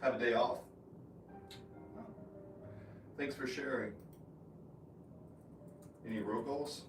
have a day off. Thanks for sharing. Any real goals?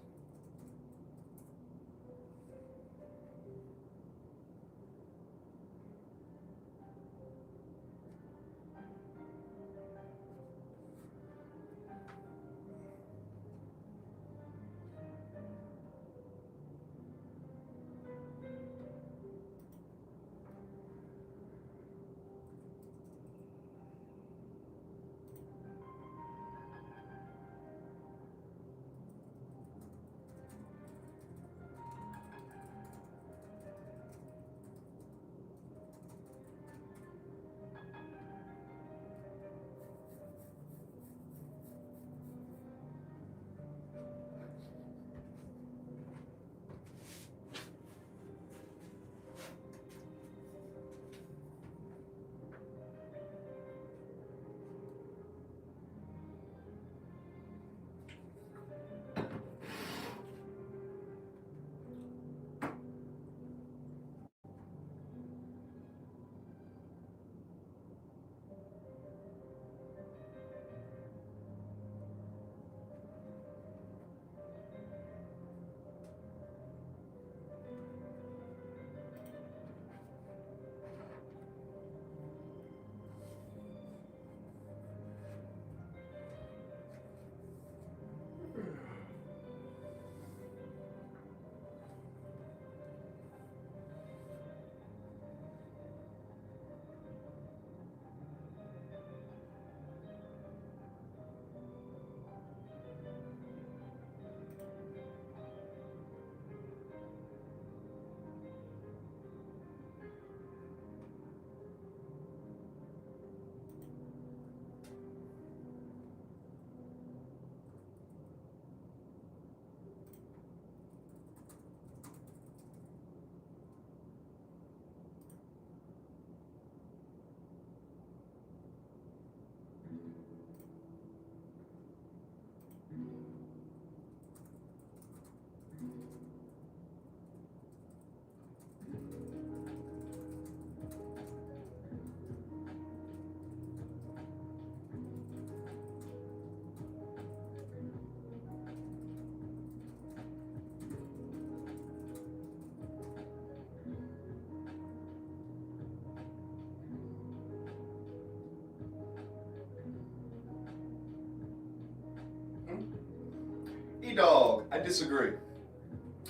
E-Dog, I disagree.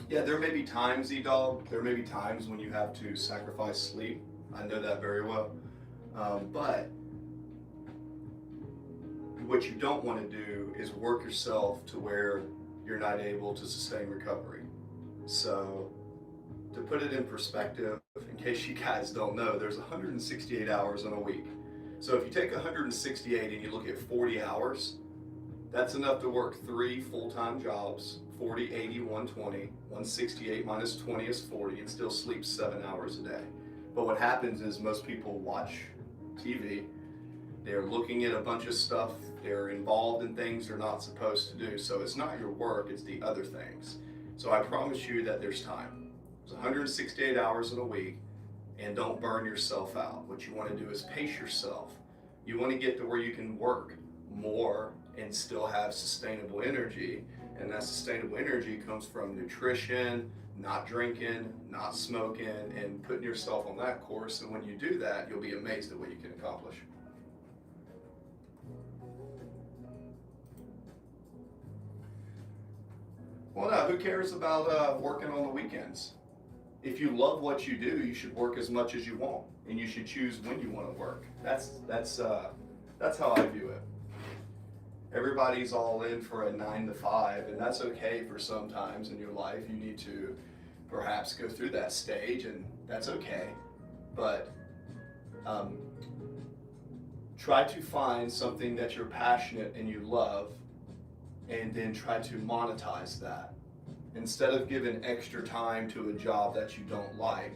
Yeah, there may be times, E-Dog, there may be times when you have to sacrifice sleep. I know that very well. But what you don't want to do is work yourself to where you're not able to sustain recovery. So, to put it in perspective, in case you guys don't know, there's 168 hours in a week. So if you take 168 and you look at 40 hours, that's enough to work 3 full-time jobs, 40, 80, 120. 168 minus 20 is 40, and still sleep 7 hours a day. But what happens is most people watch TV, they're looking at a bunch of stuff, they're involved in things they're not supposed to do. So it's not your work, it's the other things. So I promise you that there's time. There's 168 hours in a week, and don't burn yourself out. What you want to do is pace yourself. You want to get to where you can work more and still have sustainable energy. And that sustainable energy comes from nutrition, not drinking, not smoking, and putting yourself on that course. And when you do that, you'll be amazed at what you can accomplish. Well, no, who cares about working on the weekends? If you love what you do, you should work as much as you want, and you should choose when you want to work. That's how I view it. Everybody's all in for a 9 to 5, and that's okay for some times in your life. You need to perhaps go through that stage, and that's okay. But try to find something that you're passionate and you love, and then try to monetize that. Instead of giving extra time to a job that you don't like,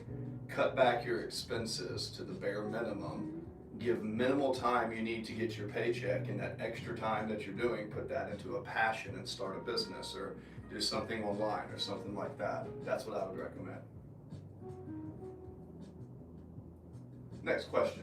cut back your expenses to the bare minimum. Give minimal time you need to get your paycheck, and that extra time that you're doing, put that into a passion and start a business or do something online or something like that. That's what I would recommend. Next question.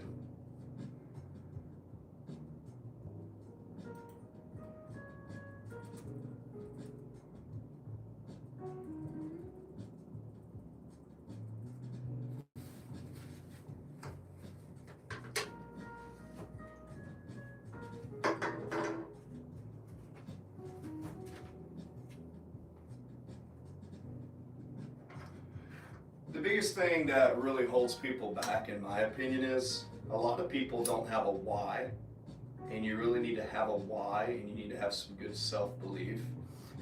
The biggest thing that really holds people back, in my opinion, is a lot of people don't have a why. And you really need to have a why, and you need to have some good self-belief.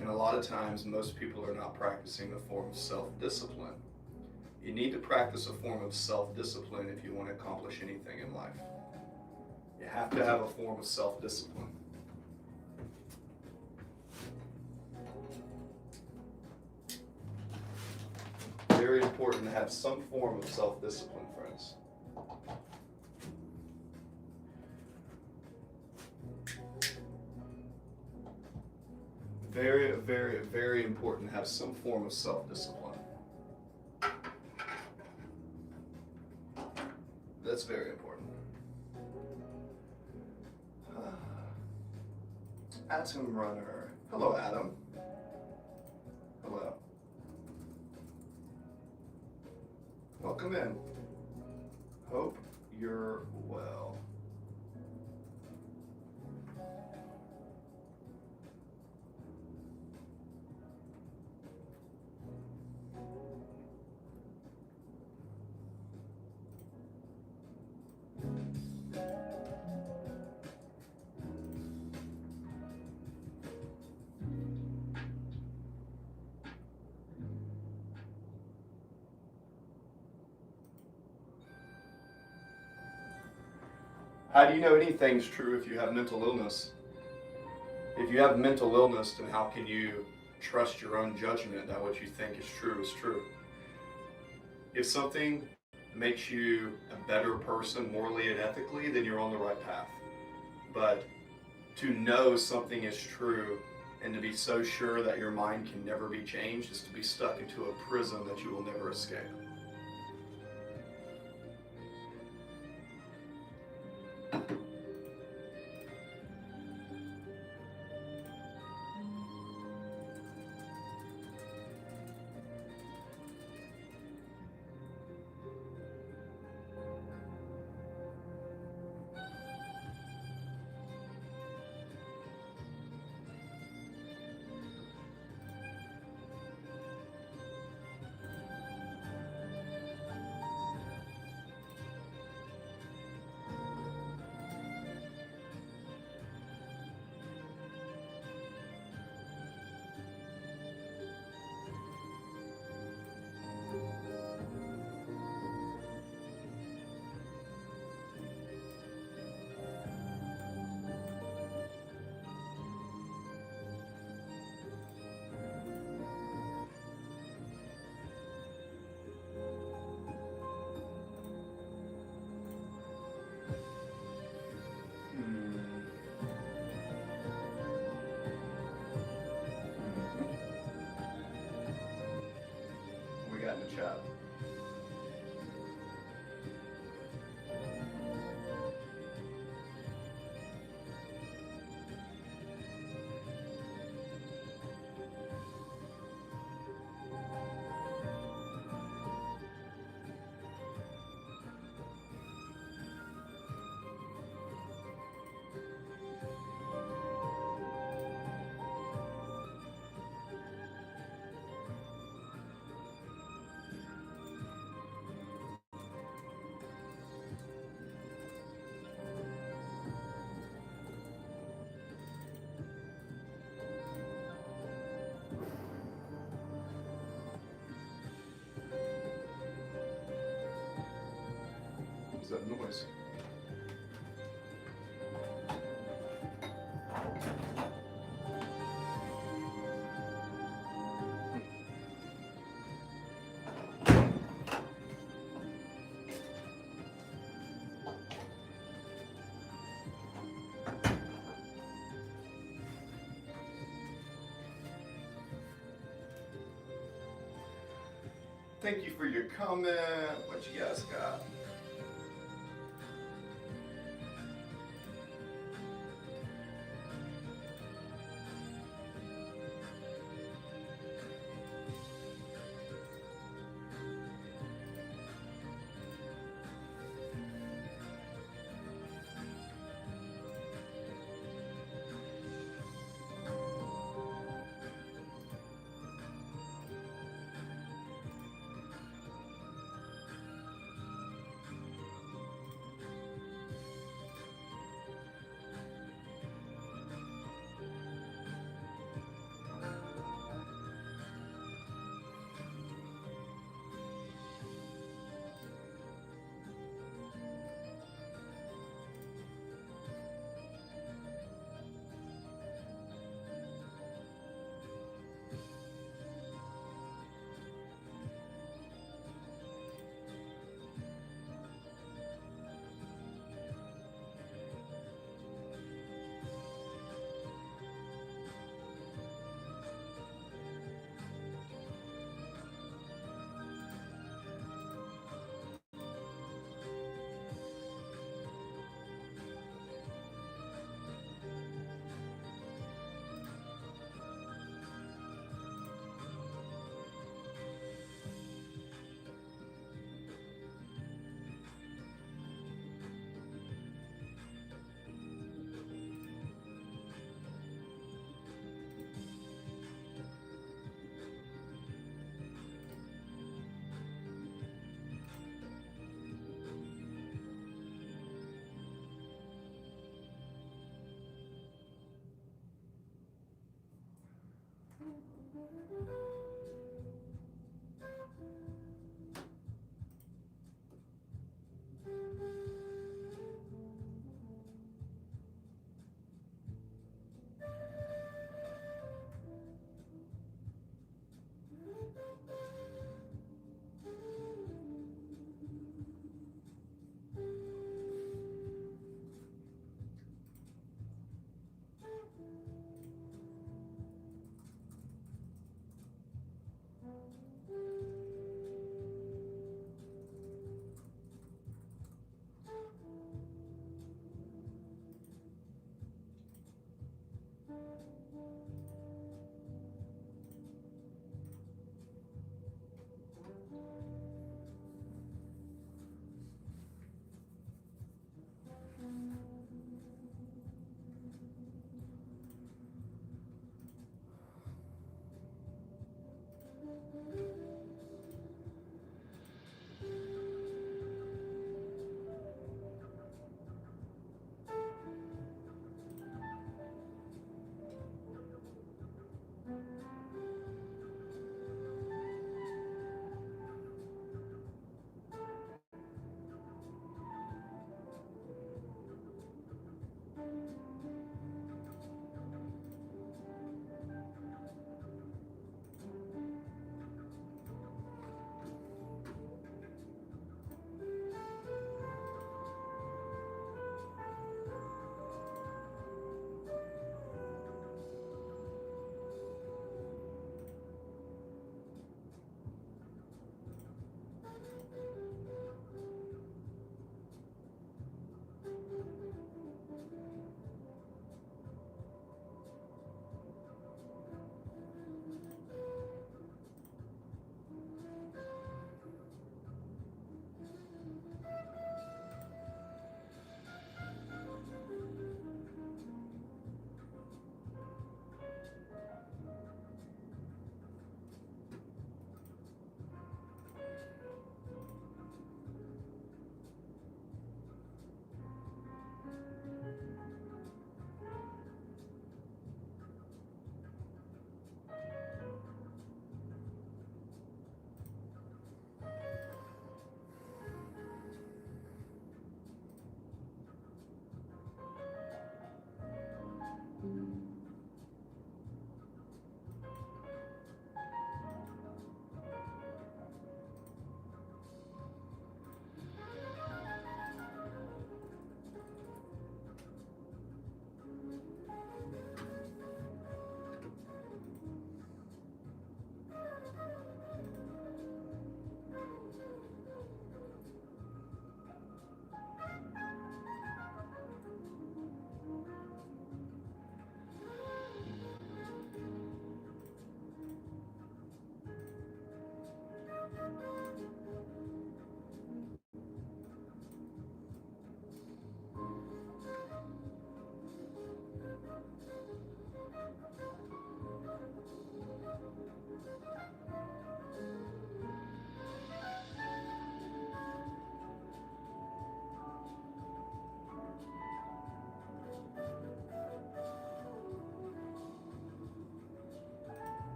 And a lot of times, most people are not practicing a form of self-discipline. You need to practice a form of self-discipline if you want to accomplish anything in life. You have to have a form of self-discipline. Very important to have some form of self-discipline, friends. Very, very, very important to have some form of self-discipline. That's very important. Atom Runner. Hello, Adam. Hello. Welcome in. Hope you're well. How do you know anything's true if you have mental illness? If you have mental illness, then how can you trust your own judgment that what you think is true? If something makes you a better person morally and ethically, then you're on the right path. But to know something is true and to be so sure that your mind can never be changed is to be stuck into a prison that you will never escape. We got in the chat. What is that noise? Thank you for your comment. What you guys got?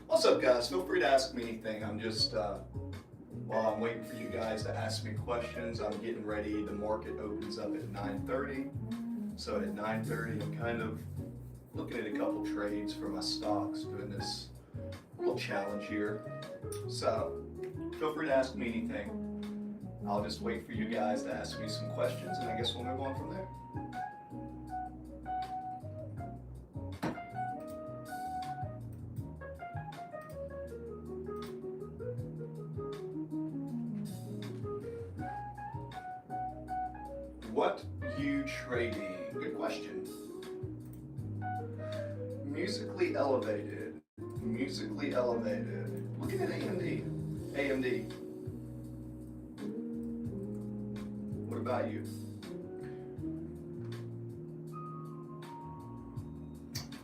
What's up, guys? Feel free to ask me anything. I'm just, while I'm waiting for you guys to ask me questions, I'm getting ready. The market opens up at 9:30. So at 9:30, I'm kind of looking at a couple trades for my stocks, doing this little challenge here. So feel free to ask me anything. I'll just wait for you guys to ask me some questions, and I guess we'll move on from there. What you trading? Good question. Musically elevated. Musically elevated. Looking at AMD. AMD. What about you?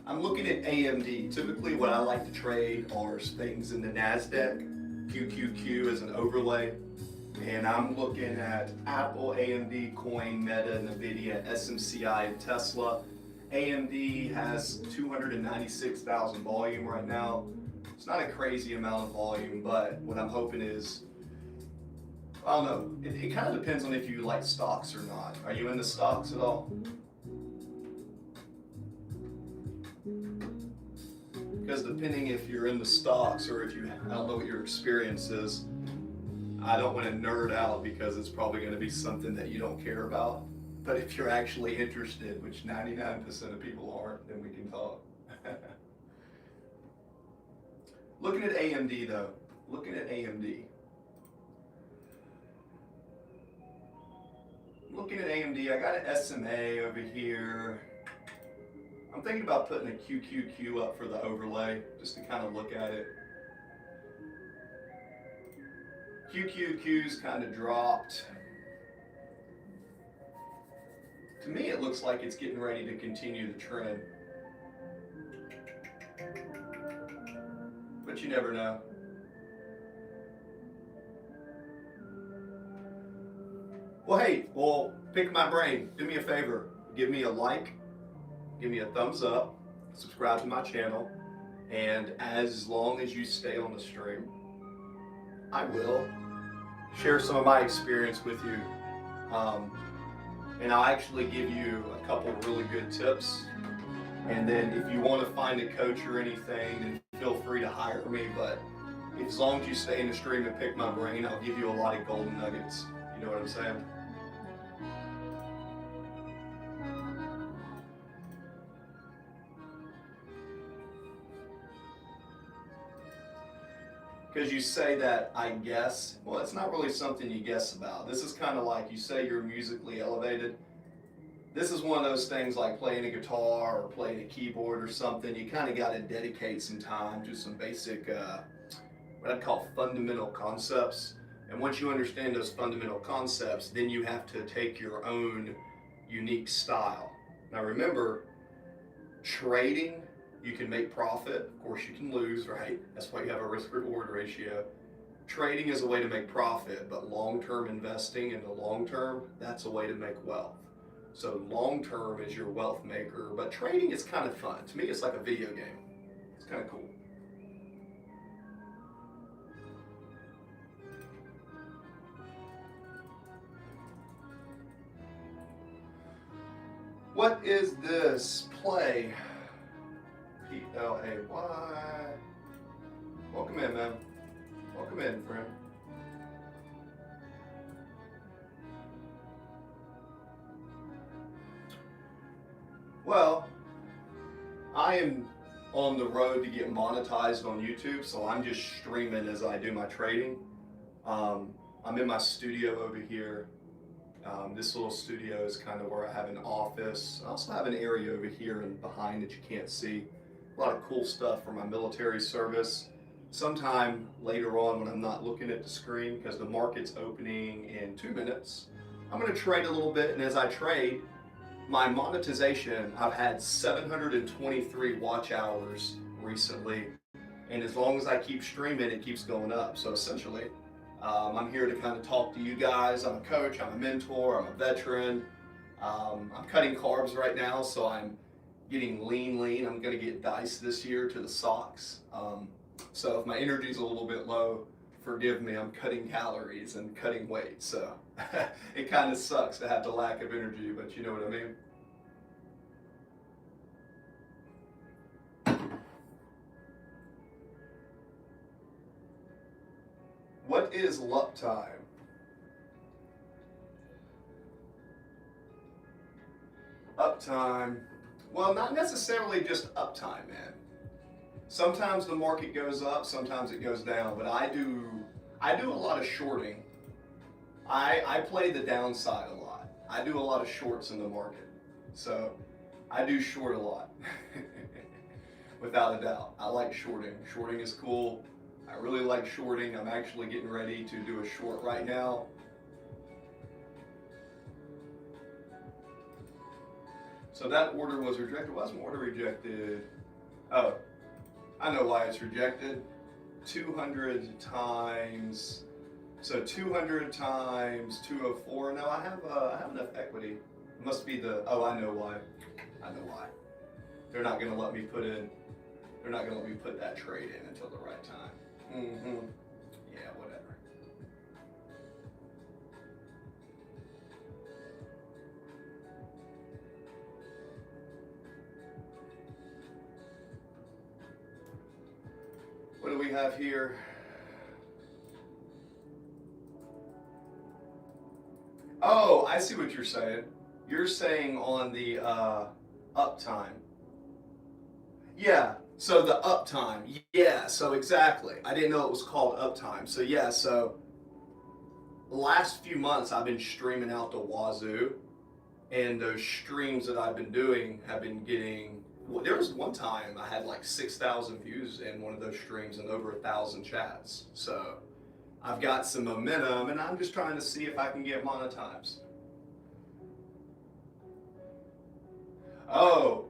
I'm looking at AMD. Typically what I like to trade are things in the NASDAQ. QQQ as an overlay. And I'm looking at Apple, AMD, Coin, Meta, Nvidia, SMCI, and Tesla. AMD has 296,000 volume right now. It's not a crazy amount of volume, but what I'm hoping is, I don't know, it kind of depends on if you like stocks or not. Are you into stocks at all? Because depending if you're into stocks or if you, I don't know what your experience is, I don't want to nerd out because it's probably going to be something that you don't care about. But if you're actually interested, which 99% of people aren't, then we can talk. Looking at AMD though, looking at AMD. Looking at AMD, I got an SMA over here. I'm thinking about putting a QQQ up for the overlay, just to kind of look at it. QQQ's kind of dropped. To me, it looks like it's getting ready to continue the trend. But you never know. Well, hey, pick my brain. Do me a favor. Give me a like, give me a thumbs up, subscribe to my channel, and as long as you stay on the stream, I will share some of my experience with you. And I'll actually give you a couple really good tips. And then if you want to find a coach or anything, then feel free to hire me. But as long as you stay in the stream and pick my brain, I'll give you a lot of golden nuggets. You know what I'm saying? Because you say that I guess, well, it's not really something you guess about. This is kind of like you say you're musically elevated. This is one of those things like playing a guitar or playing a keyboard or something. You kind of got to dedicate some time to some basic, what I'd call fundamental concepts. And once you understand those fundamental concepts, then you have to take your own, unique style. Now remember, trading, you can make profit. Of course, you can lose, right? That's why you have a risk reward ratio. Trading is a way to make profit, but long-term investing in the long term, that's a way to make wealth. So long term is your wealth maker, but trading is kind of fun. To me, it's like a video game. It's kind of cool. What is this play? Play. Welcome in, man. Welcome in, friend. Well, I am on the road to get monetized on YouTube, so I'm just streaming as I do my trading. I'm in my studio over here. This little studio is kind of where I have an office. I also have an area over here and behind that you can't see. A lot of cool stuff for my military service. Sometime later on when I'm not looking at the screen, because the market's opening in 2 minutes, I'm going to trade a little bit, and as I trade, my monetization, I've had 723 watch hours recently, and as long as I keep streaming, it keeps going up. So essentially, I'm here to kind of talk to you guys. I'm a coach, I'm a mentor, I'm a veteran. I'm cutting carbs right now, so I'm getting lean. I'm going to get diced this year to the socks. So if my energy's a little bit low, forgive me, I'm cutting calories and cutting weight. So it kind of sucks to have the lack of energy, but you know what I mean? What is luck time? Uptime. Well, not necessarily just uptime, man. Sometimes the market goes up, sometimes it goes down, but I do a lot of shorting. I play the downside a lot. I do a lot of shorts in the market. So I do short a lot. Without a doubt. I like shorting. Shorting is cool. I really like shorting. I'm actually getting ready to do a short right now. So that order was rejected. Why was my order rejected? Oh, I know why it's rejected. 200 times. So 200 times 204. No, I have enough equity. It must be the. Oh, I know why. I know why. They're not going to let me put in. They're not going to let me put that trade in until the right time. Yeah, whatever. What do we have here? Oh, I see what you're saying. You're saying on the uptime. Yeah, so the uptime. Yeah, so exactly. I didn't know it was called uptime. So yeah, so the last few months I've been streaming out the wazoo, and those streams that I've been doing have been getting. Well, there was one time I had like 6,000 views in one of those streams and over 1,000 chats. So I've got some momentum, and I'm just trying to see if I can get monetized. Oh,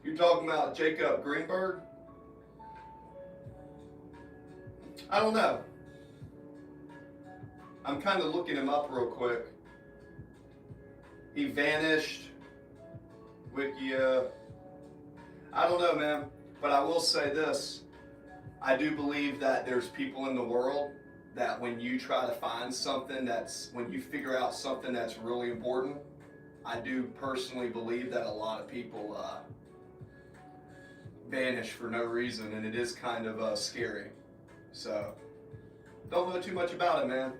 you're talking about Jacob Greenberg? I don't know. I'm kind of looking him up real quick. He vanished. Wikia. I don't know, man. But I will say this. I do believe that there's people in the world that when you try to find something when you figure out something that's really important, I do personally believe that a lot of people vanish for no reason, and it is kind of scary. So, don't know too much about it, man.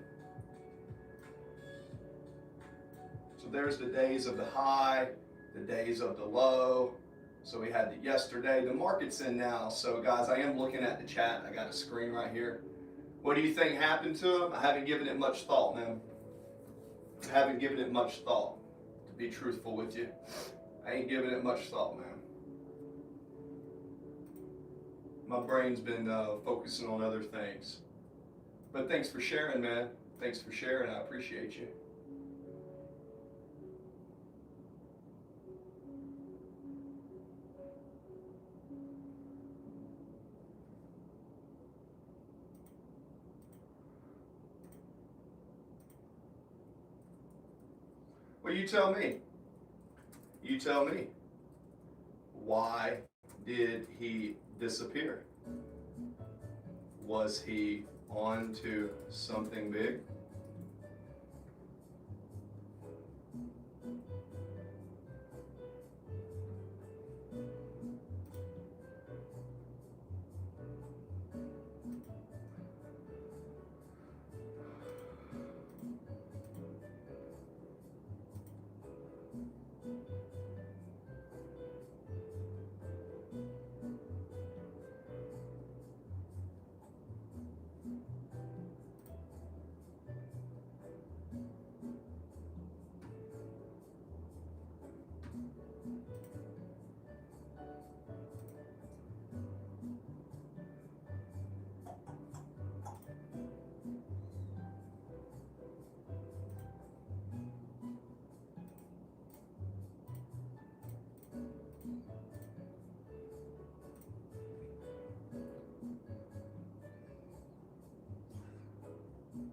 So there's the days of the high, the days of the low. So we had the yesterday. The market's in now. So guys, I am looking at the chat. I got a screen right here. What do you think happened to him? I haven't given it much thought, man. I haven't given it much thought, to be truthful with you. I ain't giving it much thought, man. My brain's been focusing on other things. But thanks for sharing, man. Thanks for sharing. I appreciate you. Well, you tell me. You tell me. Why did he disappear? Was he on to something big?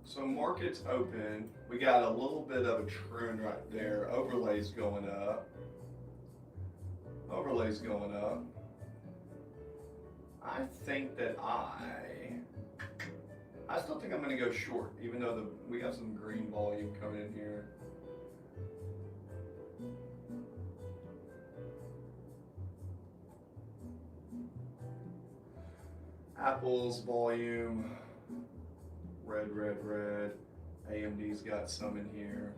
So market's open. We got a little bit of a trend right there. Overlay's going up. Overlay's going up. I think that I still think I'm going to go short, even though we got some green volume coming in here. Apple's volume, red, red, red. AMD's got some in here.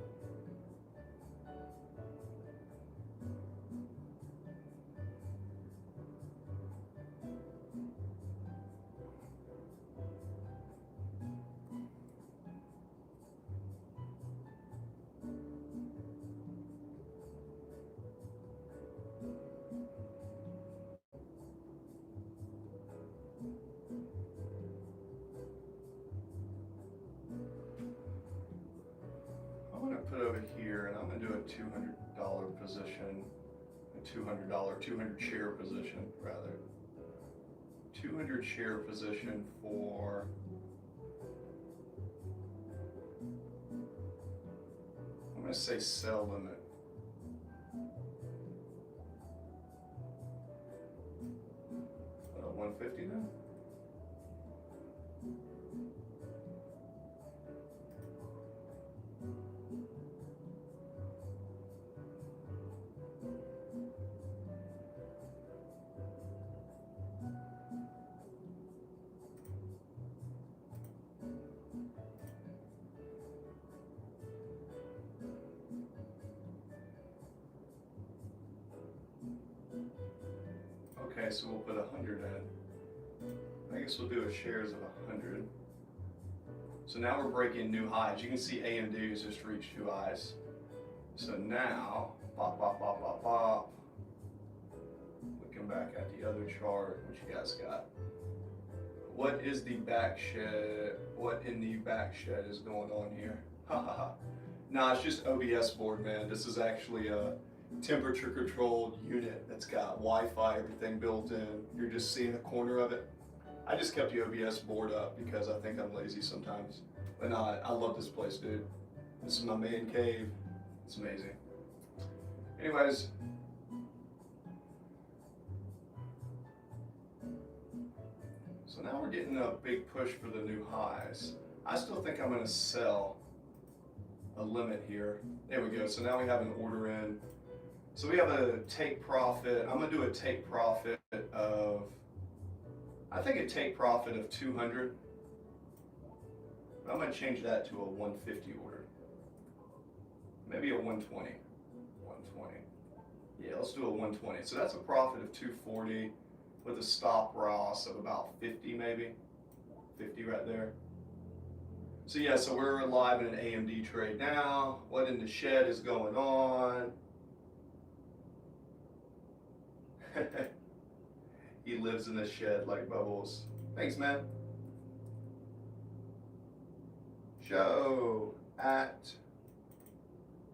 Put over here, and I'm going to do a $200 position, a $200 share position, rather. 200 share position for, I'm going to say sell limit. What, 150 now? Okay, so we'll put 100 in. I guess we'll do a shares of 100. So now we're breaking new highs. You can see AMD has just reached new highs. So now, pop, pop, pop, pop, pop. Looking back at the other chart, what you guys got? What is the back shed? What in the back shed is going on here? Ha ha ha. Nah, it's just OBS board, man. This is actually a temperature controlled unit that's got Wi-Fi, everything built in. You're just seeing a corner of it. I just kept the OBS board up because I think I'm lazy sometimes. But nah, I love this place, dude. This is my man cave. It's amazing. Anyways. So now we're getting a big push for the new highs. I still think I'm gonna sell a limit here. There we go. So now we have an order in. So we have a take profit. I'm gonna do a take profit of, I think a take profit of 200. I'm gonna change that to a 150 order. Maybe a 120. 120. Yeah, let's do a 120. So that's a profit of 240 with a stop loss of about 50 maybe. 50 right there. So yeah, so we're live in an AMD trade now. What in the shed is going on? He lives in the shed like Bubbles. Thanks, man. Show at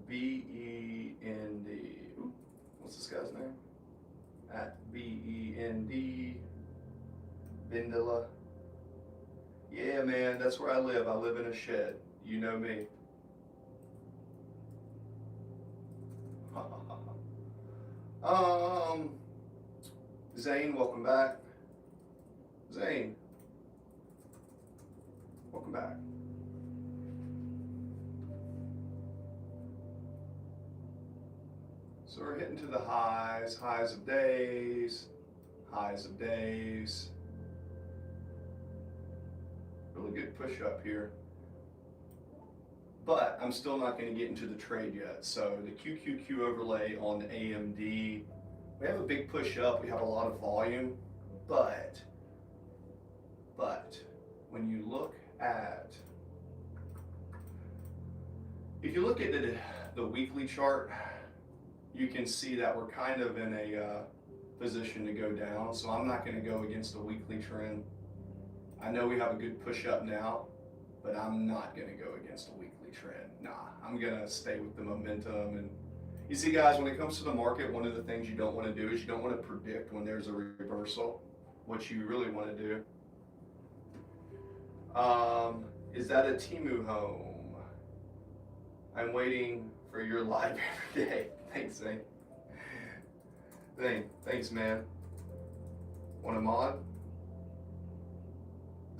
BEND. Ooh, what's this guy's name? At BEND. Bindala. Yeah, man, that's where I live. I live in a shed. You know me. Zane, welcome back. Zane, welcome back. So we're hitting to the highs of days, highs of days. Really good push up here. But I'm still not going to get into the trade yet. So the QQQ overlay on AMD, we have a big push up, we have a lot of volume, but when you look at, if you look at the weekly chart, you can see that we're kind of in a position to go down. So I'm not going to go against the weekly trend. I know we have a good push up now, but I'm not going to go against the weekly trend. Nah, I'm going to stay with the momentum. And you see, guys, when it comes to the market, one of the things you don't want to do is you don't want to predict when there's a reversal. What you really want to do is that a Temu home? I'm waiting for your live every day. Thanks, Zane. Zane, thanks, man. Want a mod?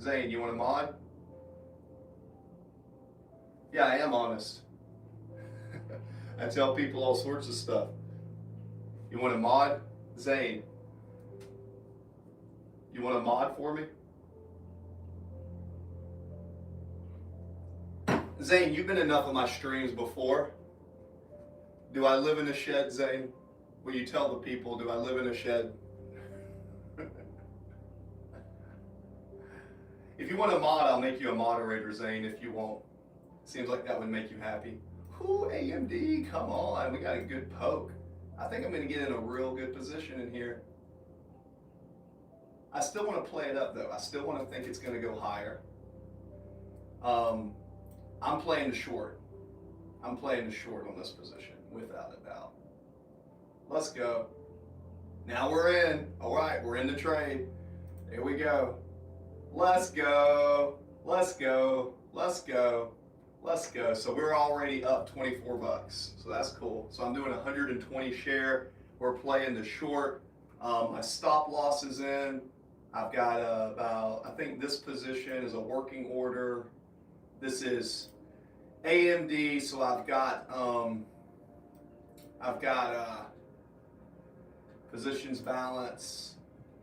Zane, you want a mod? Yeah, I am honest. I tell people all sorts of stuff. You want a mod? Zane, you want a mod for me? Zane, you've been in enough of my streams before. Do I live in a shed, Zane? Will you tell the people, do I live in a shed? If you want a mod, I'll make you a moderator, Zane, if you won't. Seems like that would make you happy. Ooh, AMD, come on, we got a good poke. I think I'm gonna get in a real good position in here. I still wanna play it up though. I still wanna think it's gonna go higher. I'm playing the short. I'm playing the short on this position, without a doubt. Let's go. Now we're in. All right, we're in the trade. Here we go. Let's go. Let's go. Let's go. Let's go. So we're already up 24 bucks. So that's cool. So I'm doing 120 share. We're playing the short. My stop loss is in. I've got about, I think this position is a working order. This is AMD, so I've got positions balance.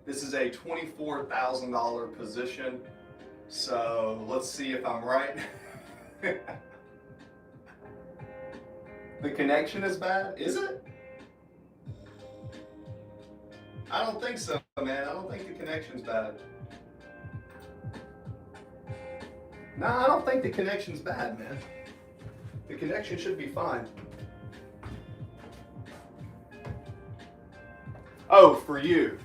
This is a $24,000 position. So let's see if I'm right. The connection is bad, is it? I don't think so, man. I don't think the connection's bad. No, I don't think the connection's bad, man. The connection should be fine. Oh, for you.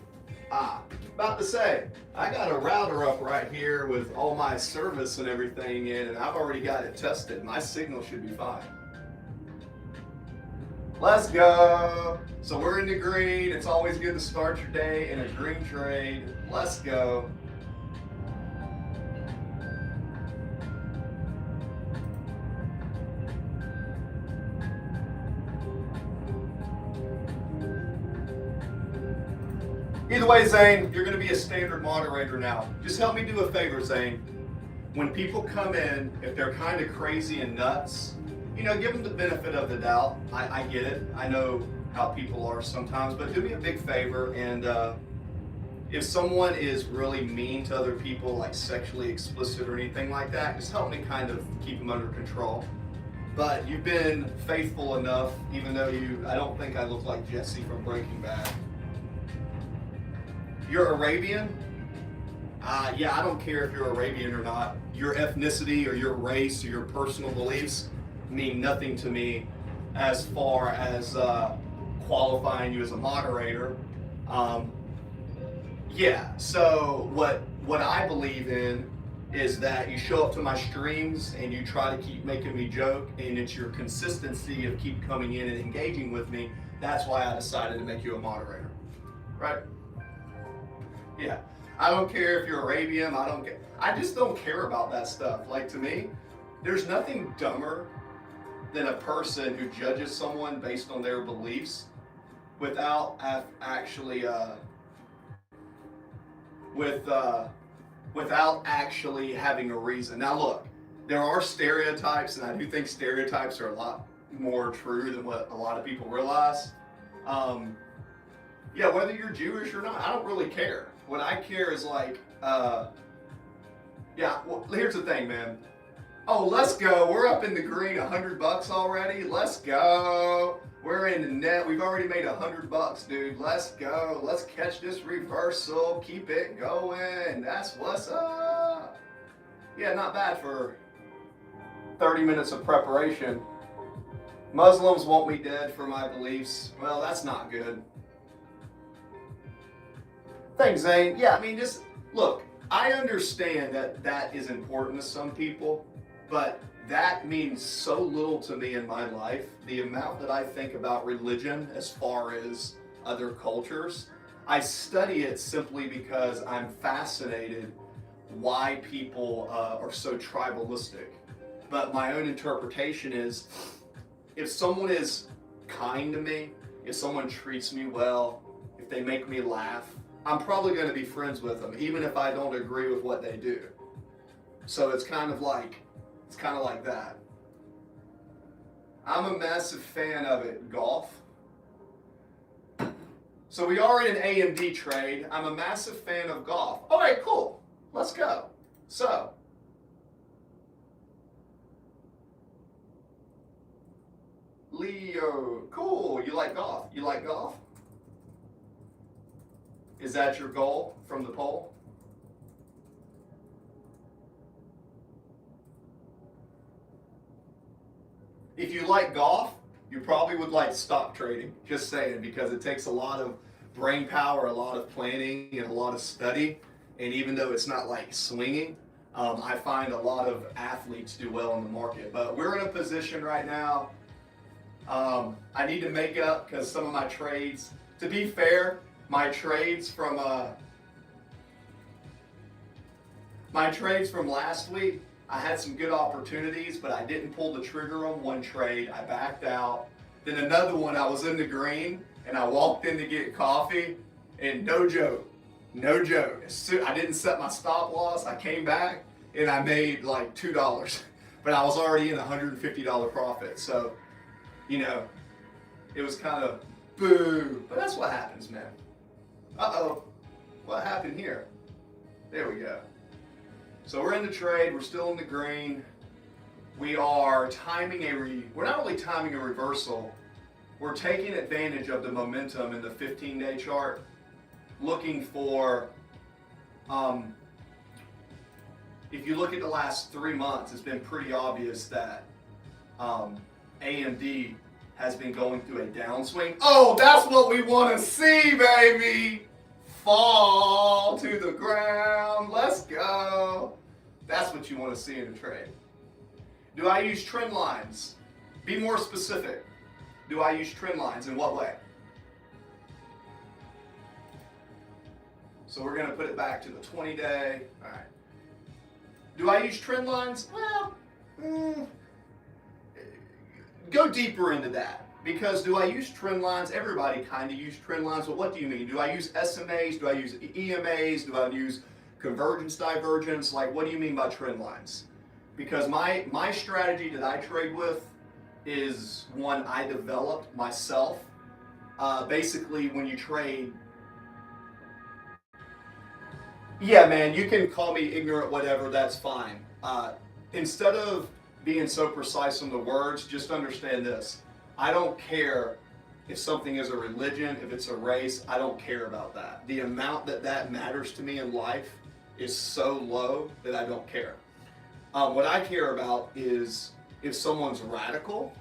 About to say, I got a router up right here with all my service and everything in, and I've already got it tested. My signal should be fine. Let's go. So we're in the green. It's always good to start your day in a green trade. Let's go. Either way, Zane, you're going to be a standard moderator now. Just help me do a favor, Zane. When people come in, if they're kind of crazy and nuts, you know, give them the benefit of the doubt. I get it. I know how people are sometimes, but do me a big favor. And if someone is really mean to other people, like sexually explicit or anything like that, just help me kind of keep them under control. But you've been faithful enough, even though I don't think I look like Jesse from Breaking Bad. You're Arabian? Yeah, I don't care if you're Arabian or not. Your ethnicity or your race or your personal beliefs mean nothing to me as far as qualifying you as a moderator. Yeah, so what I believe in is that you show up to my streams and you try to keep making me joke, and it's your consistency of keep coming in and engaging with me. That's why I decided to make you a moderator, right? Yeah, I don't care if you're Arabian, I don't care. I just don't care about that stuff. Like, to me, there's nothing dumber than a person who judges someone based on their beliefs without actually without actually having a reason. Now look, there are stereotypes, and I do think stereotypes are a lot more true than what a lot of people realize. Yeah, whether you're Jewish or not, I don't really care. What I care is like, yeah. Well, here's the thing, man. Oh, let's go. We're up in the green, $100 already. Let's go. We're in the net. We've already made $100, dude. Let's go. Let's catch this reversal. Keep it going. That's what's up. Yeah, not bad for 30 minutes of preparation. Muslims want me dead for my beliefs. Well, that's not good. Thanks, Zane. Yeah, I mean, just look, I understand that that is important to some people, but that means so little to me in my life. The amount that I think about religion as far as other cultures, I study it simply because I'm fascinated why people are so tribalistic. But my own interpretation is, if someone is kind to me, if someone treats me well, if they make me laugh, I'm probably going to be friends with them, even if I don't agree with what they do. So it's kind of like that. I'm a massive fan of it. Golf. So we are in an AMD trade. I'm a massive fan of golf. All right, cool. Let's go. So, Leo, cool. You like golf? You like golf? Is that your goal from the poll? If you like golf, you probably would like stock trading. Just saying, because it takes a lot of brain power, a lot of planning, and a lot of study. And even though it's not like swinging, I find a lot of athletes do well in the market. But we're in a position right now. I need to make up because some of my trades, to be fair, my trades from last week, I had some good opportunities, but I didn't pull the trigger on one trade. I backed out. Then another one, I was in the green, and I walked in to get coffee, and no joke, I didn't set my stop loss. I came back, and I made like $2, but I was already in a $150 profit. So, you know, it was kind of boo. But that's what happens, man. Uh-oh, what happened here? There we go. So we're in the trade, we're still in the green. We are timing we're not really timing a reversal, we're taking advantage of the momentum in the 15-day chart, looking for, if you look at the last 3 months, it's been pretty obvious that AMD has been going through a downswing. Oh, that's what we want to see, baby! Fall to the ground. Let's go. That's what you want to see in a trade. Do I use trend lines? Be more specific. Do I use trend lines? In what way? So we're going to put it back to the 20-day. All right. Do I use trend lines? Well, go deeper into that. Because do I use trend lines? Everybody kind of use trend lines, but what do you mean? Do I use SMAs? Do I use EMAs? Do I use convergence, divergence? Like, what do you mean by trend lines? Because my strategy that I trade with is one I developed myself. Basically, when you trade, yeah, man, you can call me ignorant, whatever, that's fine. Instead of being so precise on the words, just understand this. I don't care if something is a religion, if it's a race, I don't care about that. The amount that matters to me in life is so low that I don't care. What I care about is if someone's radical,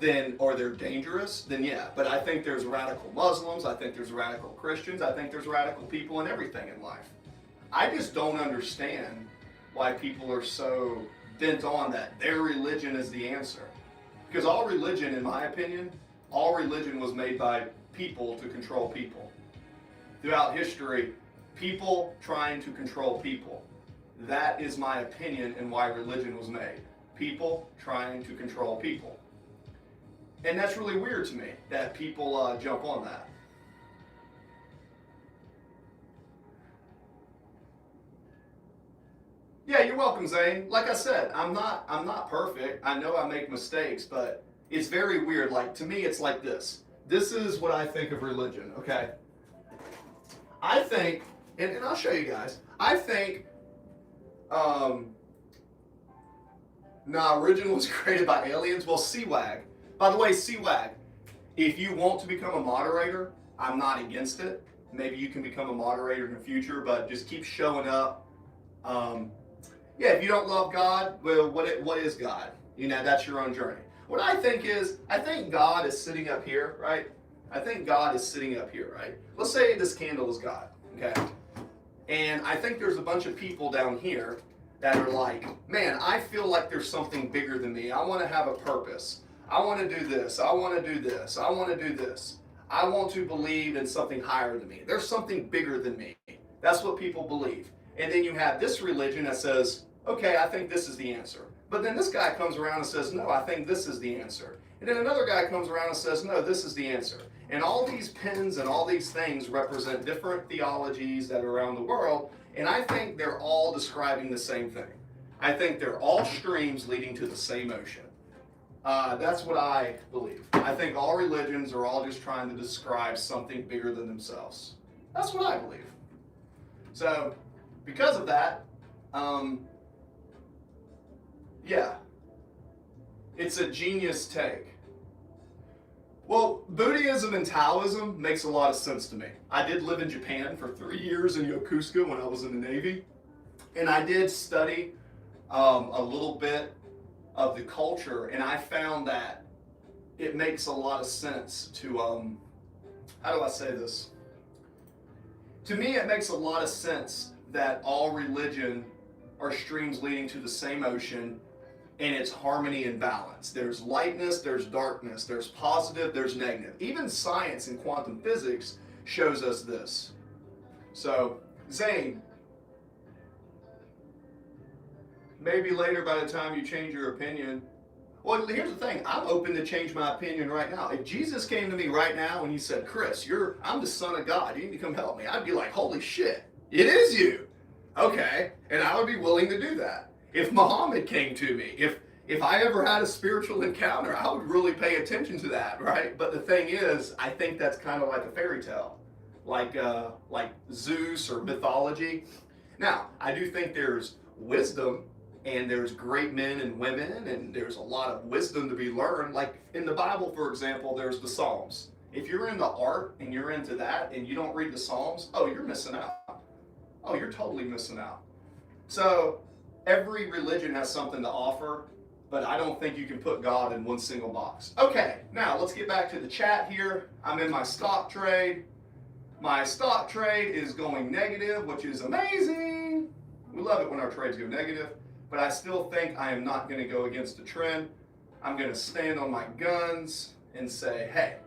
then, or they're dangerous, then yeah. But I think there's radical Muslims, I think there's radical Christians, I think there's radical people in everything in life. I just don't understand why people are so bent on that their religion is the answer. Because all religion, in my opinion, all religion was made by people to control people. Throughout history, people trying to control people. That is my opinion and why religion was made. People trying to control people. And that's really weird to me that people jump on that. Yeah, you're welcome, Zane. Like I said, I'm not perfect. I know I make mistakes, but it's very weird. Like to me, it's like this. This is what I think of religion. Okay, I think, and I'll show you guys. I think, religion was created by aliens. Well, CWAG. By the way, CWAG. If you want to become a moderator, I'm not against it. Maybe you can become a moderator in the future, but just keep showing up. Yeah, if you don't love God, well, what is God? You know, that's your own journey. What I think is, I think God is sitting up here, right? I think God is sitting up here, right? Let's say this candle is God, okay? And I think there's a bunch of people down here that are like, man, I feel like there's something bigger than me. I want to have a purpose. I want to do this. I want to do this. I want to do this. I want to believe in something higher than me. There's something bigger than me. That's what people believe. And then you have this religion that says, okay, I think this is the answer. But then this guy comes around and says, no, I think this is the answer. And then another guy comes around and says, no, this is the answer. And all these pins and all these things represent different theologies that are around the world. And I think they're all describing the same thing. I think they're all streams leading to the same ocean. That's what I believe. I think all religions are all just trying to describe something bigger than themselves. That's what I believe. So, because of that, yeah, it's a genius take. Well, Buddhism and Taoism makes a lot of sense to me. I did live in Japan for 3 years in Yokosuka when I was in the Navy, and I did study a little bit of the culture, and I found that it makes a lot of sense to, how do I say this? To me, it makes a lot of sense that all religion are streams leading to the same ocean, and it's harmony and balance. There's lightness, there's darkness, there's positive, there's negative. Even science and quantum physics shows us this. So, Zane, maybe later by the time you change your opinion. Well, here's the thing. I'm open to change my opinion right now. If Jesus came to me right now and he said, Chris, I'm the son of God. You need to come help me. I'd be like, holy shit, it is you. Okay. And I would be willing to do that. If Muhammad came to me, if I ever had a spiritual encounter, I would really pay attention to that, right? But the thing is, I think that's kind of like a fairy tale, like Zeus or mythology. Now, I do think there's wisdom, and there's great men and women, and there's a lot of wisdom to be learned. Like in the Bible, for example, there's the Psalms. If you're into art and you're into that and you don't read the Psalms, oh, you're missing out. Oh, you're totally missing out. So every religion has something to offer, but I don't think you can put God in one single box. Okay, now let's get back to the chat here. I'm in my stock trade. My stock trade is going negative, which is amazing. We love it when our trades go negative. But I still think I am not going to go against the trend. I'm going to stand on my guns and say, hey,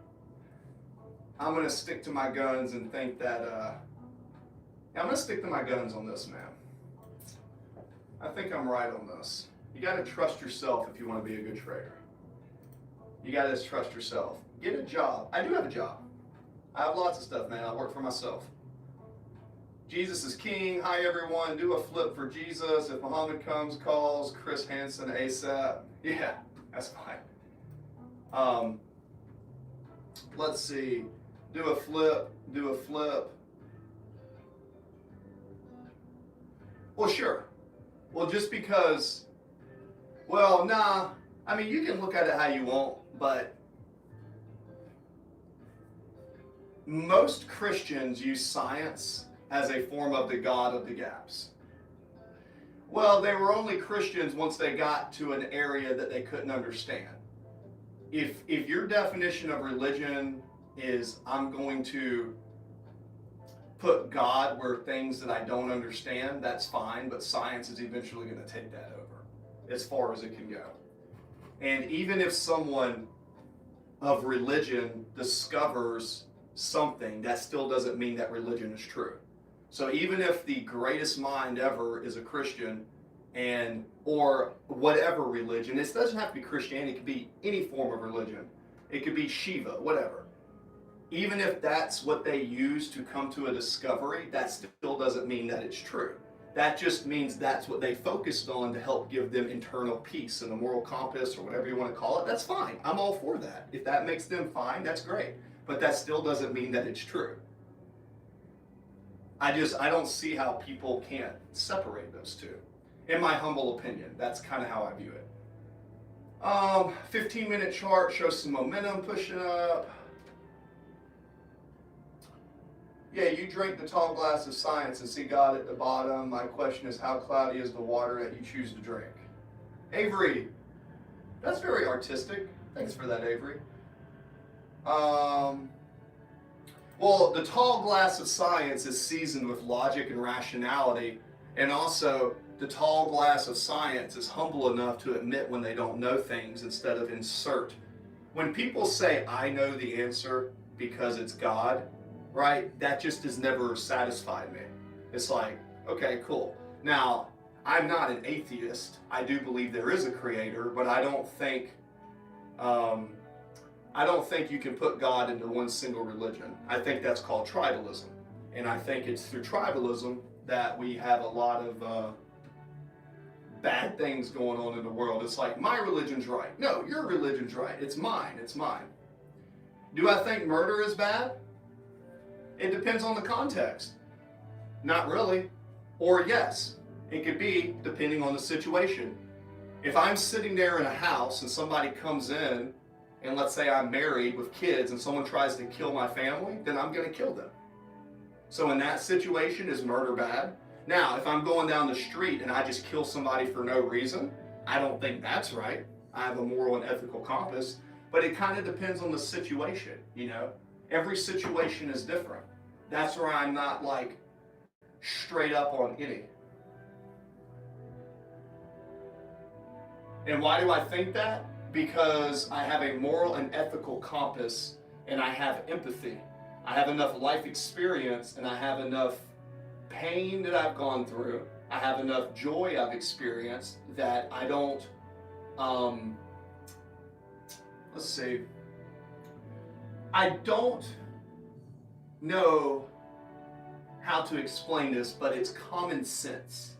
I'm going to stick to my guns and think that, I'm going to stick to my guns on this, man. I think I'm right on this. You got to trust yourself if you want to be a good trader. You got to trust yourself. Get a job. I do have a job. I have lots of stuff, man. I work for myself. Jesus is king. Hi, everyone. Do a flip for Jesus. If Muhammad comes, calls Chris Hansen ASAP. Yeah, that's fine. Let's see. Do a flip. Do a flip. Well, sure. Well, just because, well, nah. I mean, you can look at it how you want, but most Christians use science as a form of the God of the gaps. Well, they were only Christians once they got to an area that they couldn't understand. If your definition of religion is I'm going to put God where things that I don't understand, that's fine, but science is eventually going to take that over as far as it can go. And even if someone of religion discovers something, that still doesn't mean that religion is true. So even if the greatest mind ever is a Christian, or whatever religion, it doesn't have to be Christianity, it could be any form of religion. It could be Shiva, whatever. Even if that's what they use to come to a discovery, that still doesn't mean that it's true. That just means that's what they focused on to help give them internal peace and a moral compass or whatever you want to call it. That's fine. I'm all for that. If that makes them fine, that's great. But that still doesn't mean that it's true. I don't see how people can't separate those two. In my humble opinion, that's kind of how I view it. 15-minute chart shows some momentum pushing up. Yeah, you drink the tall glass of science and see God at the bottom. My question is, how cloudy is the water that you choose to drink? Avery, that's very artistic. Thanks for that, Avery. Well, the tall glass of science is seasoned with logic and rationality, and also the tall glass of science is humble enough to admit when they don't know things instead of insert. When people say, I know the answer because it's God, right? That just has never satisfied me. It's like, okay, cool. Now, I'm not an atheist. I do believe there is a creator, but I don't think you can put God into one single religion. I think that's called tribalism. And I think it's through tribalism that we have a lot of bad things going on in the world. It's like, my religion's right. No, your religion's right. It's mine. It's mine. Do I think murder is bad? It depends on the context. Not really. Or yes. It could be depending on the situation. If I'm sitting there in a house and somebody comes in, and let's say I'm married with kids and someone tries to kill my family, then I'm going to kill them. So in that situation, is murder bad? Now, if I'm going down the street and I just kill somebody for no reason, I don't think that's right. I have a moral and ethical compass, but it kind of depends on the situation, you know? Every situation is different. That's where I'm not like straight up on any. And why do I think that? Because I have a moral and ethical compass and I have empathy. I have enough life experience and I have enough pain that I've gone through. I have enough joy I've experienced that I don't, I don't know how to explain this, but it's common sense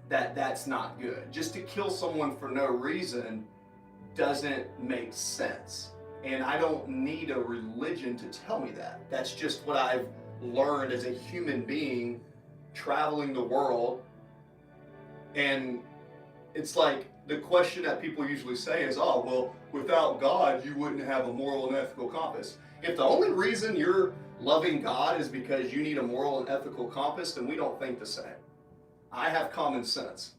that that's not good. Just to kill someone for no reason doesn't make sense. And I don't need a religion to tell me that. That's just what I've learned as a human being traveling the world. And it's like the question that people usually say is, oh, well, without God, you wouldn't have a moral and ethical compass. If the only reason you're loving God is because you need a moral and ethical compass, then we don't think the same. I have common sense.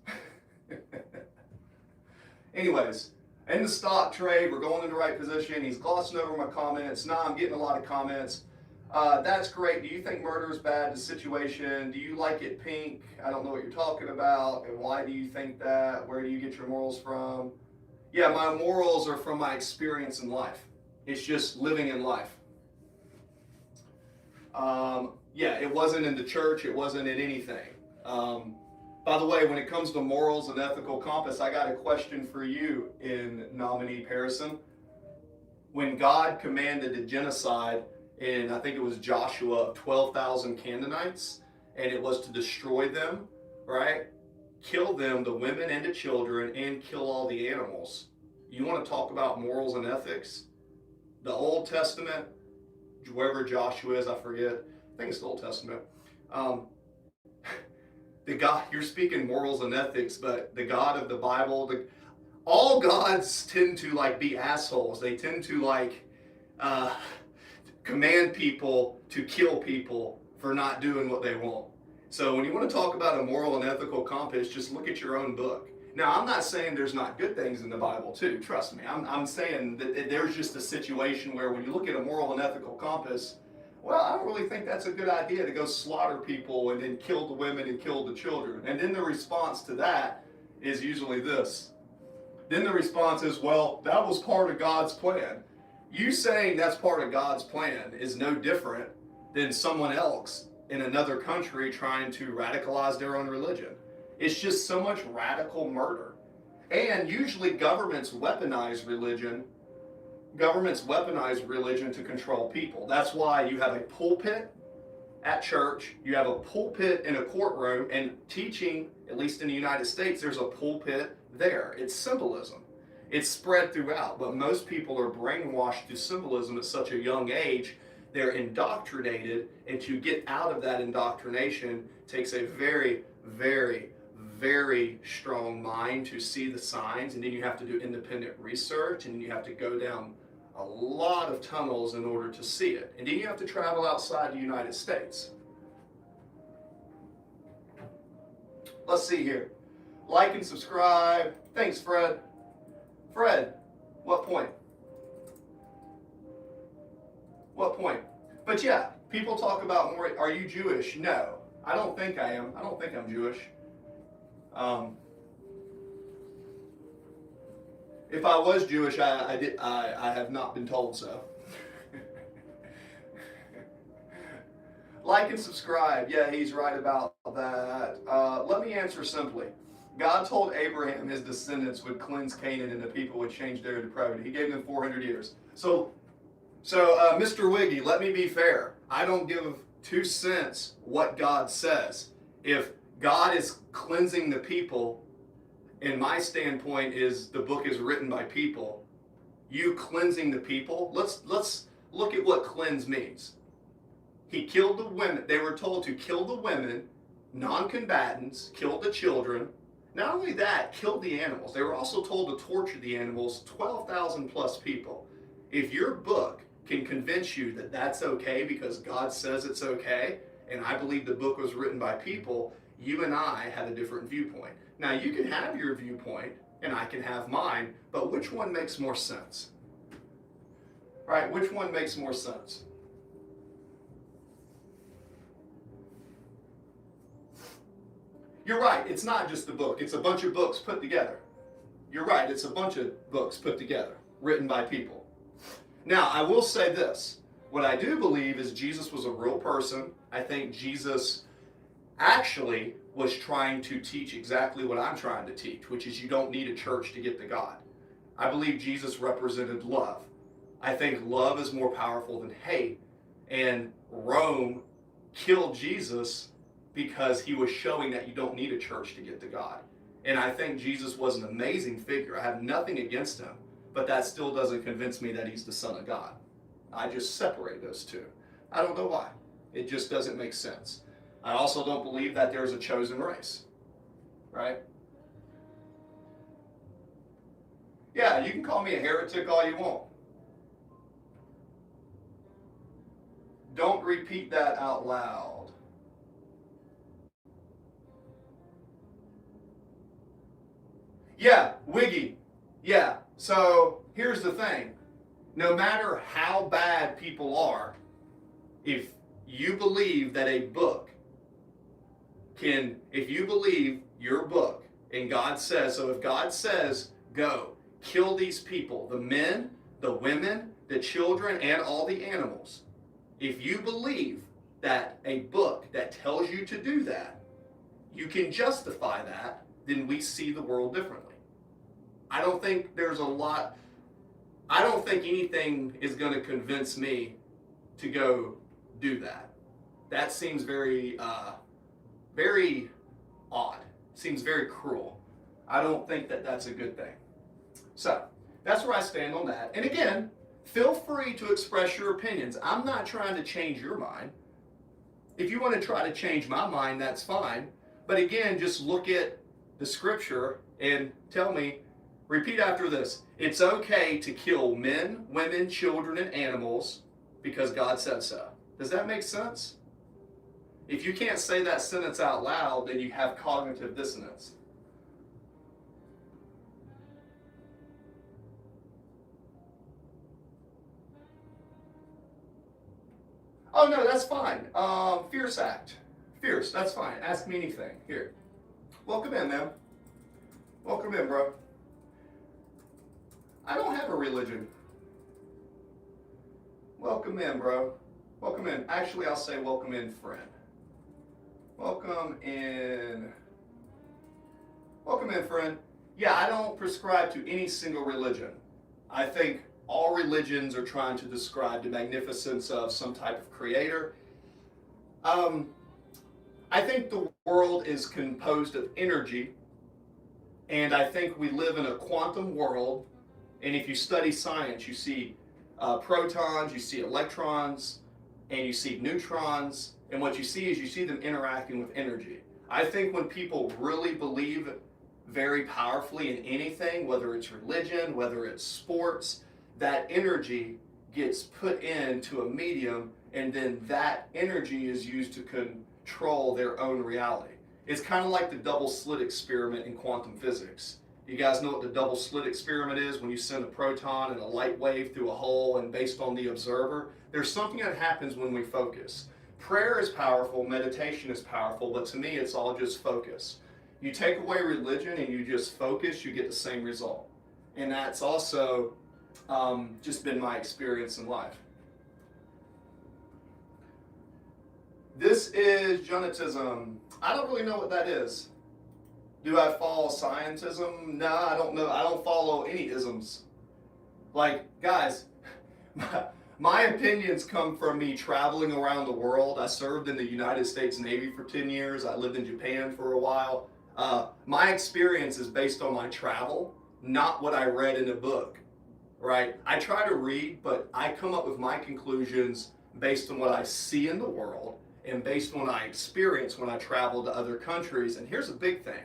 Anyways, in the stock trade, we're going in the right position. He's glossing over my comments. Nah, I'm getting a lot of comments. That's great. Do you think murder is bad? The situation. Do you like it pink? I don't know what you're talking about. And why do you think that? Where do you get your morals from? Yeah, my morals are from my experience in life. It's just living in life. Yeah, it wasn't in the church. It wasn't in anything. By the way, when it comes to morals and ethical compass, I got a question for you in nominee Parison. When God commanded the genocide in, I think it was Joshua, of 12,000 Canaanites, and it was to destroy them, right? Kill them, the women and the children, and kill all the animals. You want to talk about morals and ethics? The Old Testament, wherever Joshua is, I forget. I think it's the Old Testament. The God, you're speaking morals and ethics, but the God of the Bible, all gods tend to like be assholes. They tend to like command people to kill people for not doing what they want. So when you want to talk about a moral and ethical compass, just look at your own book. Now, I'm not saying there's not good things in the Bible too, trust me. I'm saying that there's just a situation where when you look at a moral and ethical compass, well, I don't really think that's a good idea to go slaughter people and then kill the women and kill the children. And then the response to that is usually this. Then the response is, well, that was part of God's plan. You saying that's part of God's plan is no different than someone else in another country trying to radicalize their own religion. It's just so much radical murder. And usually governments weaponize religion. governments weaponize religion to control people. That's why you have a pulpit at church, you have a pulpit in a courtroom, and teaching, at least in the United States, there's a pulpit there. It's symbolism. It's spread throughout, but most people are brainwashed through symbolism at such a young age. They're indoctrinated, and to get out of that indoctrination takes a very, very, very strong mind to see the signs, and then you have to do independent research, and then you have to go down a lot of tunnels in order to see it. And then you have to travel outside the United States. Let's see here. Like and subscribe. Thanks, Fred. Fred, what point? What point? But yeah, people talk about, are you Jewish? No, I don't think I am. I don't think I'm Jewish. If I was Jewish, I have not been told so. Like and subscribe. Yeah, he's right about that. Let me answer simply. God told Abraham his descendants would cleanse Canaan and the people would change their depravity. He gave them 400 years. So Mr. Wiggy, let me be fair. I don't give 2 cents what God says. If God is cleansing the people, and my standpoint is the book is written by people, you cleansing the people, let's look at what cleanse means. He killed the women. They were told to kill the women, non-combatants, kill the children. Not only that, killed the animals. They were also told to torture the animals, 12,000 plus people. If your book can convince you that that's okay because God says it's okay, and I believe the book was written by people, you and I had a different viewpoint. Now, you can have your viewpoint, and I can have mine, but which one makes more sense? Right? Which one makes more sense? You're right, it's not just the book. It's a bunch of books put together. You're right, it's a bunch of books put together, written by people. Now, I will say this. What I do believe is Jesus was a real person. I think Jesus actually was trying to teach exactly what I'm trying to teach, which is you don't need a church to get to God. I believe Jesus represented love. I think love is more powerful than hate. And Rome killed Jesus because he was showing that you don't need a church to get to God. And I think Jesus was an amazing figure. I have nothing against him, but that still doesn't convince me that he's the Son of God. I just separate those two. I don't know why. It just doesn't make sense. I also don't believe that there's a chosen race, right? Yeah, you can call me a heretic all you want. Don't repeat that out loud. Yeah, Wiggy. Yeah, so here's the thing. No matter how bad people are, if you believe that a book if you believe your book, and God says, so if God says, go, kill these people, the men, the women, the children, and all the animals, if you believe that a book that tells you to do that, you can justify that, then we see the world differently. I don't think anything is going to convince me to go do that. That seems very, very odd. Seems very cruel. I don't think that that's a good thing. So, that's where I stand on that. And again, feel free to express your opinions. I'm not trying to change your mind. If you want to try to change my mind, that's fine. But again, just look at the scripture and tell me, repeat after this. It's okay to kill men, women, children, and animals because God said so. Does that make sense? If you can't say that sentence out loud, then you have cognitive dissonance. Oh, no, that's fine. Fierce act. Fierce, that's fine. Ask me anything. Here. Welcome in, man. Welcome in, bro. I don't have a religion. Welcome in, bro. Welcome in. Actually, I'll say welcome in, friend. Welcome in. Welcome in, friend. Yeah, I don't prescribe to any single religion. I think all religions are trying to describe the magnificence of some type of creator. I think the world is composed of energy, and I think we live in a quantum world. And if you study science, you see protons, you see electrons, and you see neutrons. And what you see is you see them interacting with energy. I think when people really believe very powerfully in anything, whether it's religion, whether it's sports, that energy gets put into a medium, and then that energy is used to control their own reality. It's kind of like the double slit experiment in quantum physics. You guys know what the double slit experiment is? When you send a proton and a light wave through a hole, and based on the observer, there's something that happens when we focus. Prayer is powerful, meditation is powerful, but to me it's all just focus. You take away religion and you just focus, you get the same result. And that's also just been my experience in life. This is Junitism. I don't really know what that is. Do I follow scientism? No, I don't know. I don't follow any isms. Like, guys, my opinions come from me traveling around the world. I served in the United States Navy for 10 years. I lived in Japan for a while. My experience is based on my travel, not what I read in a book, right? I try to read, but I come up with my conclusions based on what I see in the world and based on what I experience when I travel to other countries. And here's a big thing.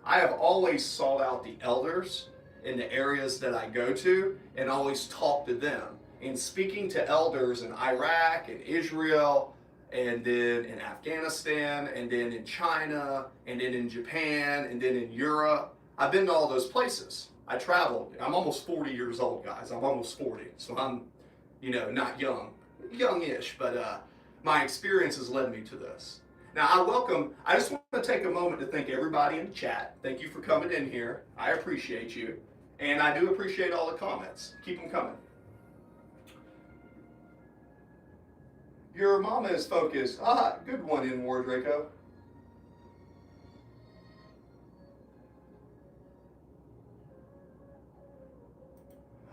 I have always sought out the elders in the areas that I go to and always talk to them. And speaking to elders in Iraq and Israel, and then in Afghanistan, and then in China, and then in Japan, and then in Europe. I've been to all those places. I traveled. I'm almost 40 years old, guys. I'm almost 40, so I'm, not youngish, but my experience has led me to this. Now, I just want to take a moment to thank everybody in the chat. Thank you for coming in here. I appreciate you. And I do appreciate all the comments. Keep them coming. Your mama is focused. Ah, good one in War, Draco.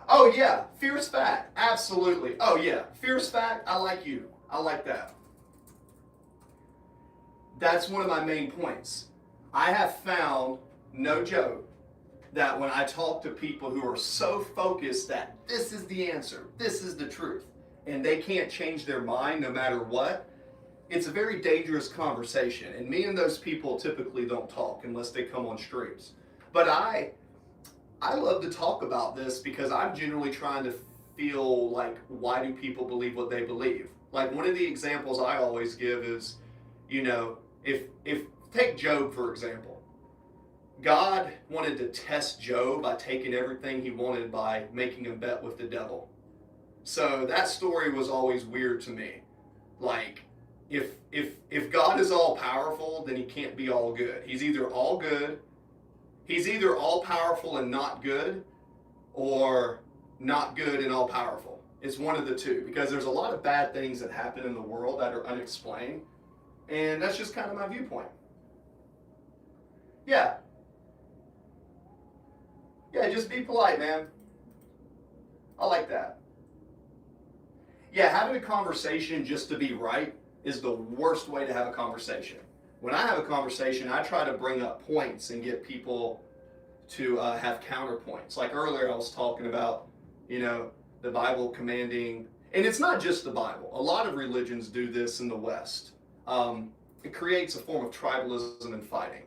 Oh yeah, fierce fact. Absolutely. Oh yeah, fierce fact. I like you. I like that. That's one of my main points. I have found, no joke, that when I talk to people who are so focused that this is the answer, this is the truth, and they can't change their mind no matter what, it's a very dangerous conversation. And me and those people typically don't talk unless they come on streams. But I love to talk about this because I'm generally trying to feel like, why do people believe what they believe? Like, one of the examples I always give is, if take Job for example. God wanted to test Job by taking everything he wanted by making him bet with the devil. So that story was always weird to me. Like, if God is all powerful, then he can't be all good. He's either all good, he's either all powerful and not good, or not good and all powerful. It's one of the two, because there's a lot of bad things that happen in the world that are unexplained. And that's just kind of my viewpoint. Yeah. Yeah, just be polite, man. I like that. Yeah, having a conversation just to be right is the worst way to have a conversation. When I have a conversation, I try to bring up points and get people to have counterpoints. Like earlier, I was talking about, the Bible commanding, and it's not just the Bible. A lot of religions do this in the West. It creates a form of tribalism and fighting.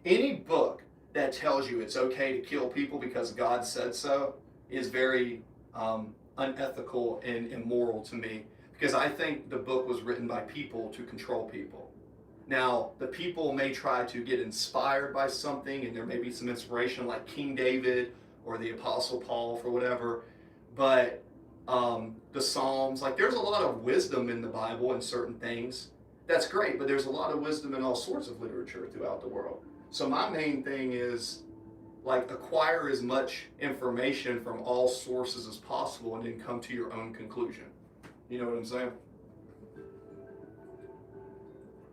Any book that tells you it's okay to kill people because God said so is very unethical and immoral to me, because I think the book was written by people to control people. Now, the people may try to get inspired by something, and there may be some inspiration like King David or the Apostle Paul for whatever, but the Psalms, like, there's a lot of wisdom in the Bible and certain things. That's great, but there's a lot of wisdom in all sorts of literature throughout the world. So my main thing is, like, acquire as much information from all sources as possible and then come to your own conclusion. You know what I'm saying?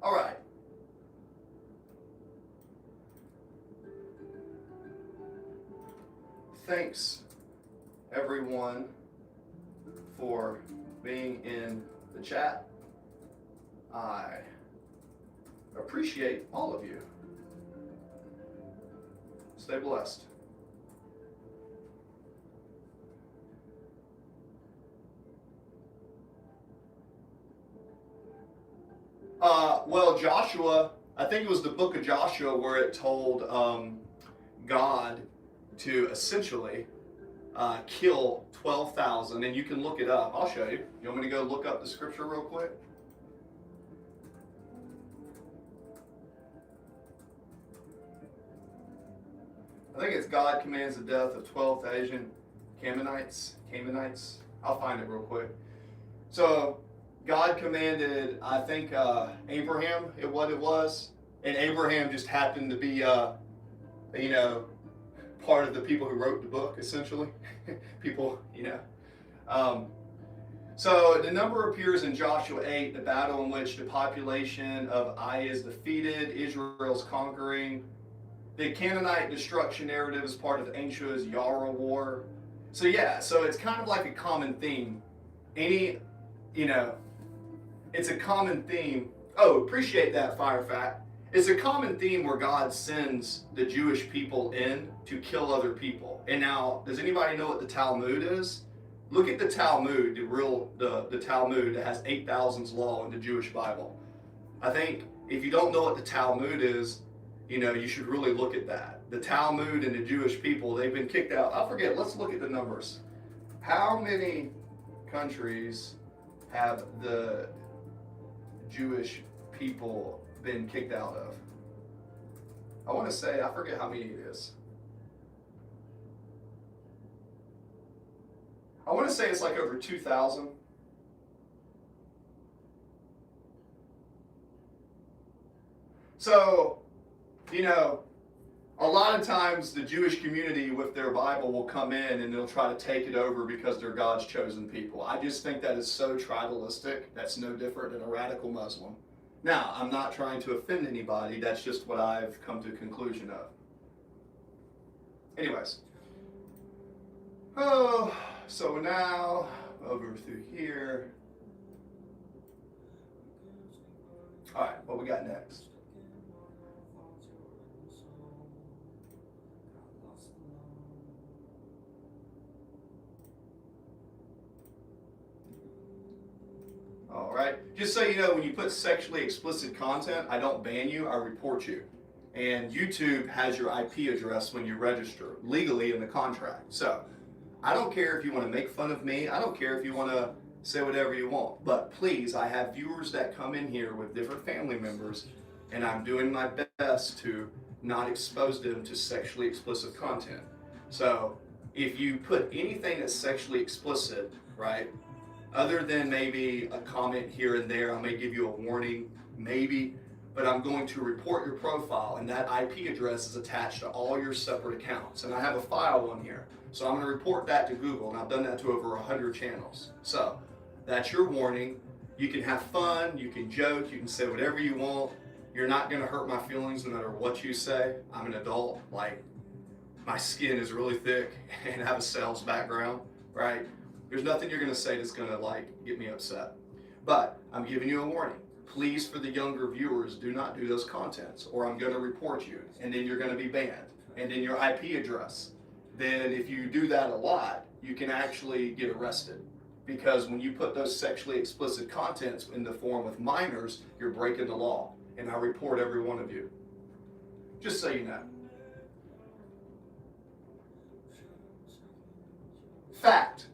All right. Thanks, everyone, for being in the chat. I appreciate all of you. Stay blessed. Well, Joshua, I think it was the book of Joshua where it told God to essentially kill 12,000, and you can look it up. I'll show you. You want me to go look up the scripture real quick? I think it's God commands the death of 12,000 Canaanites. I'll find it real quick. So God commanded, I think, Abraham, what it was, and Abraham just happened to be, part of the people who wrote the book, essentially. People, So the number appears in Joshua 8, the battle in which the population of Ai is defeated, Israel's conquering. The Canaanite destruction narrative is part of Anshua's Yara War. So yeah, so it's kind of like a common theme. It's a common theme. Oh, appreciate that, Fire Fact. It's a common theme where God sends the Jewish people in to kill other people. And now, does anybody know what the Talmud is? Look at the Talmud, the Talmud that has 8,000's law in the Jewish Bible. I think if you don't know what the Talmud is, you should really look at that. The Talmud and the Jewish people, they've been kicked out. I forget, let's look at the numbers. How many countries have the Jewish people been kicked out of? I want to say, I forget how many it is. I want to say it's like over 2,000. So, a lot of times the Jewish community with their Bible will come in and they'll try to take it over because they're God's chosen people. I just think that is so tribalistic. That's no different than a radical Muslim. Now, I'm not trying to offend anybody. That's just what I've come to a conclusion of. Anyways. Oh, so now over through here. All right, what we got next? All right. Just so you know, when you put sexually explicit content, I don't ban you, I report you. And YouTube has your IP address when you register, legally in the contract. So, I don't care if you want to make fun of me. I don't care if you want to say whatever you want. But please, I have viewers that come in here with different family members, and I'm doing my best to not expose them to sexually explicit content. So, if you put anything that's sexually explicit, right, other than maybe a comment here and there, I may give you a warning, maybe, but I'm going to report your profile, and that IP address is attached to all your separate accounts. And I have a file on here. So I'm going to report that to Google, and I've done that to over 100 channels. So that's your warning. You can have fun, you can joke, you can say whatever you want. You're not going to hurt my feelings no matter what you say. I'm an adult. Like, my skin is really thick and I have a sales background, right? There's nothing you're going to say that's going to get me upset. But I'm giving you a warning. Please, for the younger viewers, do not do those contents, or I'm going to report you, and then you're going to be banned. And then your IP address. Then if you do that a lot, you can actually get arrested. Because when you put those sexually explicit contents in the form of minors, you're breaking the law. And I report every one of you. Just so you know. Fact.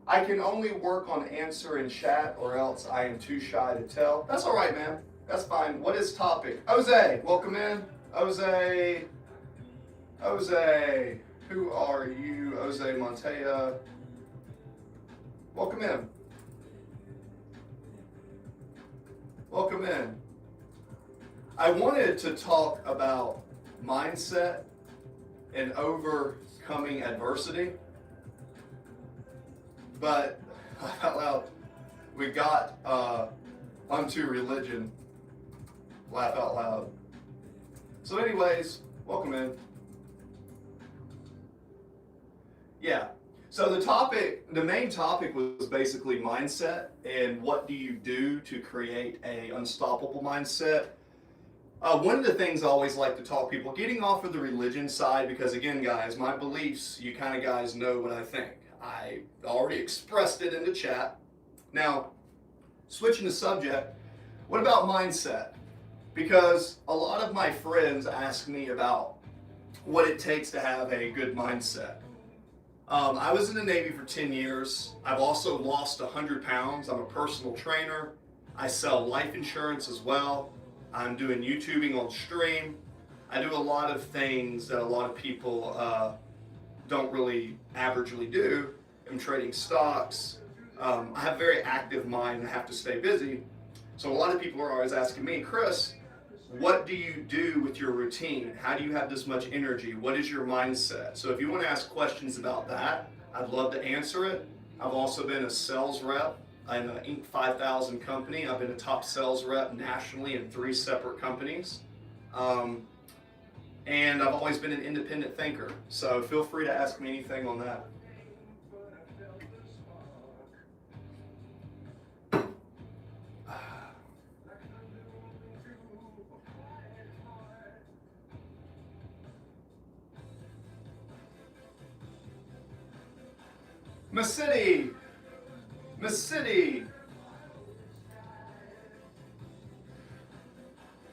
I can only work on answer in chat, or else I am too shy to tell. That's all right, man. That's fine. What is topic? Jose, welcome in. Jose. Who are you? Jose Montea. Welcome in. Welcome in. I wanted to talk about mindset and overcoming adversity. But out loud, we got onto religion. Laugh out loud. So anyways, Welcome in. Yeah. So the main topic was basically mindset and what do you do to create a unstoppable mindset. One of the things I always like to talk people, getting off of the religion side, because again, guys, my beliefs, you kind of guys know what I think. I already expressed it in the chat. Now, switching the subject, what about mindset? Because a lot of my friends ask me about what it takes to have a good mindset. I was in the Navy for 10 years. I've also lost 100 pounds. I'm a personal trainer. I sell life insurance as well. I'm doing YouTubing on stream. I do a lot of things that a lot of people don't really averagely do. I'm trading stocks. I have a very active mind and I have to stay busy. So a lot of people are always asking me, Chris, what do you do with your routine? How do you have this much energy? What is your mindset? So if you want to ask questions about that, I'd love to answer it. I've also been a sales rep in an Inc. 5000 company. I've been a top sales rep nationally in 3 separate companies. And I've always been an independent thinker. So feel free to ask me anything on that. Miss City! Miss City!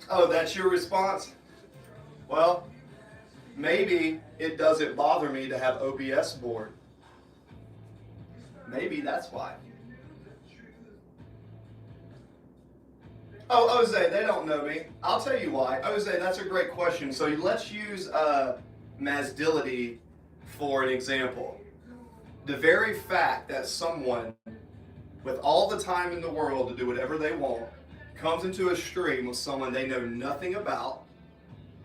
Oh, that's your response? Well, maybe it doesn't bother me to have OBS board. Maybe that's why. Oh, Jose, they don't know me. I'll tell you why. Jose, that's a great question. So let's use Mazdility for an example. The very fact that someone with all the time in the world to do whatever they want comes into a stream with someone they know nothing about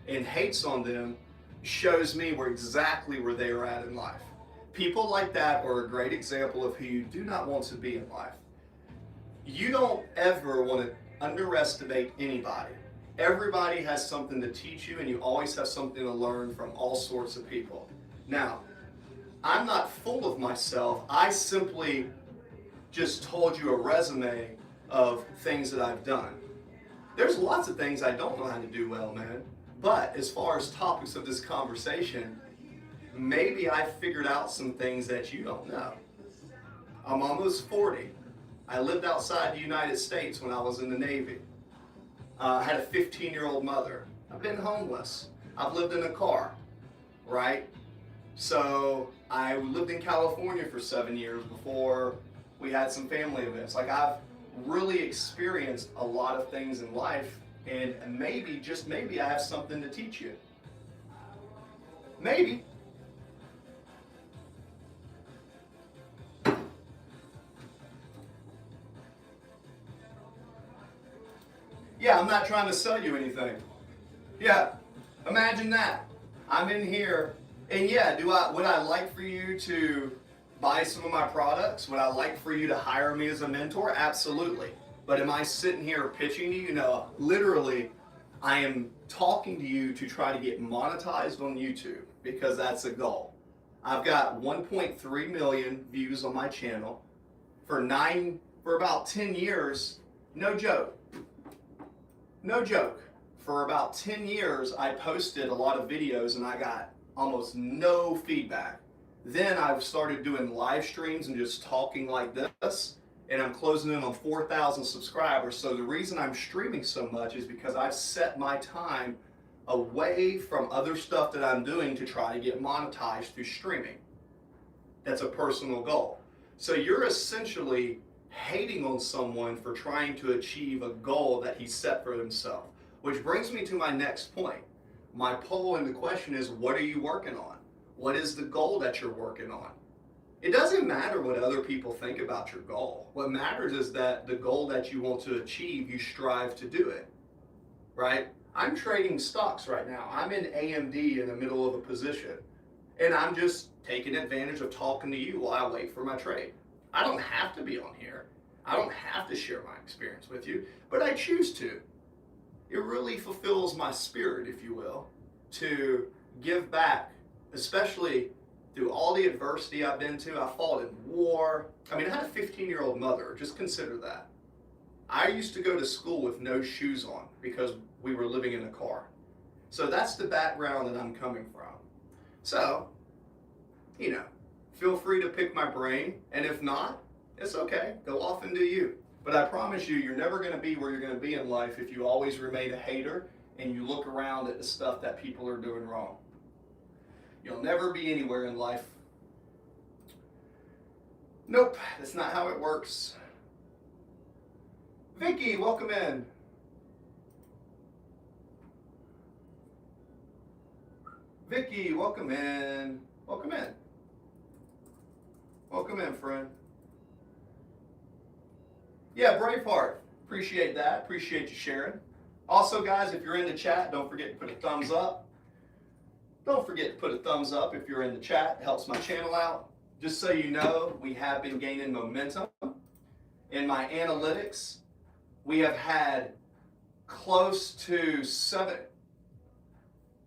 and hates on them shows me exactly where they are at in life. People like that are a great example of who you do not want to be in life. You don't ever want to underestimate anybody. Everybody has something to teach you and you always have something to learn from all sorts of people. Now, I'm not full of myself. I simply just told you a resume of things that I've done. There's lots of things I don't know how to do well, man. But as far as topics of this conversation, maybe I figured out some things that you don't know. I'm almost 40. I lived outside the United States when I was in the Navy. I had a 15-year-old mother. I've been homeless. I've lived in a car, right? So I lived in California for 7 years before we had some family events. Like I've really experienced a lot of things in life, and maybe, just maybe, I have something to teach you. Maybe. Yeah, I'm not trying to sell you anything. Yeah, imagine that. I'm in here, and yeah, would I like for you to buy some of my products? Would I like for you to hire me as a mentor? Absolutely. But am I sitting here pitching to you? No, literally, I am talking to you to try to get monetized on YouTube because that's a goal. I've got 1.3 million views on my channel for about 10 years. No joke. No joke. For about 10 years, I posted a lot of videos and I got almost no feedback. Then I've started doing live streams and just talking like this, and I'm closing in on 4,000 subscribers. So the reason I'm streaming so much is because I've set my time away from other stuff that I'm doing to try to get monetized through streaming. That's a personal goal. So you're essentially hating on someone for trying to achieve a goal that he set for himself. Which brings me to my next point. My poll and the question is, what are you working on? What is the goal that you're working on? It doesn't matter what other people think about your goal. What matters is that the goal that you want to achieve, you strive to do it, right? I'm trading stocks right now. I'm in AMD in the middle of a position, and I'm just taking advantage of talking to you while I wait for my trade. I don't have to be on here. I don't have to share my experience with you, but I choose to. It really fulfills my spirit, if you will, to give back, especially through all the adversity I've been to. I fought in war. I mean, I had a 15-year-old mother. Just consider that. I used to go to school with no shoes on because we were living in a car. So that's the background that I'm coming from. So, feel free to pick my brain. And if not, it's okay. Go off and do you. But I promise you, you're never going to be where you're going to be in life if you always remain a hater and you look around at the stuff that people are doing wrong. You'll never be anywhere in life. Nope, that's not how it works. Vicky, welcome in. Vicky, welcome in. Welcome in. Welcome in, friend. Yeah, Braveheart. Appreciate that. Appreciate you sharing. Also, guys, if you're in the chat, don't forget to put a thumbs up. Don't forget to put a thumbs up if you're in the chat. It helps my channel out. Just so you know, we have been gaining momentum. In my analytics, we have had close to 7.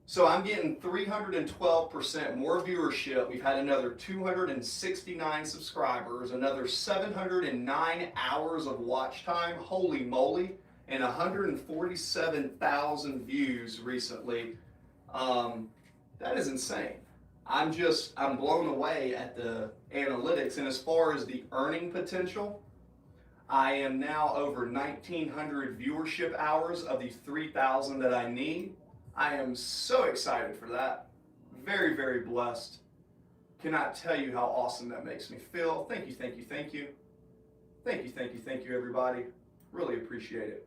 So I'm getting 312% more viewership. We've had another 269 subscribers, another 709 hours of watch time. Holy moly. And 147,000 views recently. That is insane. I'm blown away at the analytics. And as far as the earning potential, I am now over 1,900 viewership hours of the 3,000 that I need. I am so excited for that. Very, very blessed. Cannot tell you how awesome that makes me feel. Thank you, thank you, thank you. Thank you, thank you, thank you, everybody. Really appreciate it.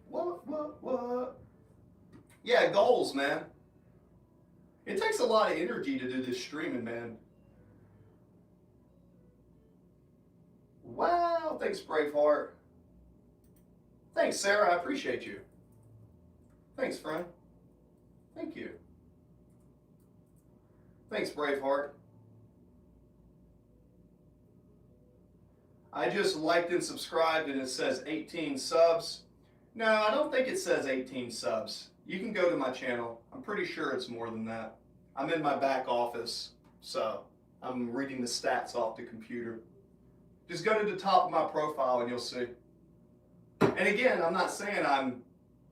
What? Yeah, goals, man. It takes a lot of energy to do this streaming, man. Wow, thanks, Braveheart. Thanks, Sarah. I appreciate you. Thanks, friend. Thank you. Thanks, Braveheart. I just liked and subscribed and it says 18 subs. No, I don't think it says 18 subs. You can go to my channel. I'm pretty sure it's more than that. I'm in my back office, so I'm reading the stats off the computer. Just go to the top of my profile and you'll see. And again, I'm not saying I'm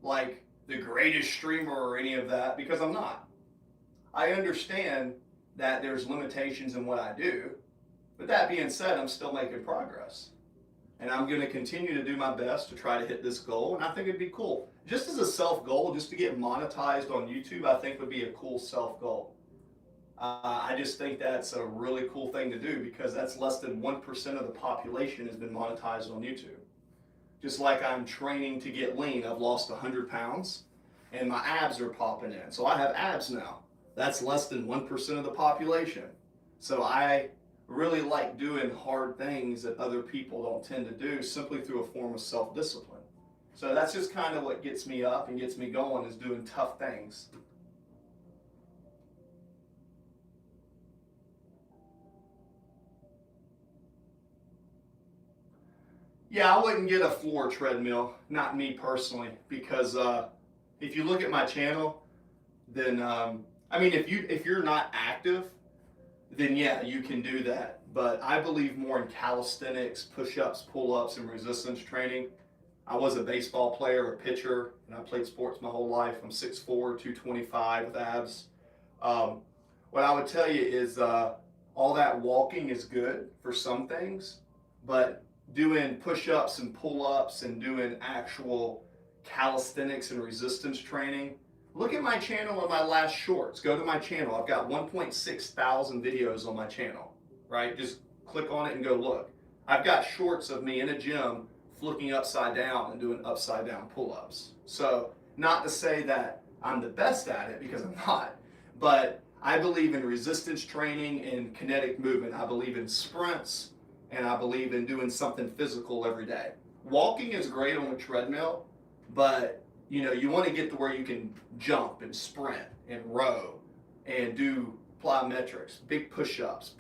like the greatest streamer or any of that, because I'm not. I understand that there's limitations in what I do, but that being said, I'm still making progress. And I'm going to continue to do my best to try to hit this goal, and I think it'd be cool. Just as a self-goal, just to get monetized on YouTube, I think would be a cool self-goal. I just think that's a really cool thing to do, because that's less than 1% of the population has been monetized on YouTube. Just like I'm training to get lean, I've lost 100 pounds, and my abs are popping in. So I have abs now. That's less than 1% of the population. So I really like doing hard things that other people don't tend to do, simply through a form of self-discipline. So that's just kind of what gets me up and gets me going, is doing tough things. Yeah, I wouldn't get a floor treadmill, not me personally, because if you look at my channel, then I mean, if you're not active, then yeah, you can do that. But I believe more in calisthenics, push-ups, pull-ups, and resistance training. I was a baseball player, a pitcher, and I played sports my whole life. I'm 6'4", 225 with abs. What I would tell you is all that walking is good for some things, but doing push-ups and pull-ups and doing actual calisthenics and resistance training. Look at my channel on my last shorts. Go to my channel. I've got 1.6 thousand videos on my channel, right? Just click on it and go look. I've got shorts of me in a gym flipping upside down and doing upside down pull-ups. So not to say that I'm the best at it, because I'm not, but I believe in resistance training and kinetic movement. I believe in sprints, and I believe in doing something physical every day. Walking is great on a treadmill, but you want to get to where you can jump and sprint and row and do plyometrics, big push-ups,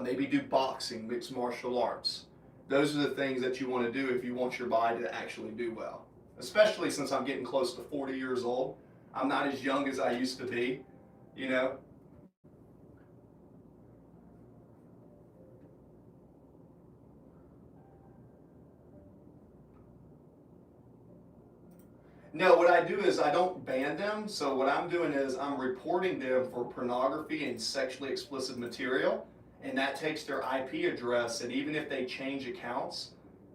maybe do boxing, mixed martial arts. Those are the things that you want to do if you want your body to actually do well. Especially since I'm getting close to 40 years old. I'm not as young as I used to be, you know. No, what I do is I don't ban them. So what I'm doing is I'm reporting them for pornography and sexually explicit material. And that takes their IP address. And even if they change accounts,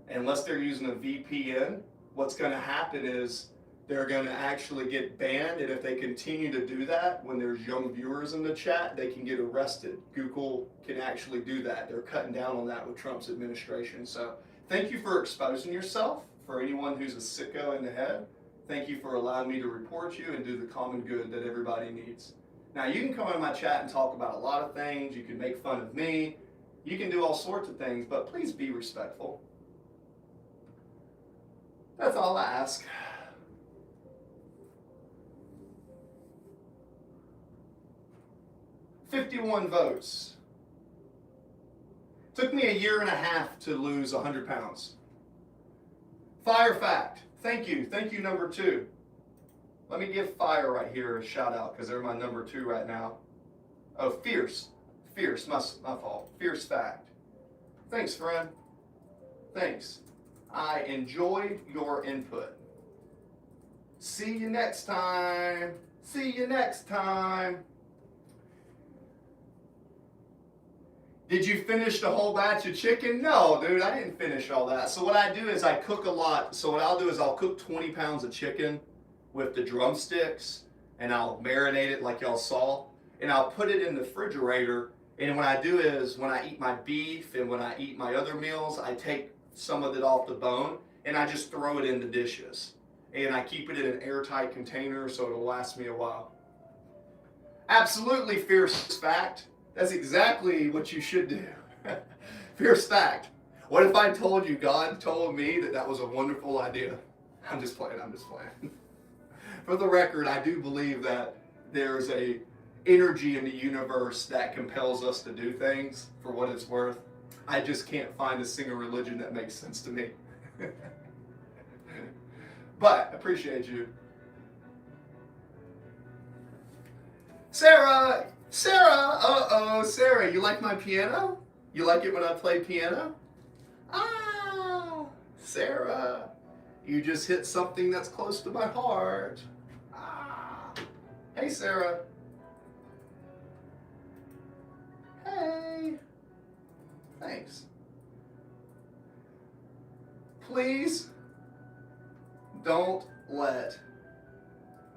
unless they're using a VPN, what's going to happen is they're going to actually get banned. And if they continue to do that, when there's young viewers in the chat, they can get arrested. Google can actually do that. They're cutting down on that with Trump's administration. So thank you for exposing yourself. For anyone who's a sicko in the head, thank you for allowing me to report you and do the common good that everybody needs. Now, you can come in my chat and talk about a lot of things. You can make fun of me. You can do all sorts of things, but please be respectful. That's all I ask. $51 votes. Took me a year and a half to lose 100 pounds. Fire fact. Thank you. Thank you, number 2. Let me give Fire right here a shout out because they're my number 2 right now. Oh, Fierce. Fierce, my fault. Fierce fact. Thanks, friend. Thanks. I enjoyed your input. See you next time. See you next time. Did you finish the whole batch of chicken? No, dude, I didn't finish all that. So what I do is I cook a lot. So what I'll do is I'll cook 20 pounds of chicken with the drumsticks, and I'll marinate it like y'all saw, and I'll put it in the refrigerator. And what I do is when I eat my beef and when I eat my other meals, I take some of it off the bone and I just throw it in the dishes. And I keep it in an airtight container so it'll last me a while. Absolutely, fierce fact. That's exactly what you should do. Fierce fact. What if I told you God told me that that was a wonderful idea? I'm just playing. For the record, I do believe that there's a energy in the universe that compels us to do things for what it's worth. I just can't find a single religion that makes sense to me. But I appreciate you. Sarah, Sarah, you like my piano? You like it when I play piano? Ah, Sarah, you just hit something that's close to my heart. Ah, hey, Sarah. Hey, thanks. Please don't let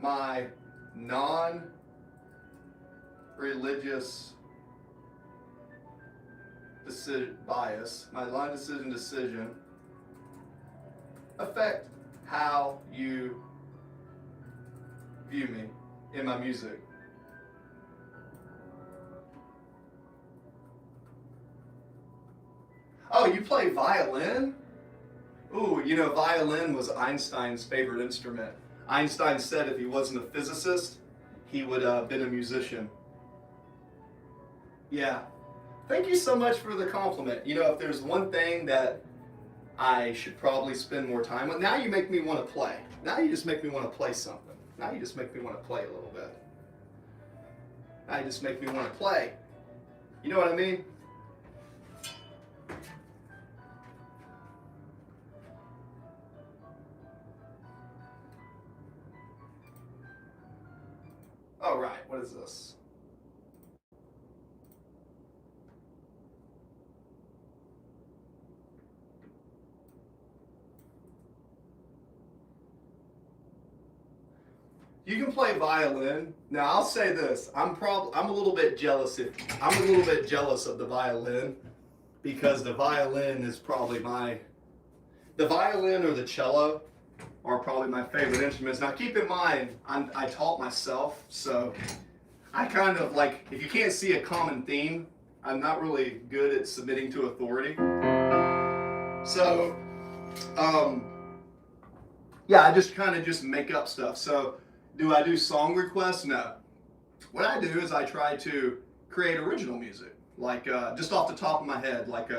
my non-religious bias, my non-decision decision, affect how you view me in my music. Oh, you play violin? Ooh, you know, violin was Einstein's favorite instrument. Einstein said if he wasn't a physicist, he would have been a musician. Yeah. Thank you so much for the compliment. You know, if there's one thing that I should probably spend more time with, now you make me want to play. Now you just make me want to play something. Now you just make me want to play a little bit. Now you just make me want to play. You know what I mean? All right, what is this? You can play violin. Now I'll say this: I'm a little bit jealous. I'm a little bit jealous of the violin because the violin is probably the violin or the cello are probably my favorite instruments. Now keep in mind, I taught myself, so I kind of like, if you can't see a common theme, I'm not really good at submitting to authority. So, yeah, I just kind of just make up stuff. So, do I do song requests? No. What I do is I try to create original music, like just off the top of my head, like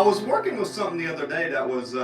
I was working with something the other day that was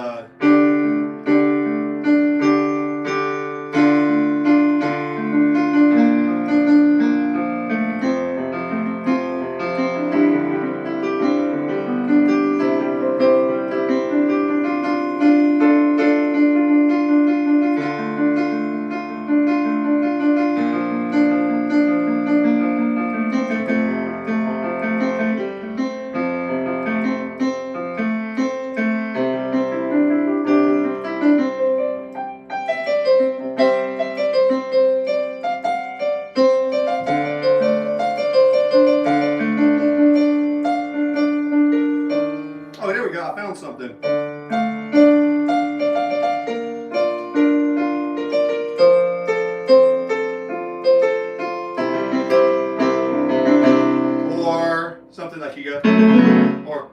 oh, there we go. I found something. Or something like you go, or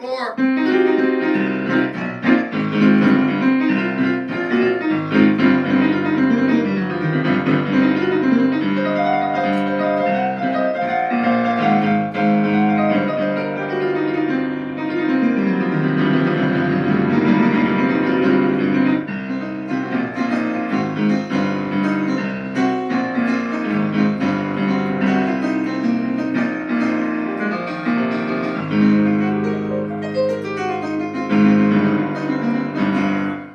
or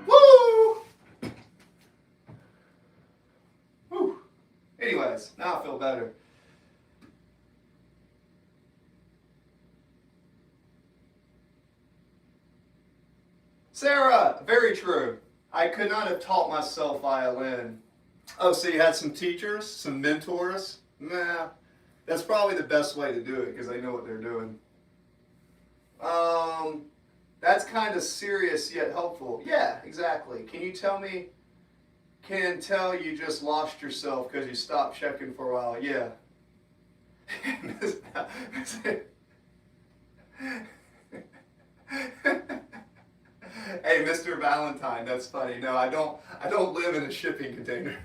woo! Woo! Anyways, now I feel better. Sarah, very true. I could not have taught myself violin. Oh, so you had some teachers, some mentors? Nah, that's probably the best way to do it because they know what they're doing. That's kind of serious yet helpful. Yeah, exactly. Can you tell me? Can tell you just lost yourself because you stopped checking for a while. Yeah. Hey, Mr. Valentine, that's funny. No, I don't live in a shipping container.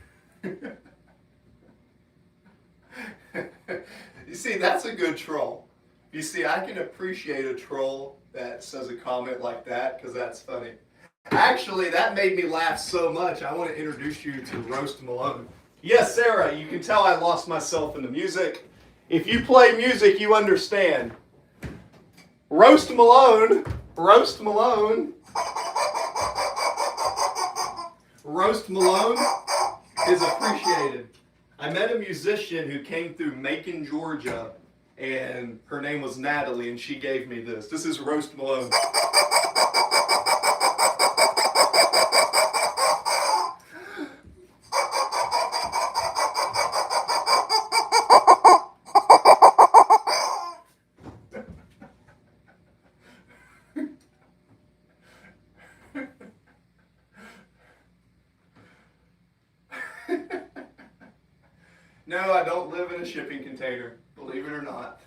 You see, that's a good troll. You see, I can appreciate a troll that says a comment like that because that's funny. Actually, that made me laugh so much, I want to introduce you to Roast Malone. Yes, Sarah, you can tell I lost myself in the music. If you play music, you understand. Roast Malone, Roast Malone, Roast Malone is appreciated. I met a musician who came through Macon, Georgia, and her name was Natalie, and she gave me this. This is Roast Malone. No, I don't live in a shipping container, believe it or not.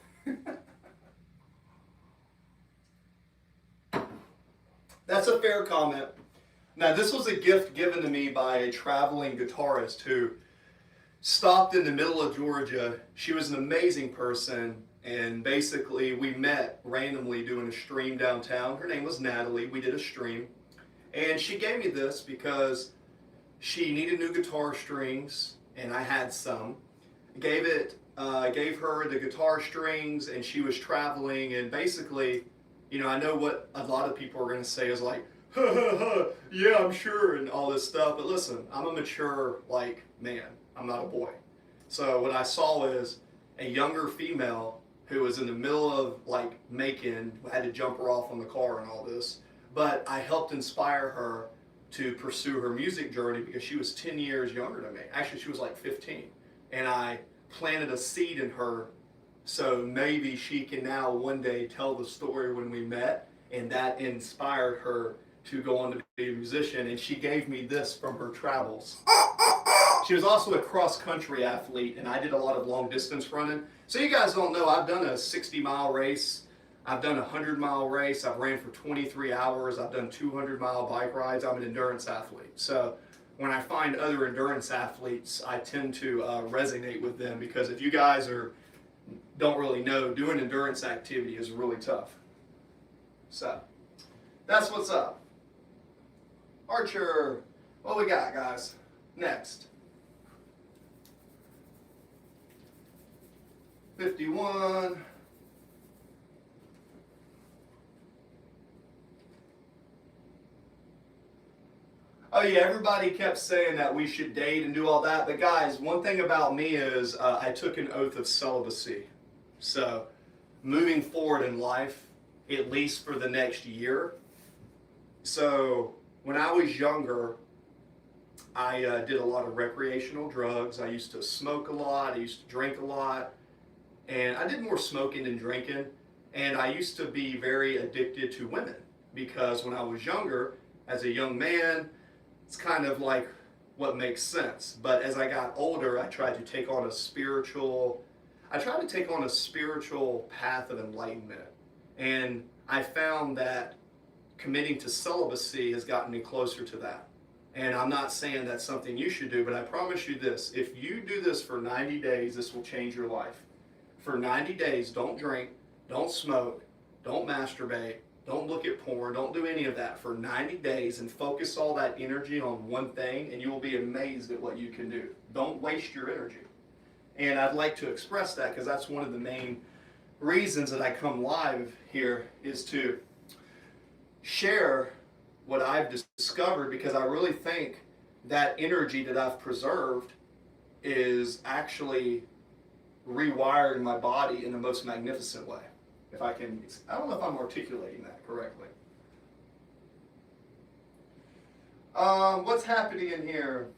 That's a fair comment. Now, this was a gift given to me by a traveling guitarist who stopped in the middle of Georgia. She was an amazing person, and basically we met randomly doing a stream downtown. Her name was Natalie. We did a stream, and she gave me this because She needed new guitar strings, and I had some. Gave her the guitar strings, and she was traveling. And basically, I know what a lot of people are going to say is like, ha ha ha, yeah, I'm sure, and all this stuff. But listen, I'm a mature man. I'm not a boy. So what I saw is a younger female who was in the middle of making, had to jump her off on the car and all this. But I helped inspire her to pursue her music journey because she was 10 years younger than me. Actually, she was 15. And I planted a seed in her so maybe she can now one day tell the story when we met, and that inspired her to go on to be a musician. And she gave me this from her travels. She was also a cross-country athlete, and I did a lot of long-distance running. So you guys don't know, I've done a 60-mile race. I've done a 100-mile race. I've ran for 23 hours. I've done 200-mile bike rides. I'm an endurance athlete. So when I find other endurance athletes, I tend to resonate with them, because if you guys don't really know, doing endurance activity is really tough. So that's what's up. Archer, what we got, guys? Next. 51. Oh yeah, everybody kept saying that we should date and do all that. But guys, one thing about me is I took an oath of celibacy. So moving forward in life, at least for the next year. So when I was younger, I did a lot of recreational drugs. I used to smoke a lot. I used to drink a lot. And I did more smoking than drinking. And I used to be very addicted to women, because when I was younger, as a young man, it's kind of like what makes sense. But as I got older, I tried to take on a spiritual path of enlightenment. And I found that committing to celibacy has gotten me closer to that. And I'm not saying that's something you should do, but I promise you this: if you do this for 90 days, this will change your life. For 90 days, don't drink, don't smoke, don't masturbate, don't look at porn, don't do any of that for 90 days, and focus all that energy on one thing, and you will be amazed at what you can do. Don't waste your energy. And I'd like to express that, because that's one of the main reasons that I come live here, is to share what I've discovered, because I really think that energy that I've preserved is actually rewiring my body in the most magnificent way. If I can, I don't know if I'm articulating that correctly. What's happening in here?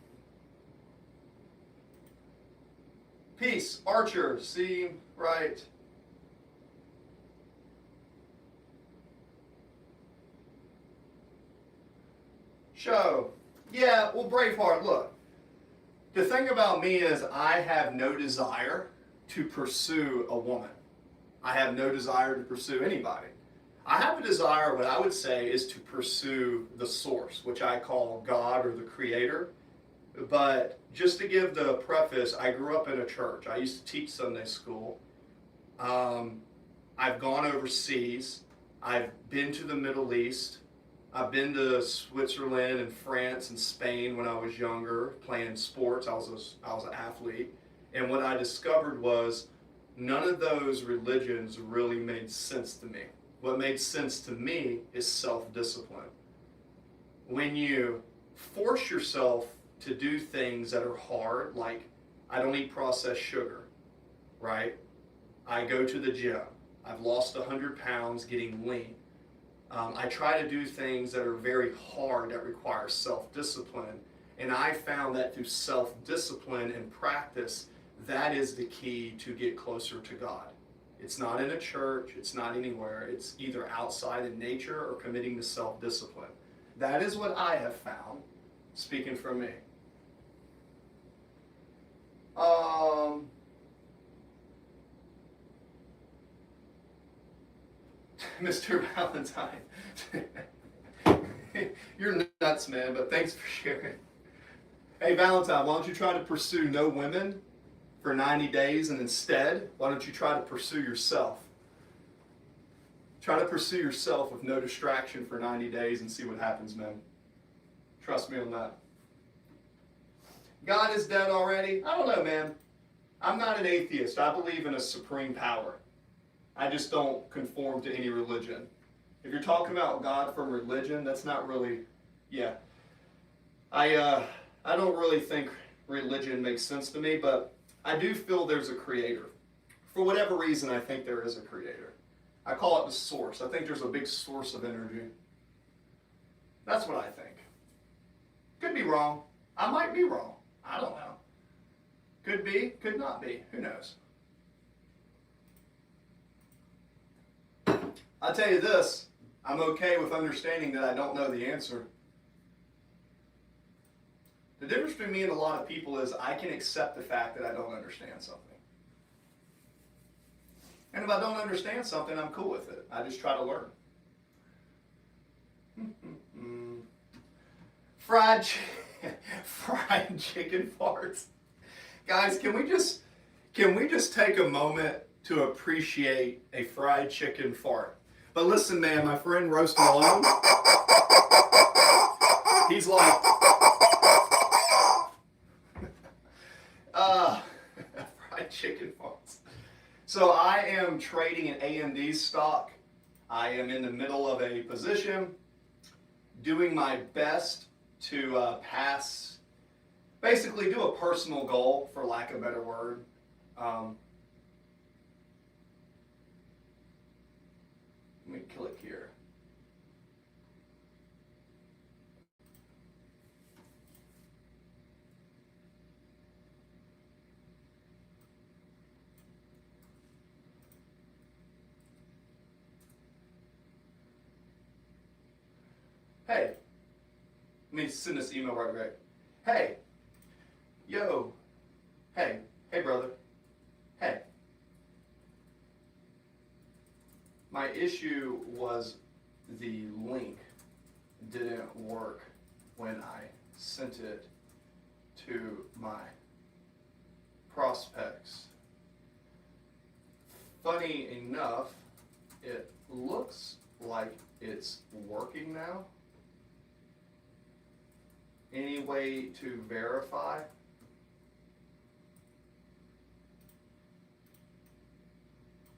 Peace, Archer, see, right. Show. Yeah, well, Braveheart, look. The thing about me is I have no desire to pursue a woman. I have no desire to pursue anybody. I have a desire, what I would say, is to pursue the source, which I call God or the Creator. But just to give the preface, I grew up in a church. I used to teach Sunday school. I've gone overseas. I've been to the Middle East. I've been to Switzerland and France and Spain when I was younger, playing sports. I was an athlete. And what I discovered was none of those religions really made sense to me. What made sense to me is self-discipline. When you force yourself to do things that are hard, like I don't eat processed sugar, right? I go to the gym. I've lost 100 pounds getting lean. I try to do things that are very hard, that require self-discipline. And I found that through self-discipline and practice, that is the key to get closer to God. It's not in a church, it's not anywhere. It's either outside in nature or committing to self-discipline. That is what I have found, speaking from me. Mr. Valentine. You're nuts, man, but thanks for sharing. Hey, Valentine, why don't you try to pursue no women for 90 days, and instead, why don't you try to pursue yourself? Try to pursue yourself with no distraction for 90 days and see what happens, man. Trust me on that. God is dead already? I don't know, man. I'm not an atheist. I believe in a supreme power. I just don't conform to any religion. If you're talking about God from religion, that's not really, yeah. I don't really think religion makes sense to me, but I do feel there's a creator. For whatever reason, I think there is a creator. I call it the source. I think there's a big source of energy. That's what I think. Could be wrong. I might be wrong. I don't know. Could be, could not be. Who knows? I'll tell you this, I'm okay with understanding that I don't know the answer. The difference between me and a lot of people is I can accept the fact that I don't understand something. And if I don't understand something, I'm cool with it. I just try to learn. Fried chicken farts. Guys, can we just take a moment to appreciate a fried chicken fart? But listen, man, my friend Roast Malone, he's like, fried chicken farts. So I am trading an AMD stock. I am in the middle of a position, doing my best to pass, basically do a personal goal, for lack of a better word. Let me click here. Hey, let me send this email right away. Hey, yo, hey, brother, hey. My issue was the link didn't work when I sent it to my prospects. Funny enough, it looks like it's working now. Any way to verify?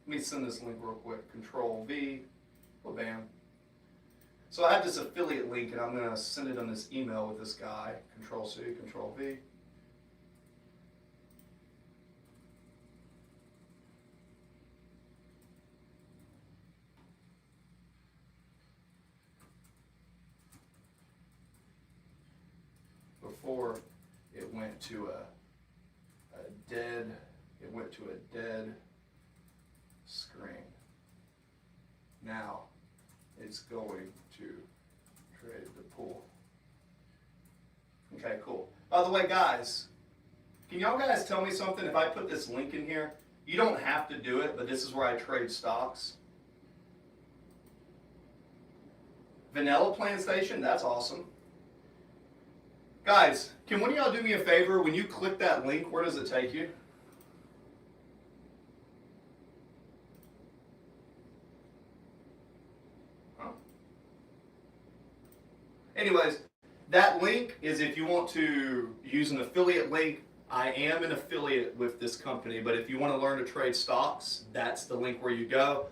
Let me send this link real quick. Control V. Oh, bam. So I have this affiliate link, and I'm going to send it on this email with this guy. Control C, Control V. Before it went to a dead screen. Now it's going to trade the pool. Okay, cool. By the way, guys, can y'all guys tell me something? If I put this link in here, you don't have to do it, but this is where I trade stocks. Vanilla PlanStation, that's awesome. Guys, can one of y'all do me a favor? When you click that link, where does it take you? Huh? Anyways, that link is if you want to use an affiliate link. I am an affiliate with this company, but if you want to learn to trade stocks, that's the link where you go.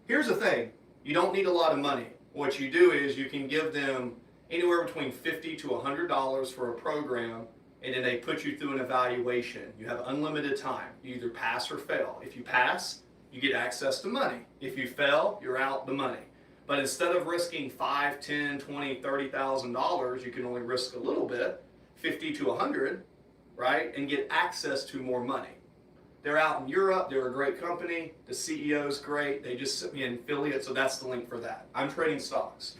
Here's the thing. You don't need a lot of money. What you do is you can give them anywhere between $50 to $100 for a program, and then they put you through an evaluation. You have unlimited time. You either pass or fail. If you pass, you get access to money. If you fail, you're out the money. But instead of risking $5, $10, $20, $30,000, you can only risk a little bit, 50 to 100, right, and get access to more money. They're out in Europe. They're a great company. The CEO's great. They just sent me an affiliate, so that's the link for that. I'm trading stocks.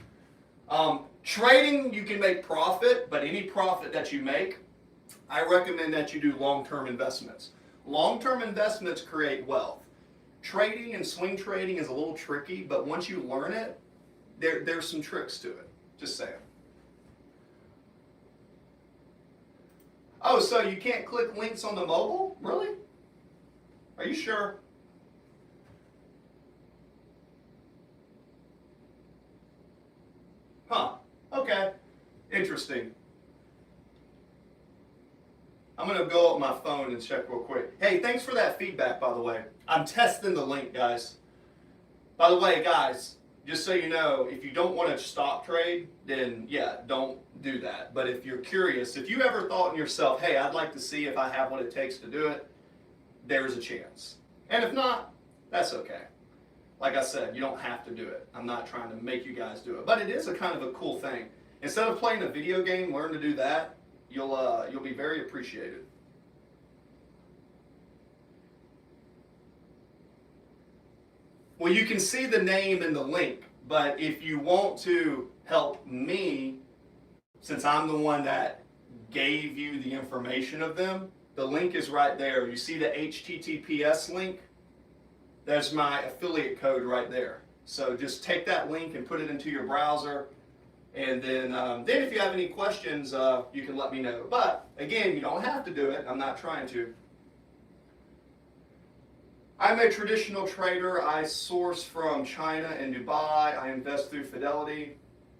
Trading, you can make profit, but any profit that you make, I recommend that you do long-term investments. Long-term investments create wealth. Trading and swing trading is a little tricky, but once you learn it, there's some tricks to it. Just saying. Oh, so you can't click links on the mobile? Really? Are you sure? Huh. Okay. Interesting. I'm going to go up my phone and check real quick. Hey, thanks for that feedback, by the way. I'm testing the link, guys. By the way, guys, just so you know, if you don't want to stock trade, then yeah, don't do that. But if you're curious, if you ever thought in yourself, hey, I'd like to see if I have what it takes to do it, there's a chance. And if not, that's okay. Like I said, you don't have to do it. I'm not trying to make you guys do it. But it is a kind of a cool thing. Instead of playing a video game, learn to do that. You'll be very appreciated. Well, you can see the name in the link, but if you want to help me, since I'm the one that gave you the information of them, the link is right there. You see the HTTPS link? There's my affiliate code right there. So just take that link and put it into your browser. And then if you have any questions, you can let me know. But again, you don't have to do it. I'm not trying to. I'm a traditional trader. I source from China and Dubai. I invest through Fidelity.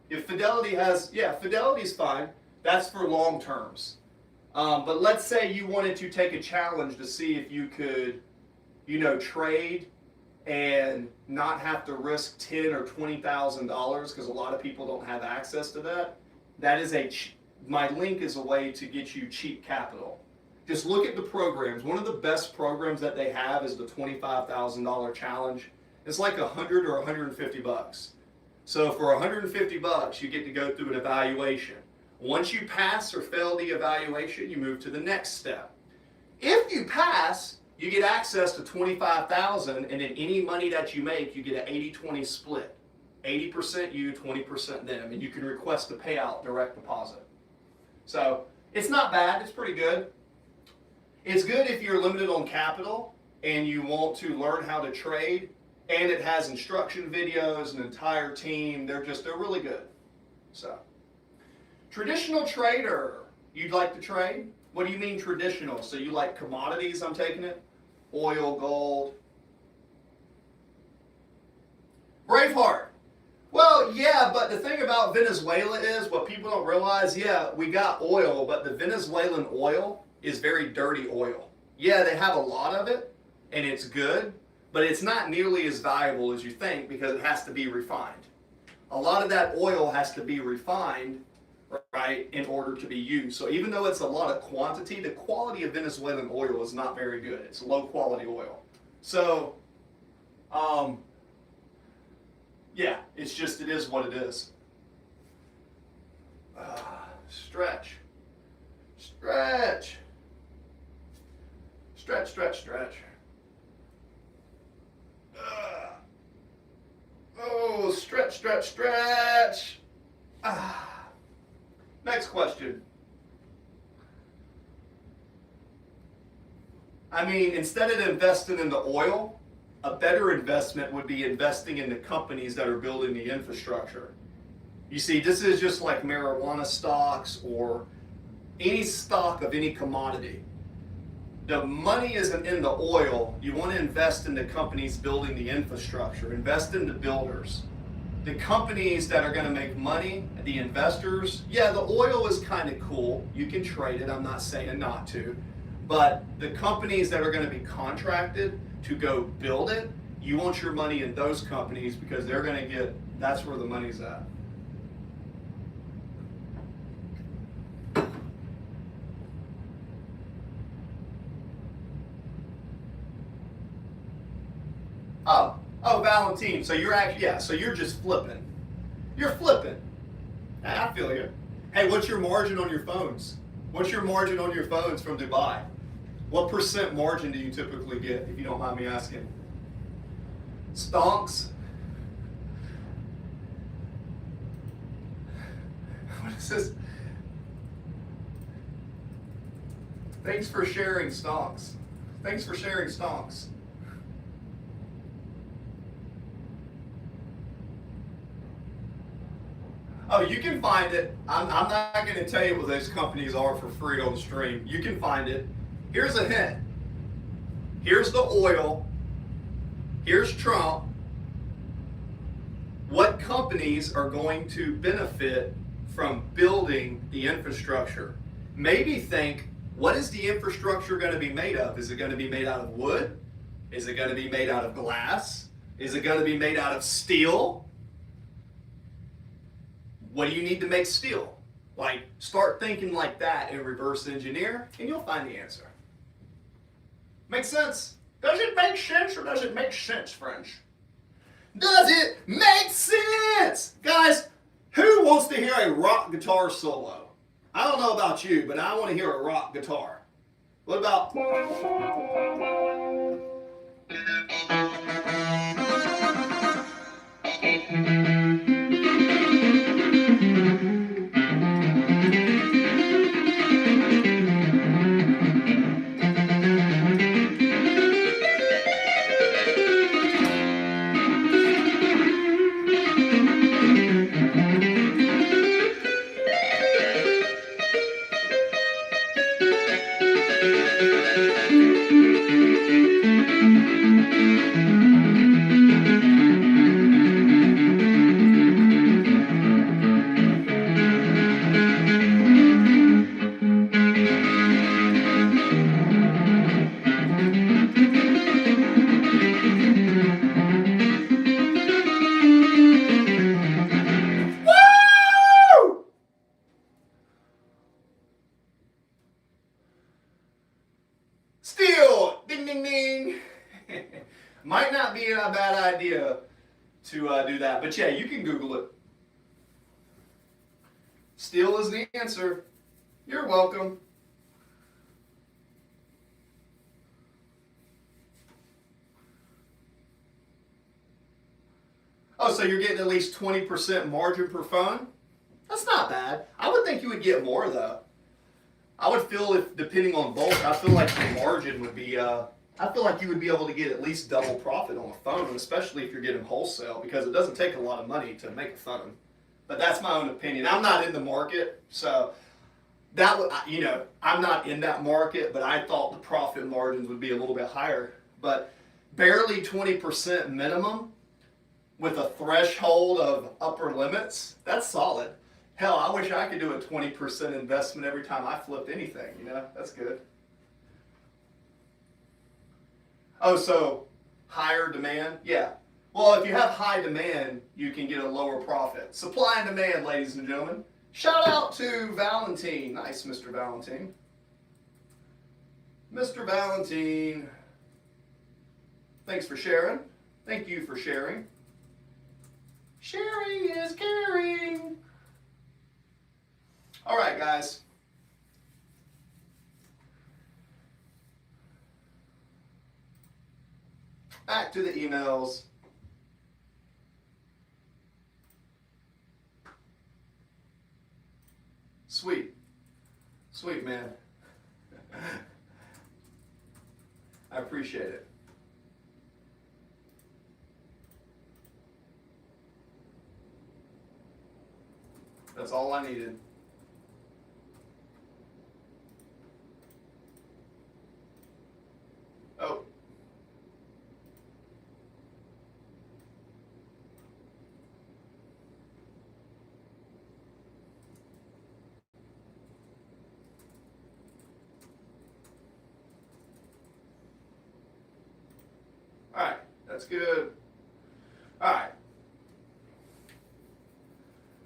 If Fidelity has, yeah, Fidelity's fine. That's for long terms. But let's say you wanted to take a challenge to see if you could, trade and not have to risk $10,000 or $20,000 because a lot of people don't have access to that. My link is a way to get you cheap capital. Just look at the programs. One of the best programs that they have is the $25,000 challenge. It's like $100 or $150. So for $150, you get to go through an evaluation. Once you pass or fail the evaluation, you move to the next step. If you pass, you get access to $25,000, and then any money that you make, you get an 80-20 split. 80% you, 20% them, and you can request a payout direct deposit. So it's not bad, it's pretty good. It's good if you're limited on capital and you want to learn how to trade, and it has instruction videos, an entire team. They're really good. So, traditional trader, you'd like to trade? What do you mean traditional? So you like commodities, I'm taking it? Oil, gold. Braveheart. Well, yeah, but the thing about Venezuela is, what people don't realize, yeah, we got oil, but the Venezuelan oil is very dirty oil. Yeah, they have a lot of it, and it's good, but it's not nearly as valuable as you think because it has to be refined. A lot of that oil has to be refined, right, in order to be used. So even though it's a lot of quantity, the quality of Venezuelan oil is not very good. It's low quality oil. So, yeah, it is what it is. Stretch. Stretch. Stretch, stretch, stretch. Oh, stretch, stretch, stretch. Next question. I mean, instead of investing in the oil, a better investment would be investing in the companies that are building the infrastructure. You see, this is just like marijuana stocks or any stock of any commodity. The money isn't in the oil. You want to invest in the companies building the infrastructure. Invest in the builders. The companies that are going to make money, the investors, yeah, the oil is kind of cool. You can trade it. I'm not saying not to. But the companies that are going to be contracted to go build it, you want your money in those companies because they're going to that's where the money's at. Oh, Valentine. So you're actually, yeah, so you're just flipping. You're flipping. I feel you. Hey, what's your margin on your phones? What's your margin on your phones from Dubai? What % margin do you typically get, if you don't mind me asking? Stonks? What is this? Thanks for sharing stonks. Thanks for sharing stonks. Oh, you can find it. I'm not going to tell you what those companies are for free on the stream. You can find it. Here's a hint. Here's the oil. Here's Trump. What companies are going to benefit from building the infrastructure? Maybe think What is the infrastructure going to be made of? Is it going to be made out of wood? Is it going to be made out of glass? Is it going to be made out of steel? What do you need to make steel? Like, start thinking like that and reverse engineer, and you'll find the answer. Make sense? Does it make sense or does it make sense, friends? Does it make sense? Guys, who wants to hear a rock guitar solo? I don't know about you, but I want to hear a rock guitar. What about... Steel! Ding, ding, ding! Might not be a bad idea to do that, but yeah, you can Google it. Steel is the answer. You're welcome. Oh, so you're getting at least 20% margin per phone? That's not bad. I would think you would get more though. I would feel if, depending on bulk, I feel like the margin would be, I feel like you would be able to get at least double profit on a phone, especially if you're getting wholesale, because it doesn't take a lot of money to make a phone. But that's my own opinion. I'm not in the market, so that would, you know, I'm not in that market, but I thought the profit margins would be a little bit higher. But barely 20% minimum with a threshold of upper limits, that's solid. Hell, I wish I could do a 20% investment every time I flipped anything, you know? That's good. Oh, so higher demand? Yeah. Well, if you have high demand, you can get a lower profit. Supply and demand, ladies and gentlemen. Shout out to Valentine. Nice, Mr. Valentine. Mr. Valentine. Thanks for sharing. Thank you for sharing. Sharing is caring. All right, guys. Back to the emails. Sweet. Sweet, man. I appreciate it. That's all I needed. Oh. All right, that's good. All right.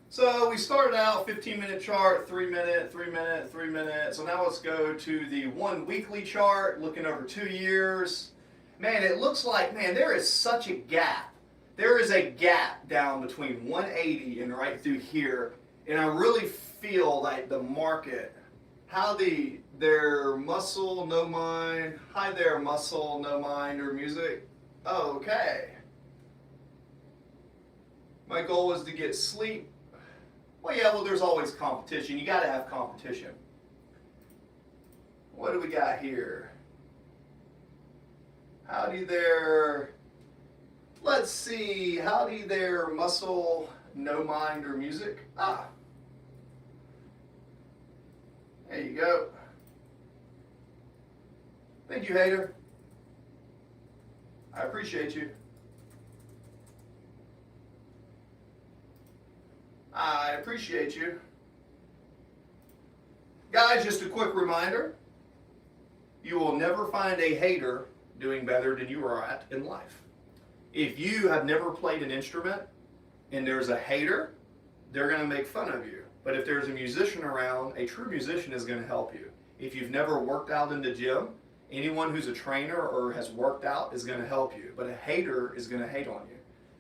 So we started out 15-minute chart, 3-minute, 3-minute, 3-minute. So now let's go to the 1 weekly chart, looking over 2 years. Man, it looks like, man, there is such a gap. There is a gap down between 180 and right through here. And I really feel like the market, how their muscle, no mind, hi there muscle, no mind or music. Okay. My goal was to get sleep. Well, yeah, well, there's always competition. You got to have competition. What do we got here? Howdy there. Let's see. Howdy there, muscle, no mind, or music. Ah. There you go. Thank you, hater. I appreciate you. I appreciate you. Guys, just a quick reminder, you will never find a hater doing better than you are at in life. If you have never played an instrument and there's a hater, they're going to make fun of you. But if there's a musician around, a true musician is going to help you. If you've never worked out in the gym, anyone who's a trainer or has worked out is going to help you. But a hater is going to hate on you.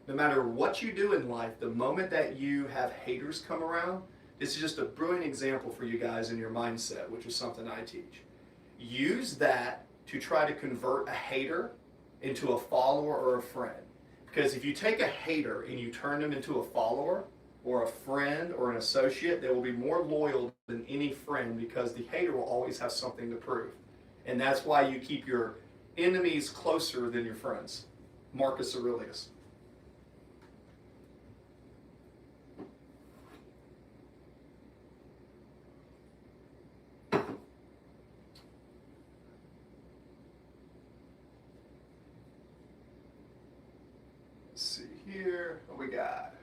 No matter what you do in life, the moment that you have haters come around, this is just a brilliant example for you guys in your mindset, which is something I teach. Use that to try to convert a hater into a follower or a friend. Because if you take a hater and you turn them into a follower or a friend or an associate, they will be more loyal than any friend, because the hater will always have something to prove. And that's why you keep your enemies closer than your friends. Marcus Aurelius. Let's see here. What we got?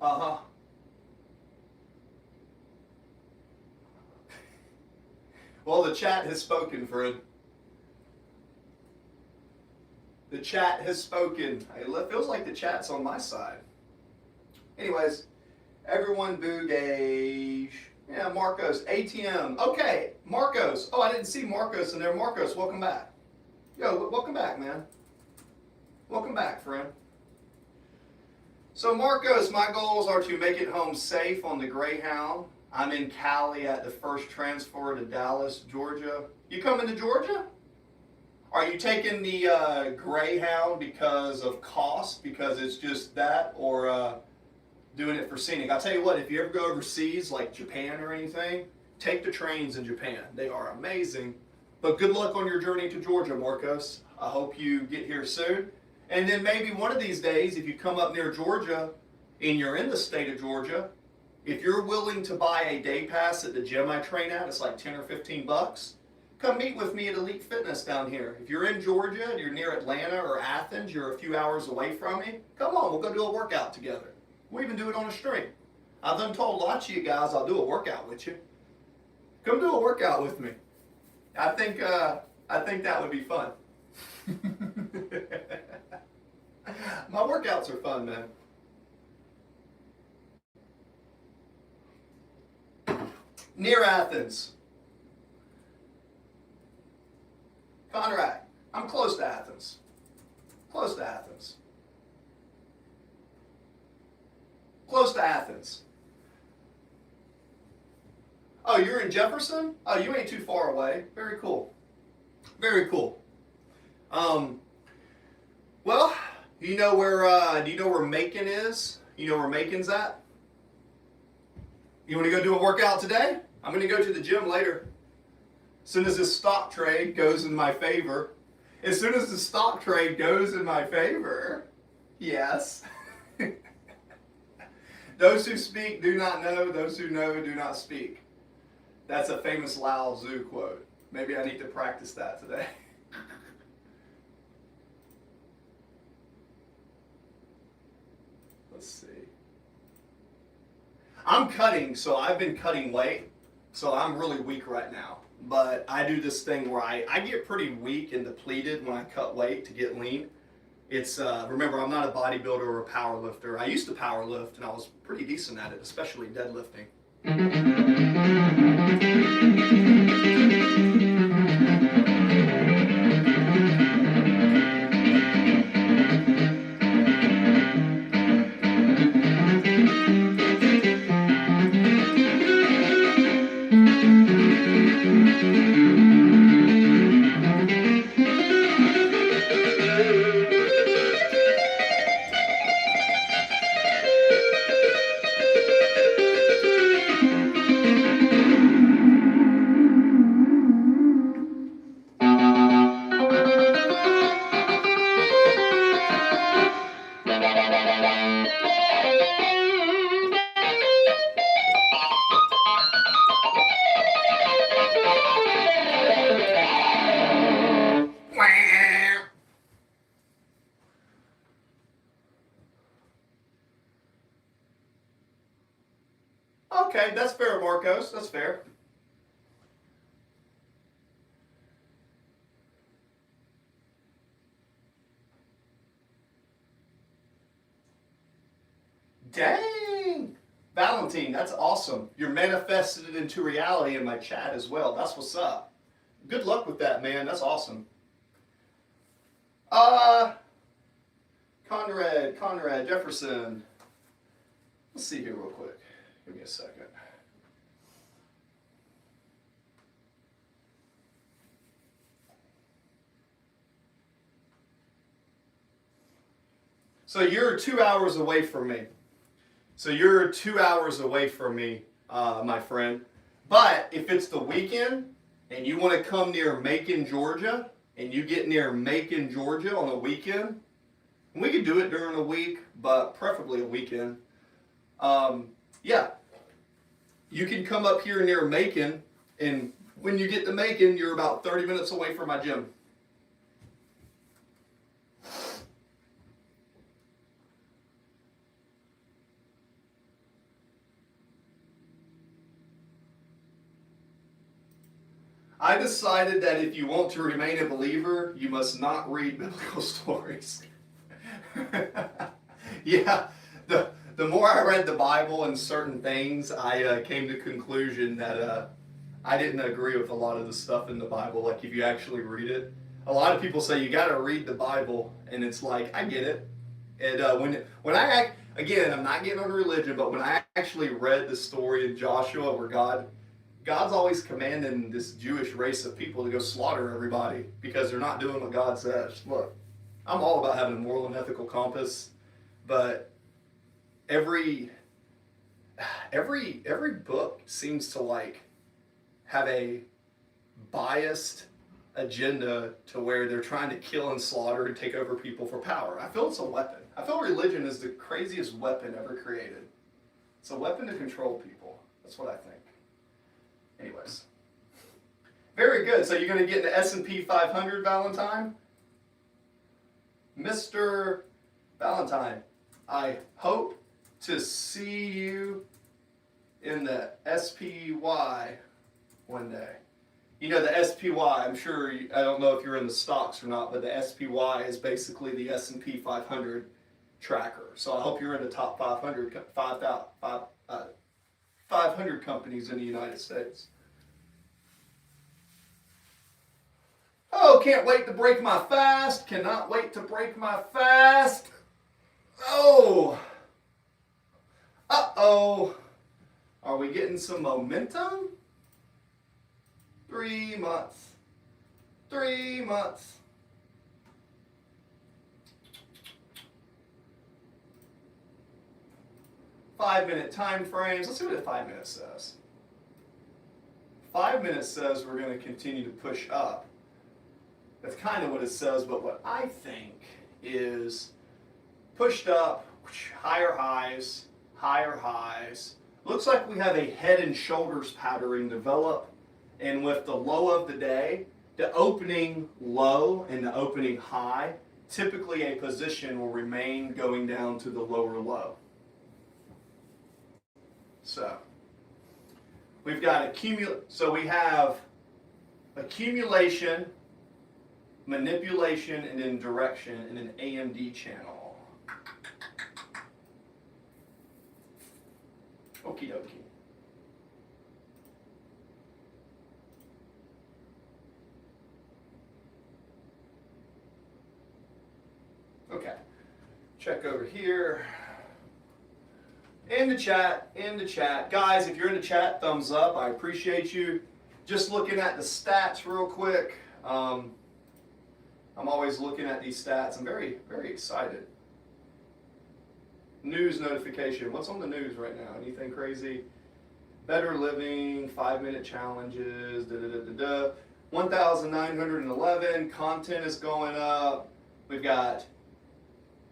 Uh-huh. Well, the chat has spoken, Fred. The chat has spoken. It feels like the chat's on my side. Anyways, everyone boo Gage. Yeah, Marcos, ATM. Okay, Marcos. Oh, I didn't see Marcos in there. Marcos, welcome back. Yo, welcome back, man. Welcome back, friend. So Marcos, my goals are to make it home safe on the Greyhound. I'm in Cali at the first transfer to Dallas, Georgia. You coming to Georgia? Are you taking the Greyhound because of cost, because it's just that, or doing it for scenic? I'll tell you what, if you ever go overseas, like Japan or anything, take the trains in Japan. They are amazing. But good luck on your journey to Georgia, Marcos. I hope you get here soon. And then maybe one of these days, if you come up near Georgia and you're in the state of Georgia, if you're willing to buy a day pass at the gym I train at, it's like 10 or 15 bucks. Come meet with me at Elite Fitness down here. If you're in Georgia and you're near Atlanta or Athens, you're a few hours away from me, come on, we'll go do a workout together. We'll even do it on a stream. I've done told lots of you guys I'll do a workout with you. Come do a workout with me. I think that would be fun. My workouts are fun, man. Near Athens. Conrad, I'm close to Athens. Close to Athens. Close to Athens. Oh, you're in Jefferson? Oh, you ain't too far away. Very cool. Very cool. Well, you know where, do you know where Macon is? You know where Macon's at? You want to go do a workout today? I'm going to go to the gym later. As soon as this stock trade goes in my favor. As soon as the stock trade goes in my favor. Yes. Those who speak do not know. Those who know do not speak. That's a famous Lao Tzu quote. Maybe I need to practice that today. Let's see. I'm cutting, so I've been cutting weight. So I'm really weak right now. But I do this thing where I get pretty weak and depleted when I cut weight to get lean. It's, remember, I'm not a bodybuilder or a power lifter. I used to power lift, and I was pretty decent at it, especially deadlifting. Okay, that's fair, Marcos. That's fair. Dang! Valentine, that's awesome. You're manifested it into reality in my chat as well. That's what's up. Good luck with that, man. That's awesome. Conrad Jefferson. Let's see here real quick. Give me a second. So you're 2 hours away from me. My friend. But if it's the weekend and you want to come near Macon, Georgia, and you get near Macon, Georgia on a weekend, and we could do it during the week, but preferably a weekend. Yeah, you can come up here near Macon, and when you get to Macon, you're about 30 minutes away from my gym. I decided that if you want to remain a believer, you must not read biblical stories. Yeah, the more I read the Bible and certain things, I came to the conclusion that I didn't agree with a lot of the stuff in the Bible. Like if you actually read it, a lot of people say you got to read the Bible, and it's like I get it. And when I again, I'm not getting on religion, but when I actually read the story of Joshua, where God's always commanding this Jewish race of people to go slaughter everybody because they're not doing what God says. Look, I'm all about having a moral and ethical compass, but every book seems to like have a biased agenda to where they're trying to kill and slaughter and take over people for power. I feel it's a weapon. I feel religion is the craziest weapon ever created. It's a weapon to control people. That's what I think. Anyways, very good. So you're going to get the S&P 500, Valentine? Mr. Valentine, I hope to see you in the SPY one day. You know, the SPY, I'm sure, I don't know if you're in the stocks or not, but the SPY is basically the S&P 500 tracker. So I hope you're in the top 500 companies in the United States. Oh, can't wait to break my fast. Cannot wait to break my fast. Oh. Uh-oh. Are we getting some momentum? 3 months. 3 months. Five-minute time frames. Let's see what the 5 minutes says. 5 minutes says we're going to continue to push up. That's kind of what it says, but what I think is pushed up, higher highs, higher highs. Looks like we have a head and shoulders pattern develop, and with the low of the day, the opening low and the opening high, typically a position will remain going down to the lower low. So we've got we have accumulation, manipulation, and then direction in an AMD channel. Okie dokie. Okay. Check over here. In the chat. Guys, if you're in the chat, thumbs up. I appreciate you. Just looking at the stats real quick. I'm always looking at these stats. I'm very, very excited. News notification. What's on the news right now? Anything crazy? Better living, 5-minute challenges, 1,911. Content is going up. We've got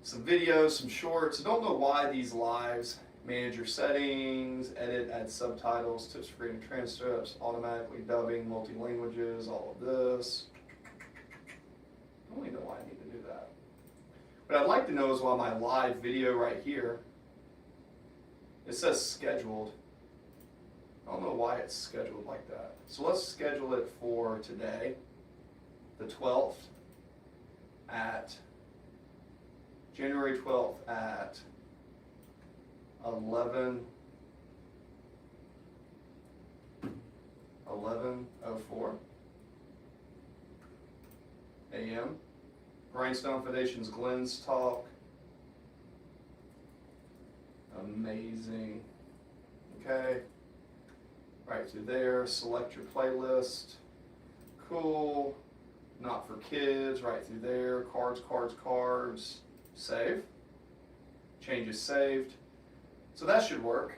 some videos, some shorts. I don't know why these lives. Manage your settings, edit, add subtitles, tips for creating transcripts, automatically dubbing, multi-languages, all of this. I don't even know why I need to do that. What I'd like to know is why my live video right here, it says scheduled. I don't know why it's scheduled like that. So let's schedule it for today, the 12th, at January 12th at 11:04 a.m. Rhinestone Foundation's Glenn's Talk. Amazing. Okay. Right through there. Select your playlist. Cool. Not for kids. Right through there. Cards, cards, cards. Save. Changes saved. So that should work.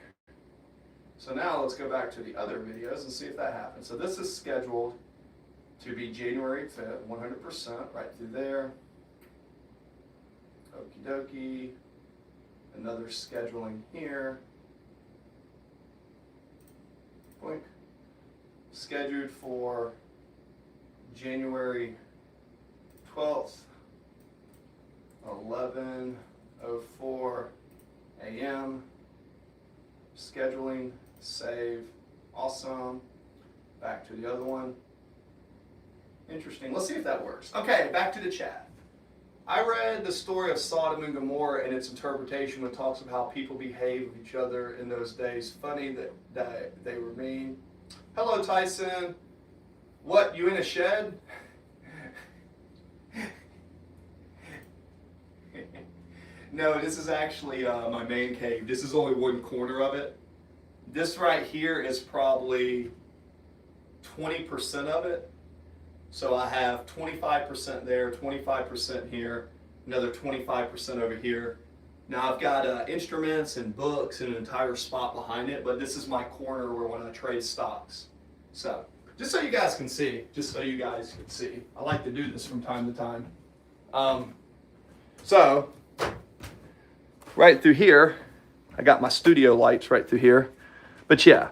So now let's go back to the other videos and see if that happens. So this is scheduled to be January 5th, 100%, right through there. Okie dokie. Another scheduling here. Boink. Scheduled for January 12th, 11:04 a.m. Scheduling, save, awesome. Back to the other one. Interesting. Let's see if that works. Okay, back to the chat. I read the story of Sodom and Gomorrah and its interpretation when it talks about how people behave with each other in those days. Funny that they were mean. Hello, Tyson. What, you in a shed? No, this is actually my man cave. This is only one corner of it. This right here is probably 20% of it. So I have 25% there, 25% here, another 25% over here. Now I've got instruments and books and an entire spot behind it, but this is my corner where when I trade stocks. So just so you guys can see, I like to do this from time to time. So right through here, I got my studio lights right through here. But yeah,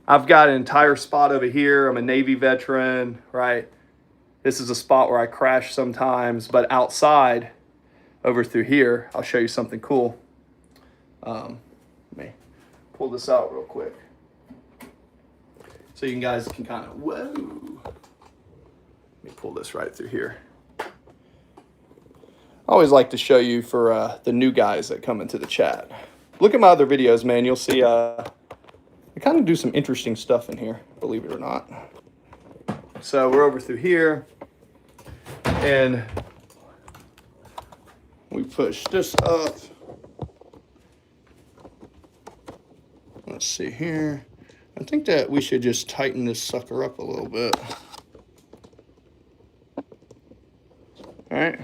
I've got an entire spot over here. I'm a Navy veteran, right? This is a spot where I crash sometimes, but outside over through here, I'll show you something cool. Let me pull this out real quick. So you guys can kind of, whoa. Let me pull this right through here. I always like to show you for the new guys that come into the chat. Look at my other videos, man. You'll see I kind of do some interesting stuff in here, believe it or not. So we're over through here. And we push this up. Let's see here. I think that we should just tighten this sucker up a little bit. All right.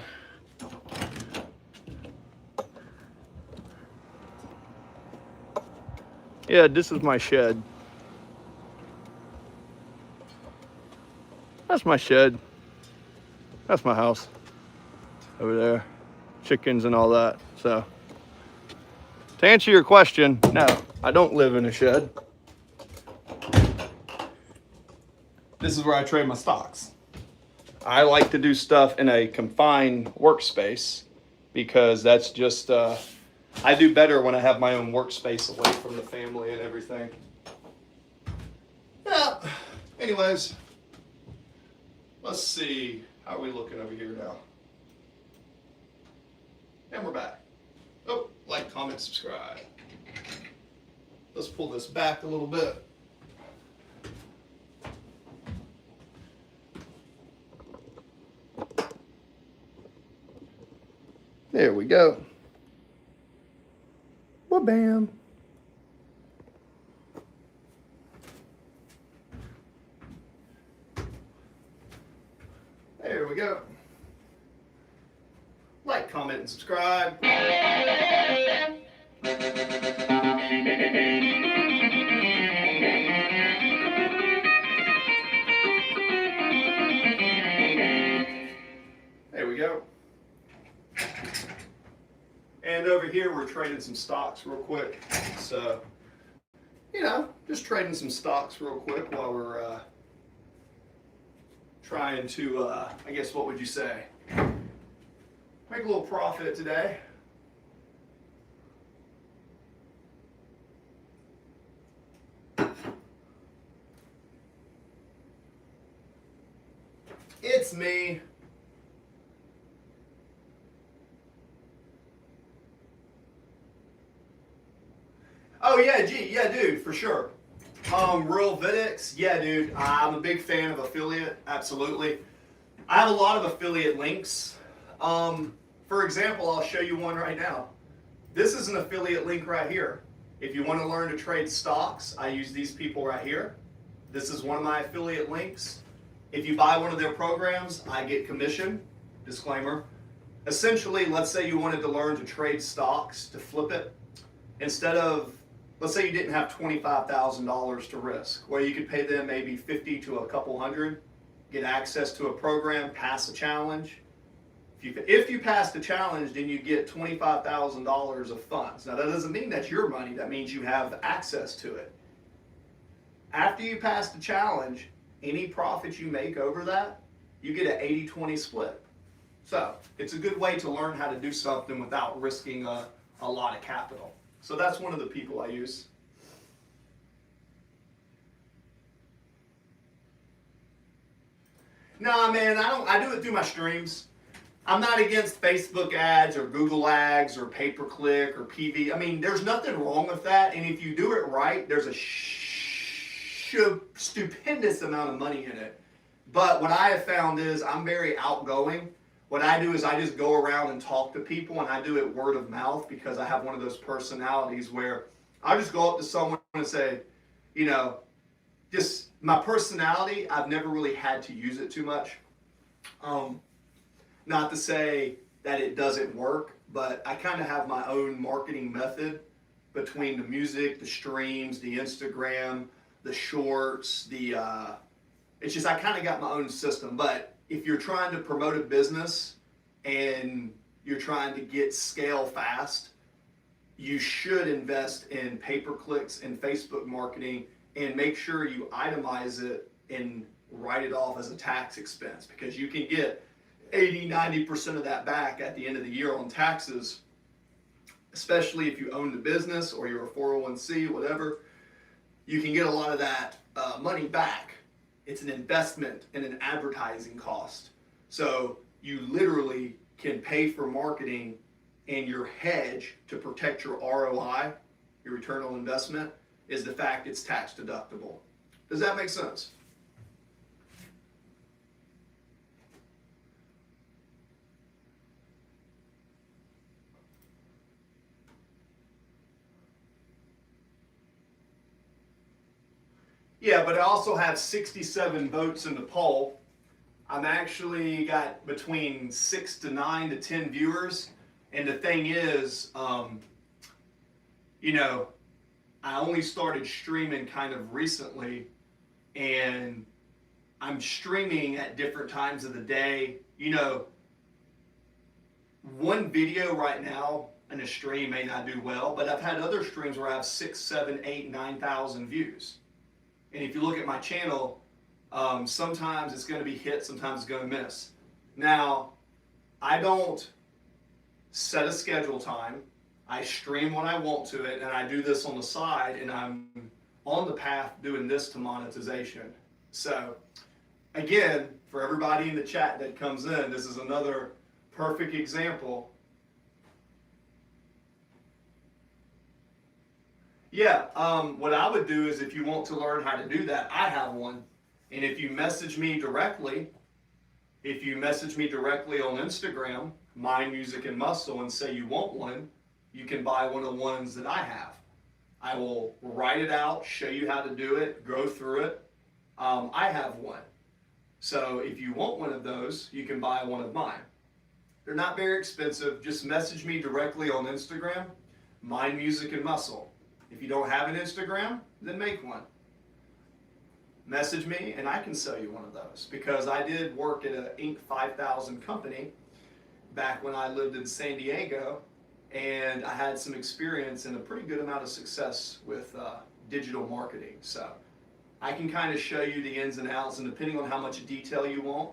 Yeah, this is my shed. That's my shed. That's my house over there. Chickens and all that. So to answer your question, no, I don't live in a shed. This is where I trade my stocks. I like to do stuff in a confined workspace because that's just, I do better when I have my own workspace away from the family and everything. Yeah, anyways, let's see. How are we looking over here now? And we're back. Oh, like, comment, subscribe. Let's pull this back a little bit. There we go. Well, bam. There we go. Like, comment, and subscribe. There we go. And over here, we're trading some stocks real quick. So, you know, just trading some stocks real quick while we're trying to, I guess, what would you say? Make a little profit today. It's me. Oh yeah, yeah, dude, for sure. Rural Vidix, yeah, dude. I'm a big fan of affiliate, absolutely. I have a lot of affiliate links. For example, I'll show you one right now. This is an affiliate link right here. If you want to learn to trade stocks, I use these people right here. This is one of my affiliate links. If you buy one of their programs, I get commission. Disclaimer. Essentially, let's say you wanted to learn to trade stocks, to flip it. Instead of, let's say you didn't have $25,000 to risk, where you could pay them maybe 50 to a couple hundred, get access to a program, pass a challenge. If you pass the challenge, then you get $25,000 of funds. Now that doesn't mean that's your money, that means you have access to it. After you pass the challenge, any profit you make over that, you get an 80-20 split. So it's a good way to learn how to do something without risking a lot of capital. So that's one of the people I use. Nah, man, I do it through my streams. I'm not against Facebook ads or Google ads or pay-per-click or PV. I mean, there's nothing wrong with that. And if you do it right, there's a stupendous amount of money in it. But what I have found is I'm very outgoing. What I do is I just go around and talk to people, and I do it word of mouth because I have one of those personalities where I just go up to someone and say, you know, just my personality, I've never really had to use it too much. Not to say that it doesn't work, but I kind of have my own marketing method between the music, the streams, the Instagram, the shorts, it's just I kind of got my own system. But if you're trying to promote a business and you're trying to get scale fast, you should invest in pay-per-clicks and Facebook marketing and make sure you itemize it and write it off as a tax expense, because you can get 80-90% of that back at the end of the year on taxes, especially if you own the business or you're a 401c, whatever. You can get a lot of that money back. It's an investment and an advertising cost. So you literally can pay for marketing, and your hedge to protect your ROI, your return on investment, is the fact it's tax deductible. Does that make sense? Yeah, but I also have 67 votes in the poll. I'm actually got between 6 to 9 to 10 viewers. And the thing is, you know, I only started streaming kind of recently, and I'm streaming at different times of the day. You know, one video right now in a stream may not do well, but I've had other streams where I have 6, 7, 8, 9,000 views. And if you look at my channel, sometimes it's going to be hit, sometimes it's going to miss. Now, I don't set a schedule time. I stream when I want to it, and I do this on the side, and I'm on the path doing this to monetization. So, again, for everybody in the chat that comes in, this is another perfect example. Yeah, what I would do is, if you want to learn how to do that, I have one. And if you message me directly on Instagram, Mind, Music, and Muscle, and say you want one, you can buy one of the ones that I have. I will write it out, show you how to do it, go through it. I have one. So if you want one of those, you can buy one of mine. They're not very expensive. Just message me directly on Instagram, Mind, Music, and Muscle. If you don't have an Instagram, then make one. Message me and I can sell you one of those, because I did work at an Inc. 5000 company back when I lived in San Diego, and I had some experience and a pretty good amount of success with digital marketing. So I can kind of show you the ins and outs, and depending on how much detail you want,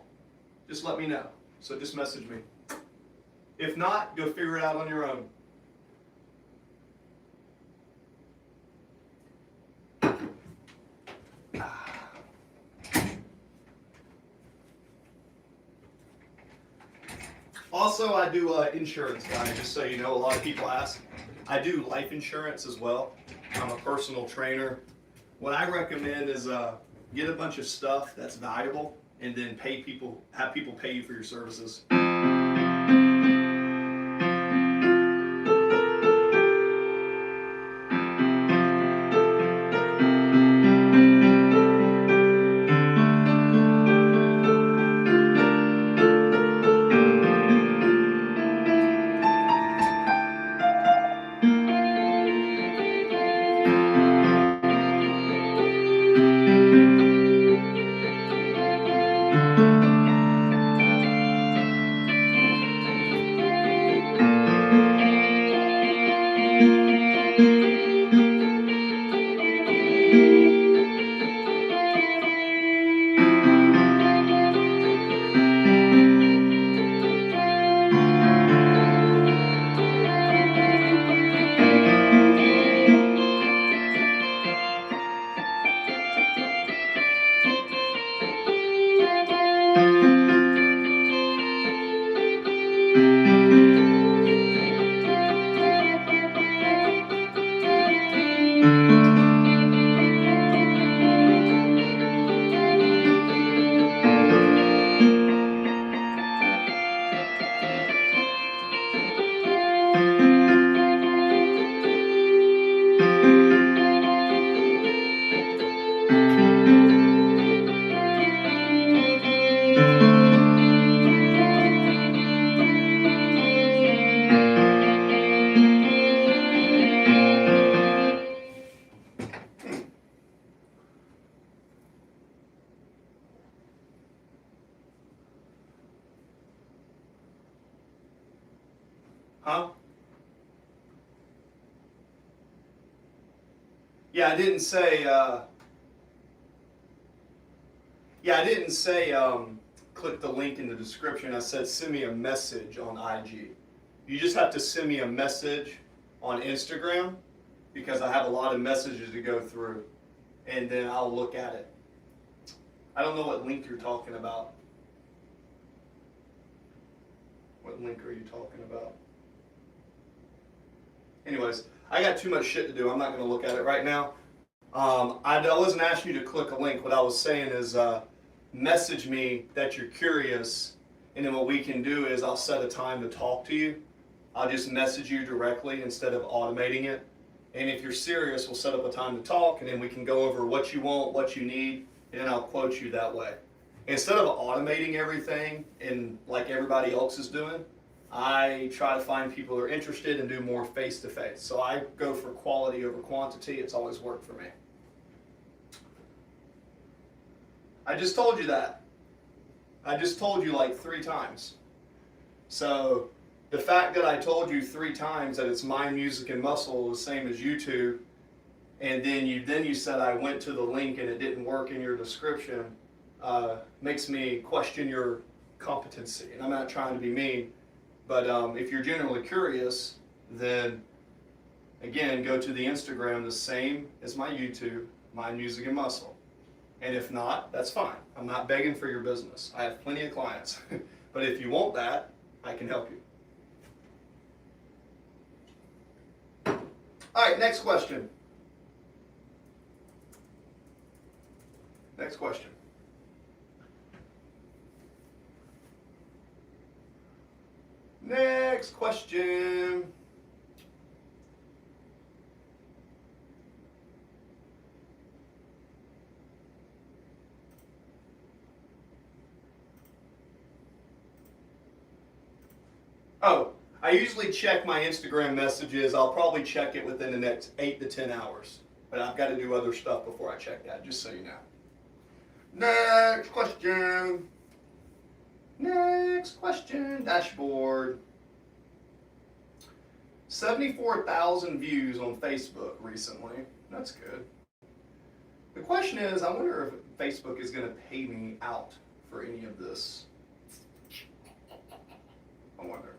just let me know. So just message me. If not, go figure it out on your own. Also, I do insurance, guys, just so you know. A lot of people ask. I do life insurance as well. I'm a personal trainer. What I recommend is get a bunch of stuff that's valuable and then have people pay you for your services. Huh? Yeah, I didn't say. I didn't say click the link in the description. I said send me a message on IG. You just have to send me a message on Instagram because I have a lot of messages to go through, and then I'll look at it. I don't know what link you're talking about. What link are you talking about? Anyways, I got too much shit to do. I'm not going to look at it right now. I wasn't asking you to click a link. What I was saying is message me that you're curious, and then what we can do is I'll set a time to talk to you. I'll just message you directly instead of automating it. And if you're serious, we'll set up a time to talk, and then we can go over what you want, what you need, and then I'll quote you that way. Instead of automating everything and like everybody else is doing, I try to find people who are interested and do more face-to-face. So I go for quality over quantity. It's always worked for me. I just told you that. I just told you like 3 times. So the fact that I told you 3 times that it's Mind, Music, and Muscle, the same as YouTube, and then you said I went to the link and it didn't work in your description, makes me question your competency. And I'm not trying to be mean, but if you're genuinely curious, then again, go to the Instagram, the same as my YouTube, Mind, Music, and Muscle. And if not, that's fine. I'm not begging for your business. I have plenty of clients. But if you want that, I can help you. All right, next question. Next question. Next question. Oh, I usually check my Instagram messages. I'll probably check it within the next 8 to 10 hours. But I've got to do other stuff before I check that, just so you know. Next question. Next question. Dashboard. 74,000 views on Facebook recently. That's good. The question is, I wonder if Facebook is going to pay me out for any of this. I wonder.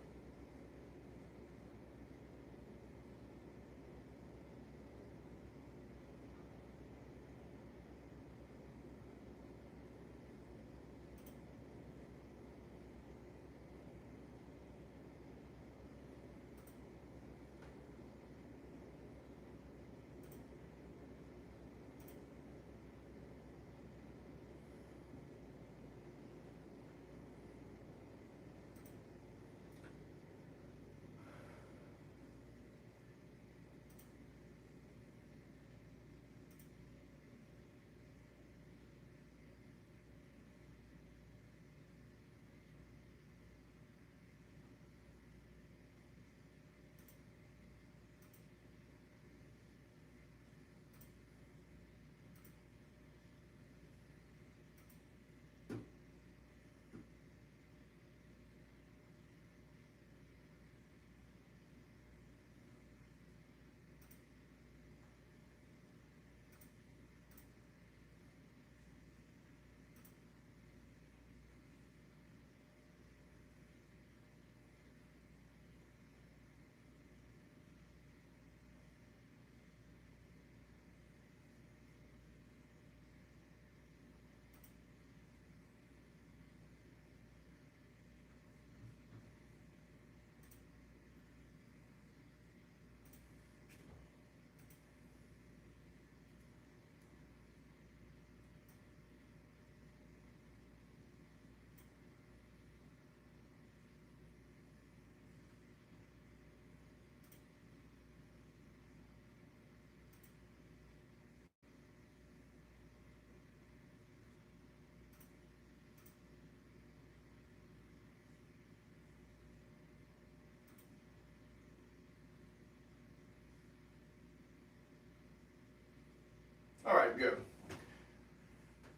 good.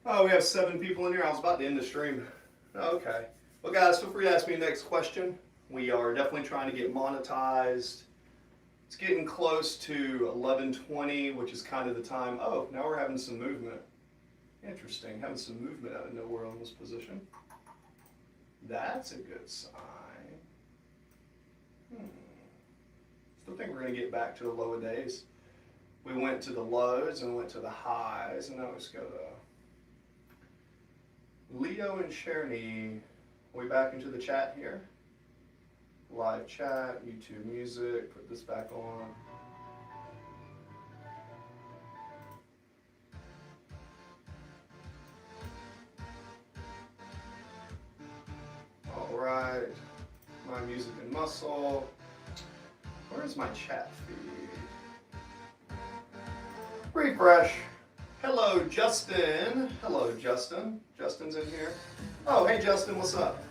Oh, we have 7 people in here. I was about to end the stream. Okay. Well, guys, feel free to ask me the next question. We are definitely trying to get monetized. It's getting close to 11:20, which is kind of the time. Oh, now we're having some movement. Interesting, having some movement out of nowhere on this position. That's a good sign. Still think we're going to get back to the lower days. We went to the lows and went to the highs, and now let's go to Leo and Cherny. Are we back into the chat here? Live chat, YouTube music, put this back on. All right, my music and muscle. Where's my chat feed? Refresh. Hello, Justin. Hello, Justin. Justin's in here. Oh, hey, Justin, what's up?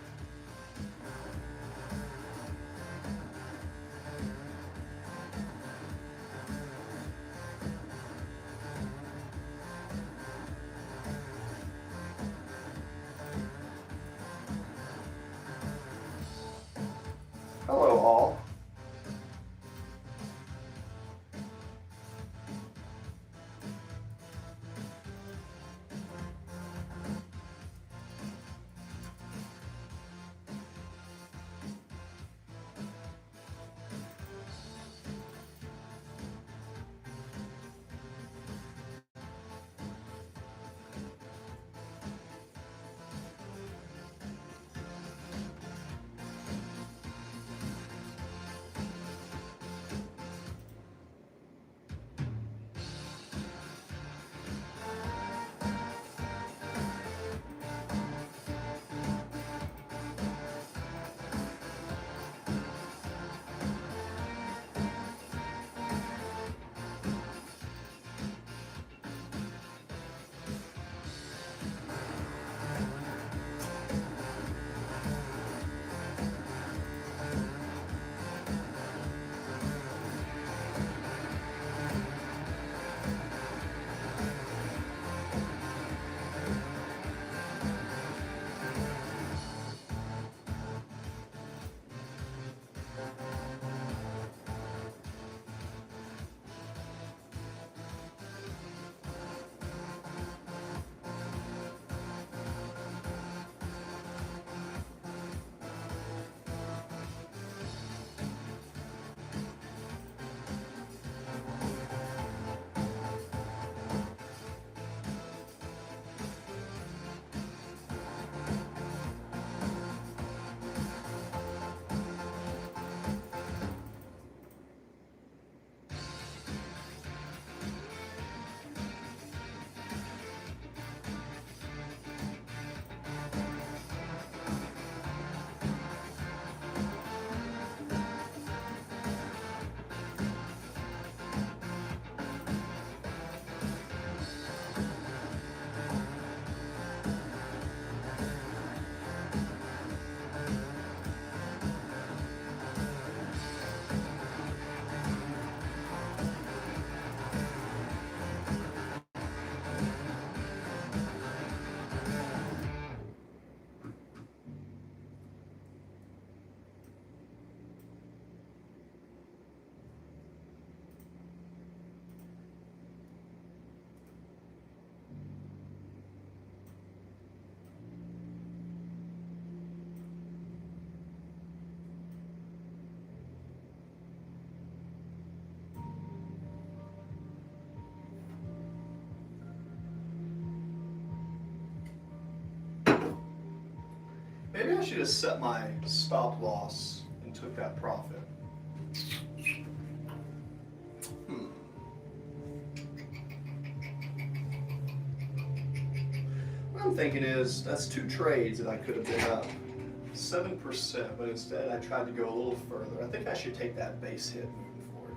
Hello, all. Maybe I should have set my stop loss and took that profit. What I'm thinking is that's 2 trades that I could have been up 7%, but instead I tried to go a little further. I think I should take that base hit moving forward.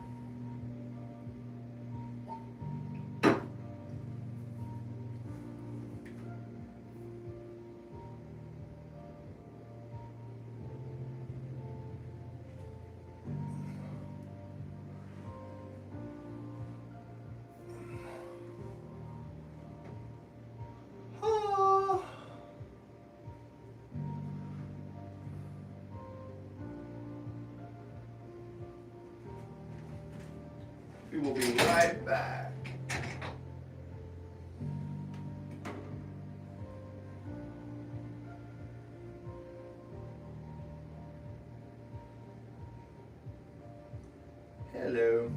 We will be right back. Hello.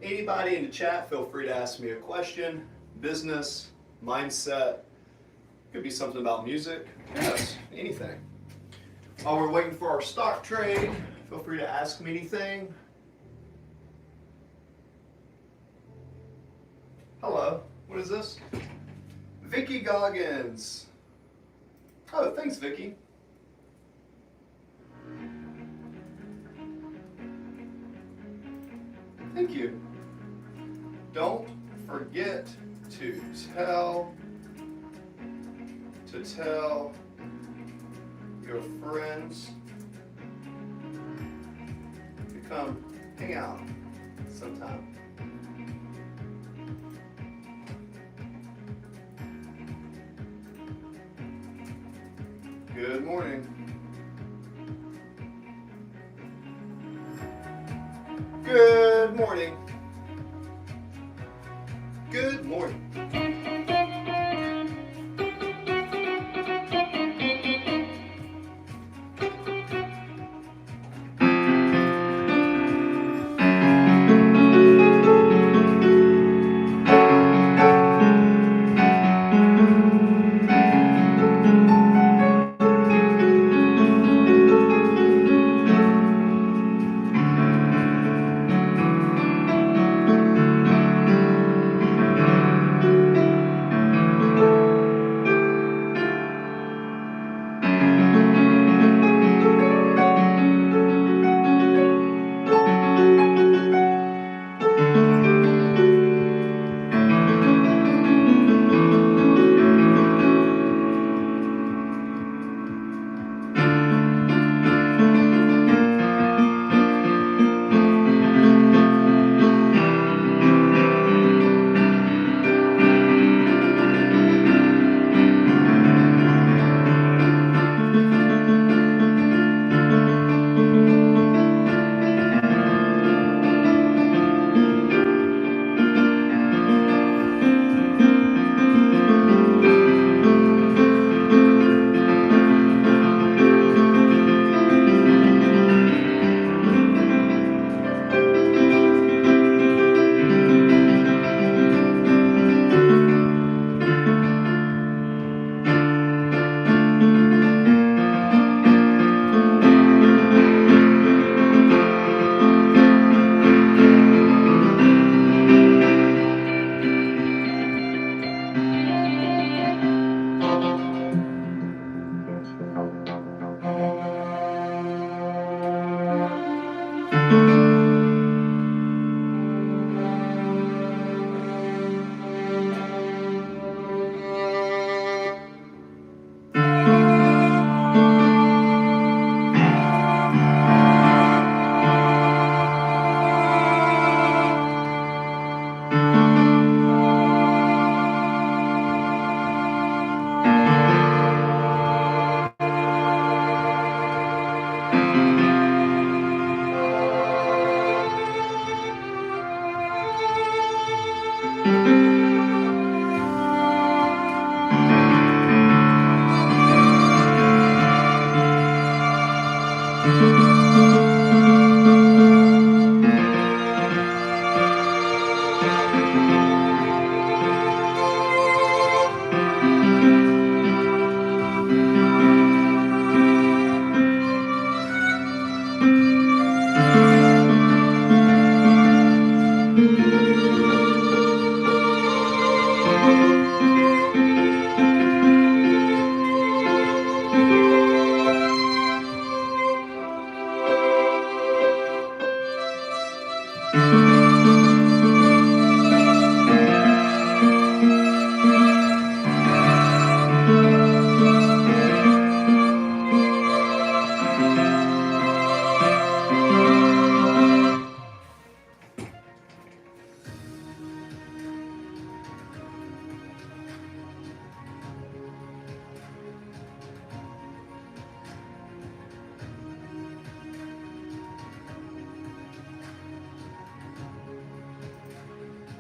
Anybody in the chat, feel free to ask me a question. Business, mindset, could be something about music. Yes, anything. While we're waiting for our stock trade, feel free to ask me anything. Hello, what is this? Vicky Goggins. Oh, thanks, Vicky. Thank you. Don't forget to tell your friends to come hang out sometime. Good morning. Good morning. Good morning.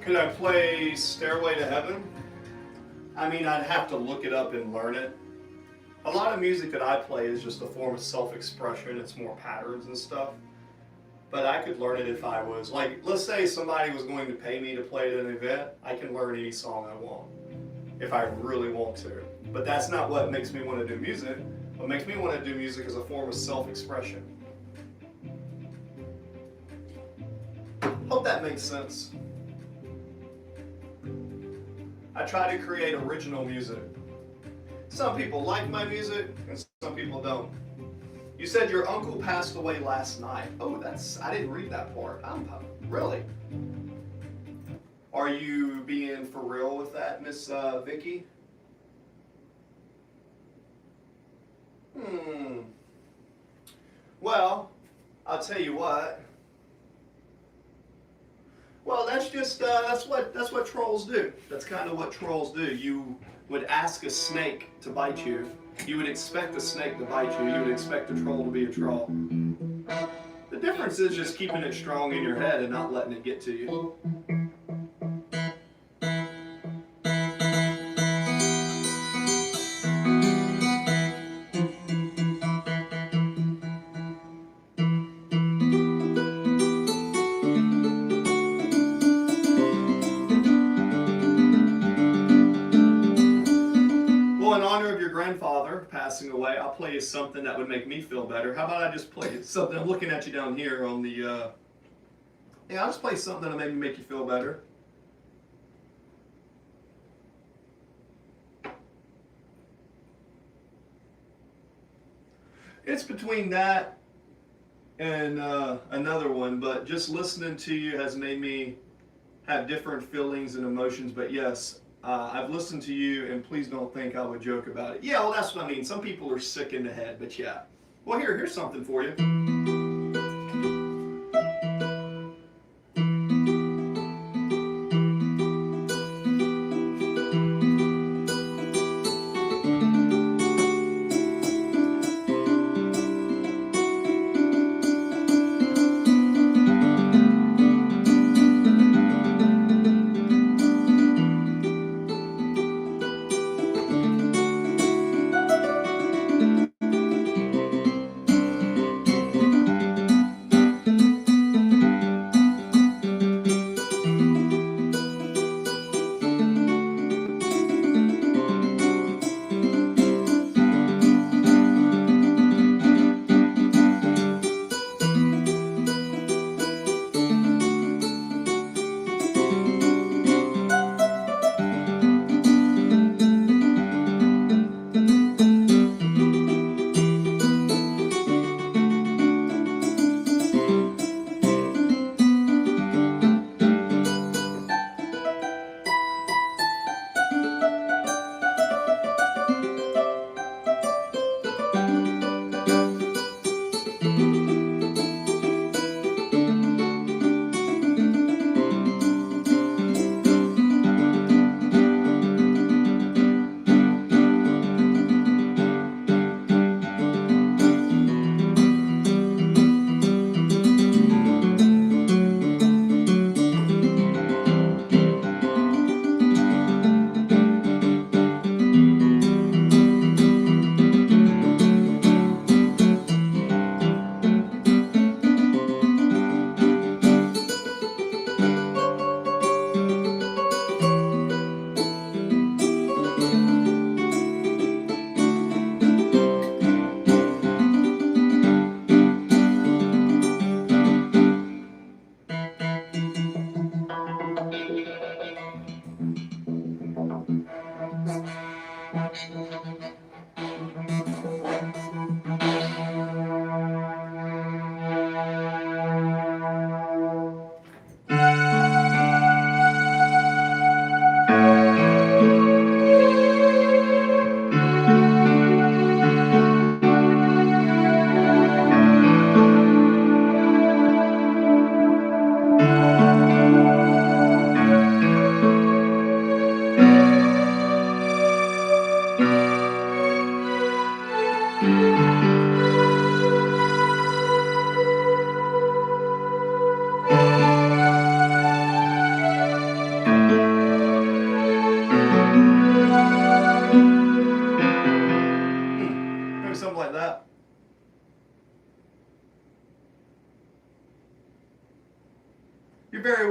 Could I play Stairway to Heaven? I mean, I'd have to look it up and learn it. A lot of music that I play is just a form of self-expression. It's more patterns and stuff. But I could learn it if I was, like, let's say somebody was going to pay me to play at an event. I can learn any song I want if I really want to. But that's not what makes me want to do music. What makes me want to do music is a form of self-expression. Hope that makes sense. I try to create original music. Some people like my music and some people don't. You said your uncle passed away last night. Oh, I didn't read that part. Really? Are you being for real with that, Miss Vicky? Well, I'll tell you what. Well, that's just that's what trolls do. That's kind of what trolls do. You would ask a snake to bite you. You would expect a snake to bite you. You would expect a troll to be a troll. The difference is just keeping it strong in your head and not letting it get to you. Grandfather passing away, I'll play you something that would make me feel better. How about I just play something? I'm looking at you down here on the yeah, I'll just play something that'll maybe make you feel better. It's between that and another one, but just listening to you has made me have different feelings and emotions. But yes, I've listened to you, and please don't think I would joke about it. Yeah, well, that's what I mean. Some people are sick in the head, but yeah. Well, here's something for you.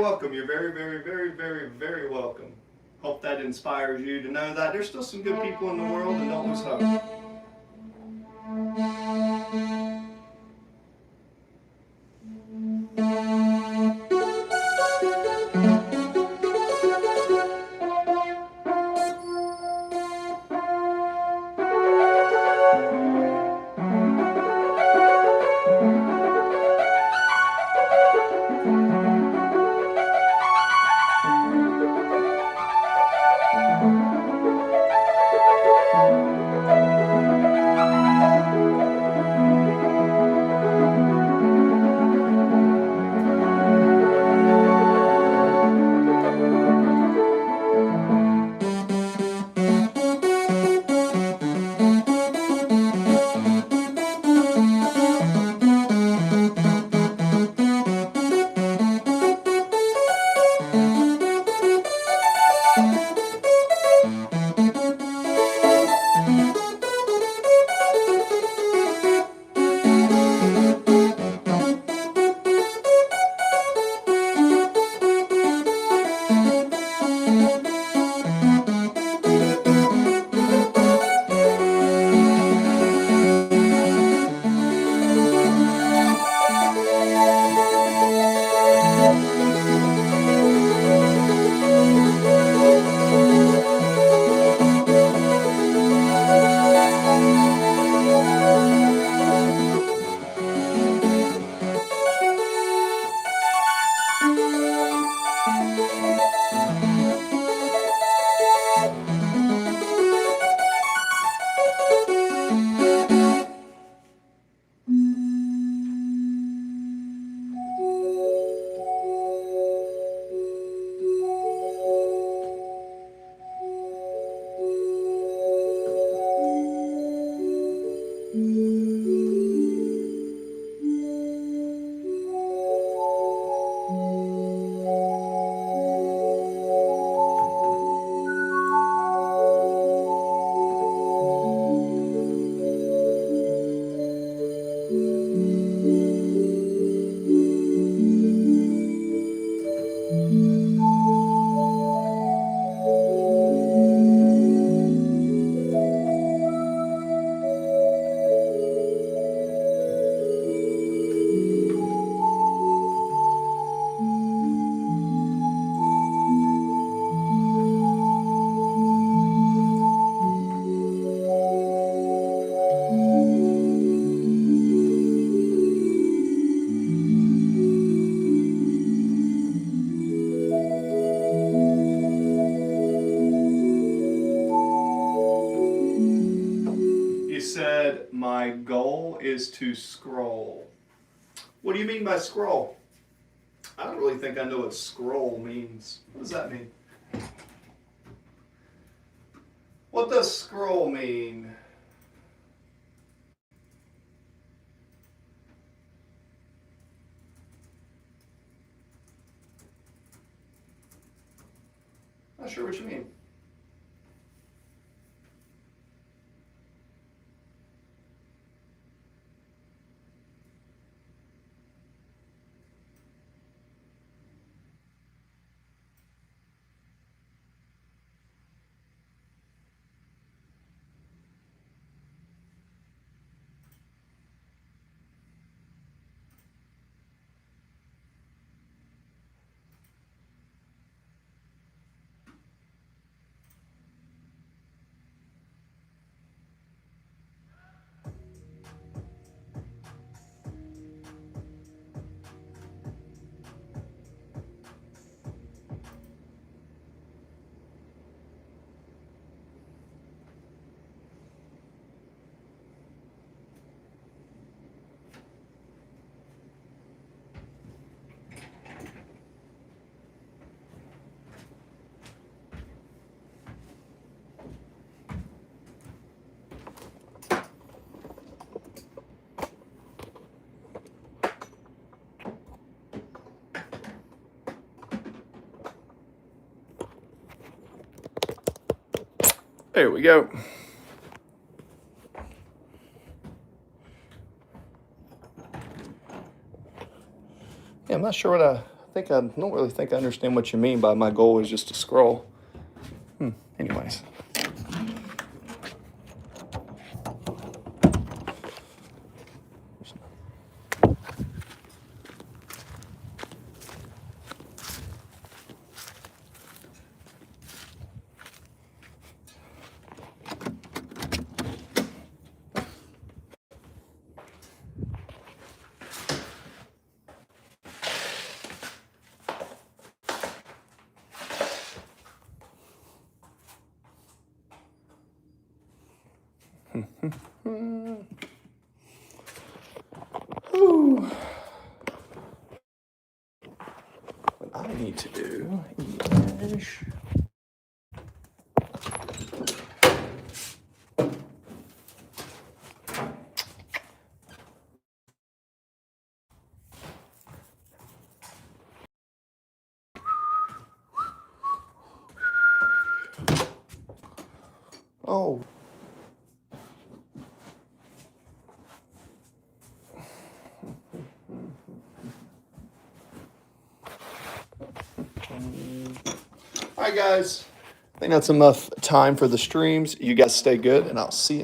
welcome. You're very, very, very, very, very welcome. Hope that inspires you to know that there's still some good people in the world and don't lose hope. Said my goal is to scroll. What do you mean by scroll? I don't really think I know what scroll means. What does that mean? What does scroll mean? Not sure what you mean. There we go. Yeah, I'm not sure what don't really think I understand what you mean by my goal is just to scroll. Anyways. Ooh. What I need to do is oh. All right, guys. I think that's enough time for the streams. You guys stay good, and I'll see you.